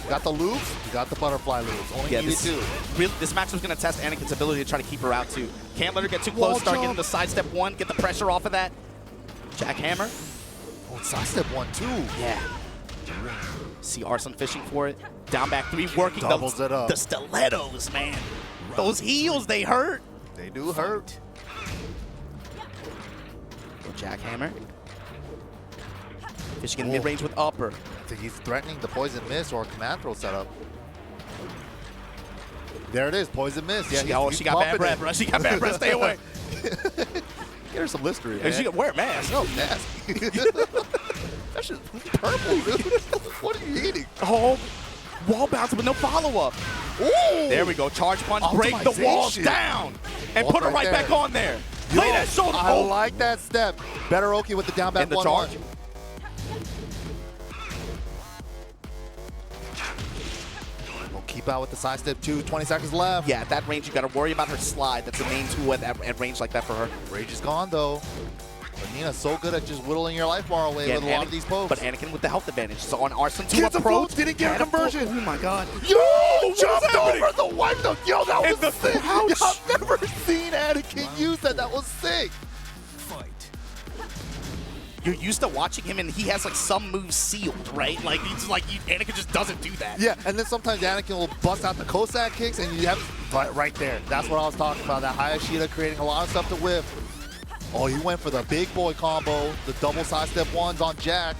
Got the loops, you got the butterfly loops. Only needed 2. Really, this match was going to test Anakin's ability to try to keep her out too. Can't let her get too close, start getting the side step 1, get the pressure off of that. Jackhammer. Oh, side step 1 too. Yeah. See Arslan fishing for it. Down back 3, working doubles it up. The stilettos, man. Those heels, they hurt. They do hurt. Jackhammer. Fishing in mid-range with upper. I think he's threatening the poison mist or command throw setup. There it is, poison mist. Yeah, she got bad breath, bro. She got bad breath. Stay away. Get her some Listerine, man. And she got wear a mask. No, nasty. That shit's purple, dude. What are you eating? Oh, wall bounce with no follow-up. Ooh! There we go. Charge punch, break the walls down, and put her right back on there. Play that shoulder. I like that step. Better Oki with the down back and the charge. We'll keep out with the side step 2. 20 seconds left. Yeah, at that range, you got to worry about her slide. That's the main tool at range like that for her. Rage is gone, though. But Nina's so good at just whittling your life bar away with a lot of these pokes. But Anakin with the health advantage. So on Arslan to gets approach. Didn't get a conversion. Oh my god. Yo! Jumped over the wipe. Yo, that was sick. Pouch. I've never seen Anakin use that. That was sick. Fight. You're used to watching him, and he has like some moves sealed, right? Like he's like Anakin just doesn't do that. Yeah, and then sometimes Anakin will bust out the Cossack kicks, and you have right there. That's what I was talking about. That Hayashida creating a lot of stuff to whip. Oh, he went for the big boy combo, the double side step 1s on Jack.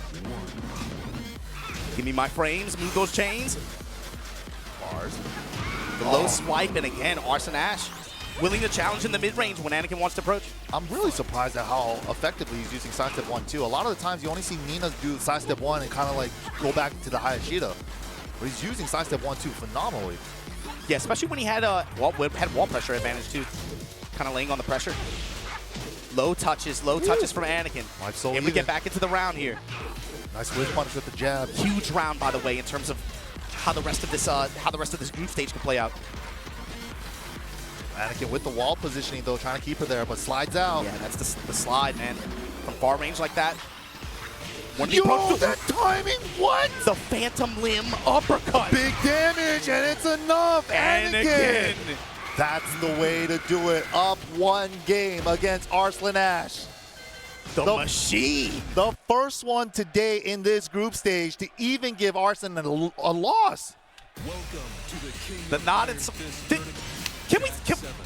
Give me my frames, move those chains. Bars. The low swipe, and again, Arslan Ash willing to challenge in the mid-range when Anakin wants to approach. I'm really surprised at how effectively he's using side step 1 too. A lot of the times you only see Nina do side step 1 and kind of like go back to the Hayashida. But he's using side step 1 too phenomenally. Yeah, especially when he had wall pressure advantage too. Kind of laying on the pressure. Low touches from Anakin. And we get back into the round here. Nice whip punch with the jab. Huge round, by the way, in terms of how the rest of this group stage can play out. Anakin with the wall positioning, though, trying to keep her there, but slides out. Yeah, that's the slide, man. From far range like that. When he Yo, approached that timing, what? the phantom limb uppercut. Big damage, and it's enough. Anakin. That's the way to do it. Up 1 game against Arslan Ash. The machine. The first one today in this group stage to even give Arslan a loss. Welcome to the King The of nod and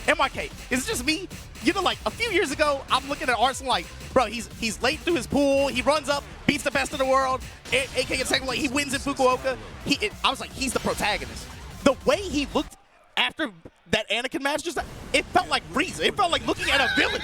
MYK, is it just me? You know, like a few years ago, I'm looking at Arslan like, bro, he's late through his pool. He runs up, beats the best in the world. AK in second, like he wins in Fukuoka. I was like, he's the protagonist. The way he looked after that Anakin match, just it felt like Frieza. It felt like looking at a villain.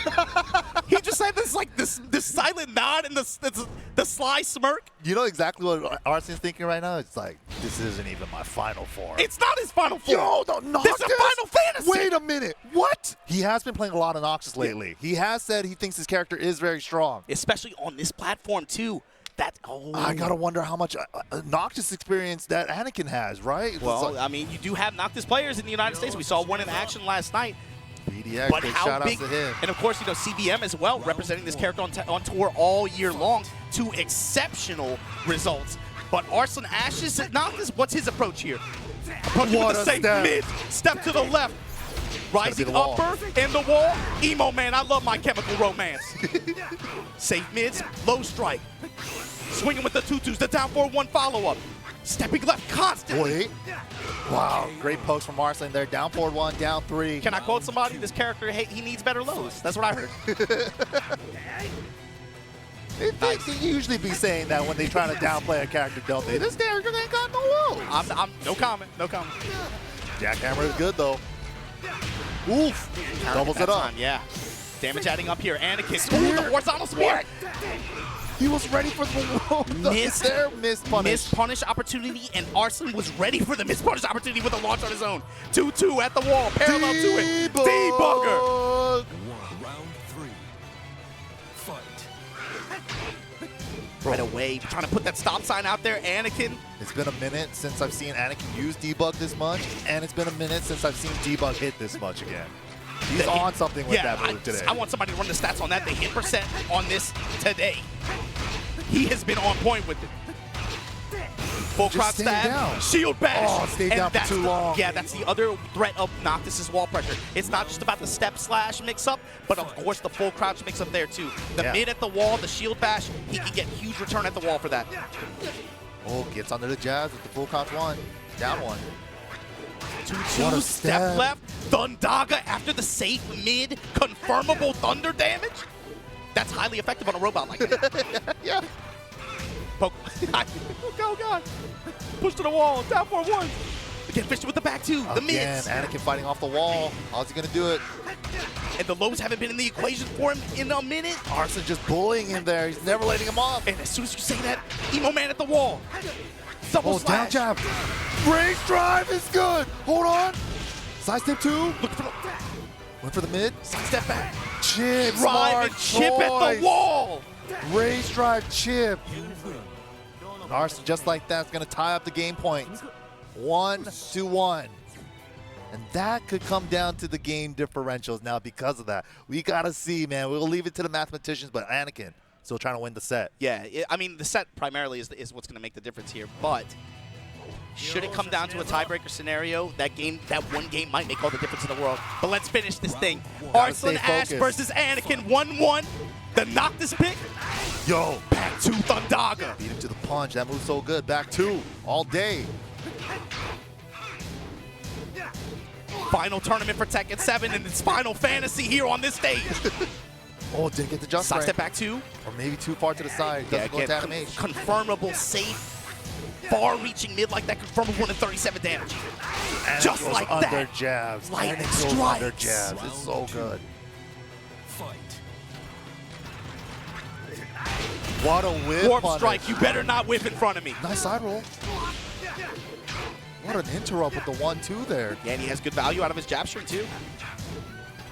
He just had this silent nod and the sly smirk. You know exactly what Arslan's thinking right now? It's like, this isn't even my final form. It's not his final form. Yo, the Noctis? This is Final Fantasy. Wait a minute. What? He has been playing a lot of Noctis lately. He has said he thinks his character is very strong. Especially on this platform, too. I gotta wonder how much Noctis experience that Anakin has, right? Well, I mean, you do have Noctis players in the United States. We saw one in action last night. BDX, But big how shout big, outs to him. and of course, you know, CBM as well, representing this character on tour all year long to exceptional results. But Arslan Ash's Noctis, what's his approach here? Approaching What with the a safe step. mid, step to the left, rising the wall. upper in the wall. Emo man, I love my chemical romance. Safe mids, low strike. Swinging with the tutus, the down 4-1 follow-up. Stepping left constantly. Wait. Wow, great pokes from Arslan there. Down forward 1, down 3. Can I quote somebody? This character, hey, he needs better lows. That's what I heard. They usually be saying that when they try to downplay a character, don't they? This character ain't got no lows. I'm no comment, no comment. Jackhammer is good, though. Oof. Doubles it up. Time, yeah. Damage adding up here. Anakin. Ooh, the horizontal spear. He was ready for the Missed punish. punish opportunity, and Arslan was ready for the missed punish opportunity with a launch on his own. 2-2 at the wall, parallel to it. Debugger. Round 3. Fight. Right away, trying to put that stop sign out there. Anakin. It's been a minute since I've seen Anakin use debug this much, and it's been a minute since I've seen debug hit this much again. He's on something with that move today. I want somebody to run the stats on that. The hit percent on this today. He has been on point with it. Full crotch stab, shield bash. Oh, stayed down for too long. Yeah, that's the other threat of Noctis' wall pressure. It's not just about the step slash mix-up, but of course the full crouch mix-up there too. The mid at the wall, the shield bash, he can get huge return at the wall for that. Oh, gets under the jabs with the full crouch 1. Down 1. 2-2, step left, Thundaga after the safe mid, confirmable thunder damage. That's highly effective on a robot like that. Yeah. Poke. Oh, God. Push to the wall, down 4-1. Again, fished with the back two, the mids. Anakin fighting off the wall. How's he going to do it? And the lows haven't been in the equation for him in a minute. Arslan just bullying him there. He's never letting him off. And as soon as you say that, Emo Man at the wall. Double down slash. jab. Range drive is good. Hold on. Side step 2. Look for the Went for the mid. side step back. Chip. Drive and chip at the wall. Raise drive chip. And Arslan, just like that, is going to tie up the game point. 1-1. And that could come down to the game differentials now because of that. We got to see, man. We'll leave it to the mathematicians, but Anakin still trying to win the set. Yeah, I mean, the set primarily is what's going to make the difference here. But should it come down to a tiebreaker scenario, that one game might make all the difference in the world. But let's finish this thing. Arslan Ash versus Anakin, 1-1. The Noctis pick. Yo, Back to Thundaga. beat him to the punch. That move's so good. Back 2 all day. Final tournament for Tekken 7 and it's Final Fantasy here on this stage. Oh, didn't get the jump Side right. step back 2. Or maybe too far to the side. Doesn't go into animation. Confirmable, safe, far-reaching mid like that, confirmable in 37 damage. And Just it goes like under that. jabs. Lightning And it goes strikes. under jabs. It's so good. Fight. What a whip Warp punish. strike, you better not whip in front of me. Nice side roll. What an interrupt with the 1-2 there. Yeah, and he has good value out of his jab string too.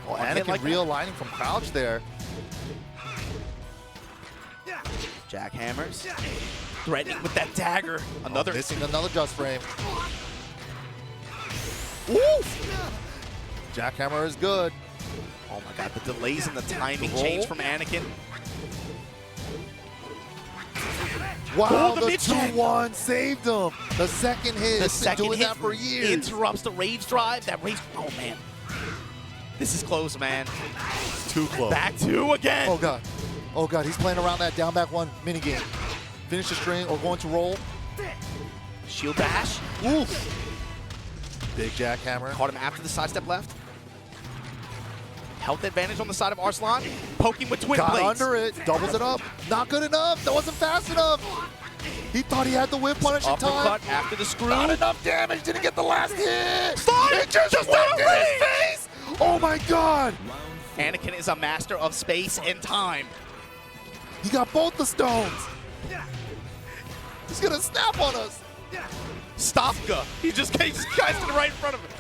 Oh, One hit Anakin like that. realigning from crouch there. Jackhammers. Threatening with that dagger. Another. Missing another just frame. Woo! Jackhammer is good. Oh my god, the delays and the timing roll. change from Anakin. Wow, Oh, the the mid-check. 2-1 saved him. The second hit. The He's been second doing hit that for years. interrupts the rage drive. That rage, oh man. This is close, man. Too close. Back 2 again. Oh god. Oh god, he's playing around that down back 1 minigame. Finish the string or going to roll. Shield bash. Oof. Big jackhammer. Caught him after the sidestep left. Health advantage on the side of Arslan. Poking with twin Got blades. under it. Doubles it up. Not good enough. That wasn't fast enough. He thought he had the whip punish in time. Uppercut after the screw. Not enough damage. Didn't get the last hit. Fine. It just went in his face. Oh my god. Anakin is a master of space and time. He got both the stones. He's gonna snap on us. Stopka. He just casted it right in front of him.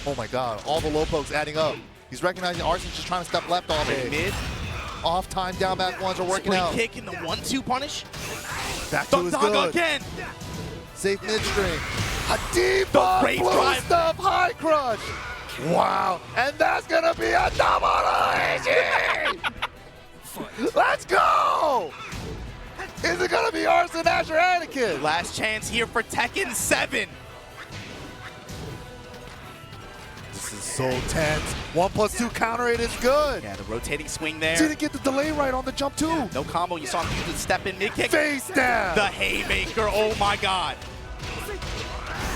Oh my god. All the low pokes adding up. He's recognizing Arslan's just trying to step left all day. Mid. Off time down back ones are working Spring out. kick in the 1-2 punish. Back two is good. Again. Safe midstream. Hadiba, rage blue drive. stuff, high crush. Wow, and that's gonna be a double Luigi! Let's go! Is it gonna be Arslan, Ash, or Anakin? Last chance here for Tekken 7. This is so tense. 1+2 counter it is good. Yeah, the rotating swing there. Didn't get the delay right on the jump too. No combo. You saw him use the step in mid kick. Face down. The haymaker. Oh my god.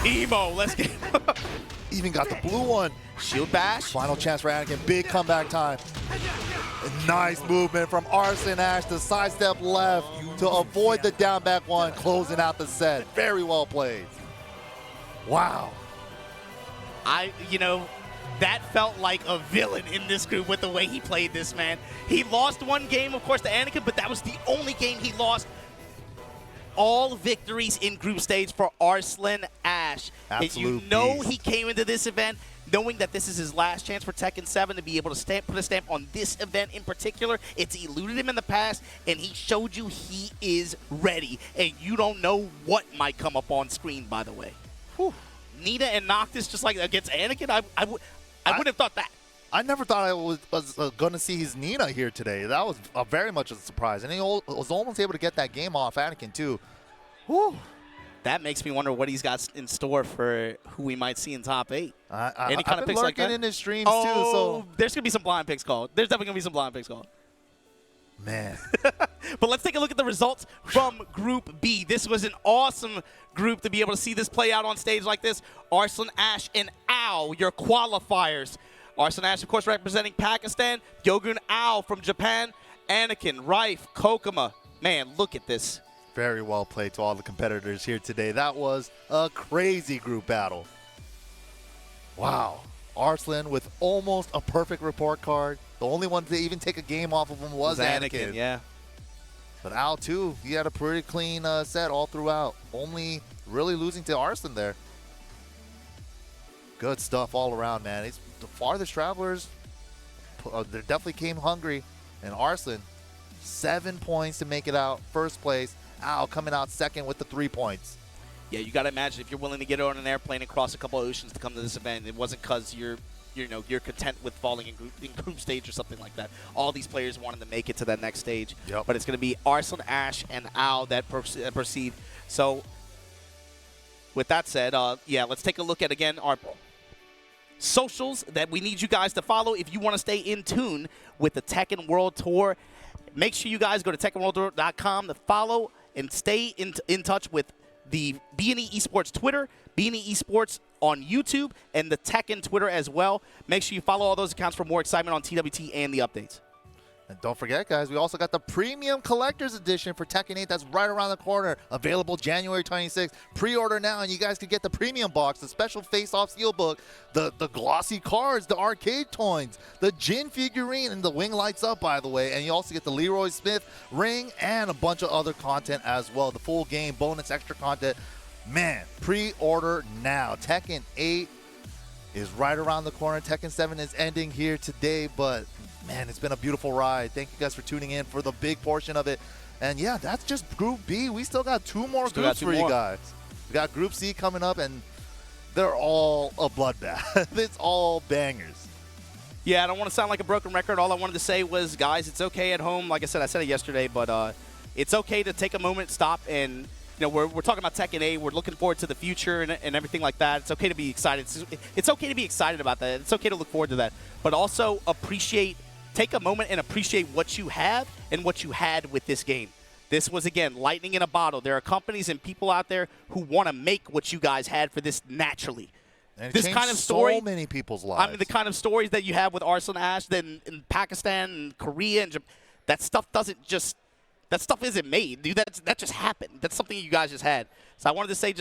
Emo. Let's get. Even got the blue one. Shield bash. Final chance for Anakin. Big comeback time. A nice movement from Arslan Ash to sidestep left to avoid the down back one, closing out the set. Very well played. Wow. That felt like a villain in this group with the way he played this, man. He lost one game, of course, to Anakin, but that was the only game he lost. All victories in group stage for Arslan Ash. Absolute And you know beast. he came into this event knowing that this is his last chance for Tekken 7 to be able to put a stamp on this event in particular. It's eluded him in the past, and he showed you he is ready. And you don't know what might come up on screen, by the way. Whew. Nina and Noctis just like against Anakin, I wouldn't have thought that. I never thought I was going to see his Nina here today. That was very much a surprise. And he was almost able to get that game off Anakin, too. Whew. That makes me wonder what he's got in store for who we might see in top 8. Any kind I've of been picks like lurking that? in his streams, too. So, there's going to be some blind picks called. There's definitely going to be some blind picks called. man. But let's take a look at the results from Group B. This was an awesome group to be able to see this play out on stage like this. Arslan, Ash, and Ao, your qualifiers. Arslan Ash, of course, representing Pakistan. Yogun Ao from Japan. Anakin, Raef, Kkokkoma. Man, look at this. Very well played to all the competitors here today. That was a crazy group battle. Wow. Arslan with almost a perfect report card. The only one to even take a game off of him was Anakin. Yeah. But Al, too, he had a pretty clean set all throughout. Only really losing to Arslan there. Good stuff all around, man. It's the farthest travelers, they definitely came hungry. And Arslan, 7 points to make it out. First place. Al coming out second with the 3 points. Yeah, you got to imagine if you're willing to get on an airplane and cross a couple of oceans to come to this event, it wasn't because you're content with falling in group stage or something like that. All these players wanted to make it to that next stage. Yep. But it's going to be Arslan, Ash, and Ao that proceed. So with that said, yeah, let's take a look at, again, our socials that we need you guys to follow if you want to stay in tune with the Tekken World Tour. Make sure you guys go to TekkenWorldTour.com to follow and stay in touch with the B&E Esports Twitter, B&E Esports on YouTube, and the Tekken Twitter as well. Make sure you follow all those accounts for more excitement on TWT and the updates. And don't forget, guys, we also got the Premium Collector's Edition for Tekken 8. That's right around the corner. Available January 26th. Pre-order now, and you guys can get the Premium Box, the special face-off steelbook, the glossy cards, the arcade toys, the Jin figurine, and the wing lights up, by the way. And you also get the Leroy Smith ring and a bunch of other content as well. The full game, bonus, extra content. Man, pre-order now. Tekken 8 is right around the corner. Tekken 7 is ending here today, but man, it's been a beautiful ride. Thank you guys for tuning in for the big portion of it. And yeah, that's just Group B. We still got 2 more groups for you guys. We got Group C coming up, and they're all a bloodbath. It's all bangers. Yeah, I don't want to sound like a broken record. All I wanted to say was, guys, it's okay at home. Like I said it yesterday, but it's okay to take a moment, stop, and we're talking about Tekken 8. We're looking forward to the future and everything like that. It's okay to be excited. It's okay to be excited about that. It's okay to look forward to that. But also take a moment and appreciate what you have and what you had with this game. This was, again, lightning in a bottle. There are companies and people out there who want to make what you guys had for this naturally. And it this changed kind of story, so many people's lives. I mean, the kind of stories that you have with Arslan Ash, then in Pakistan and Korea and Japan, that stuff isn't made, dude. That just happened. That's something you guys just had. So I wanted to say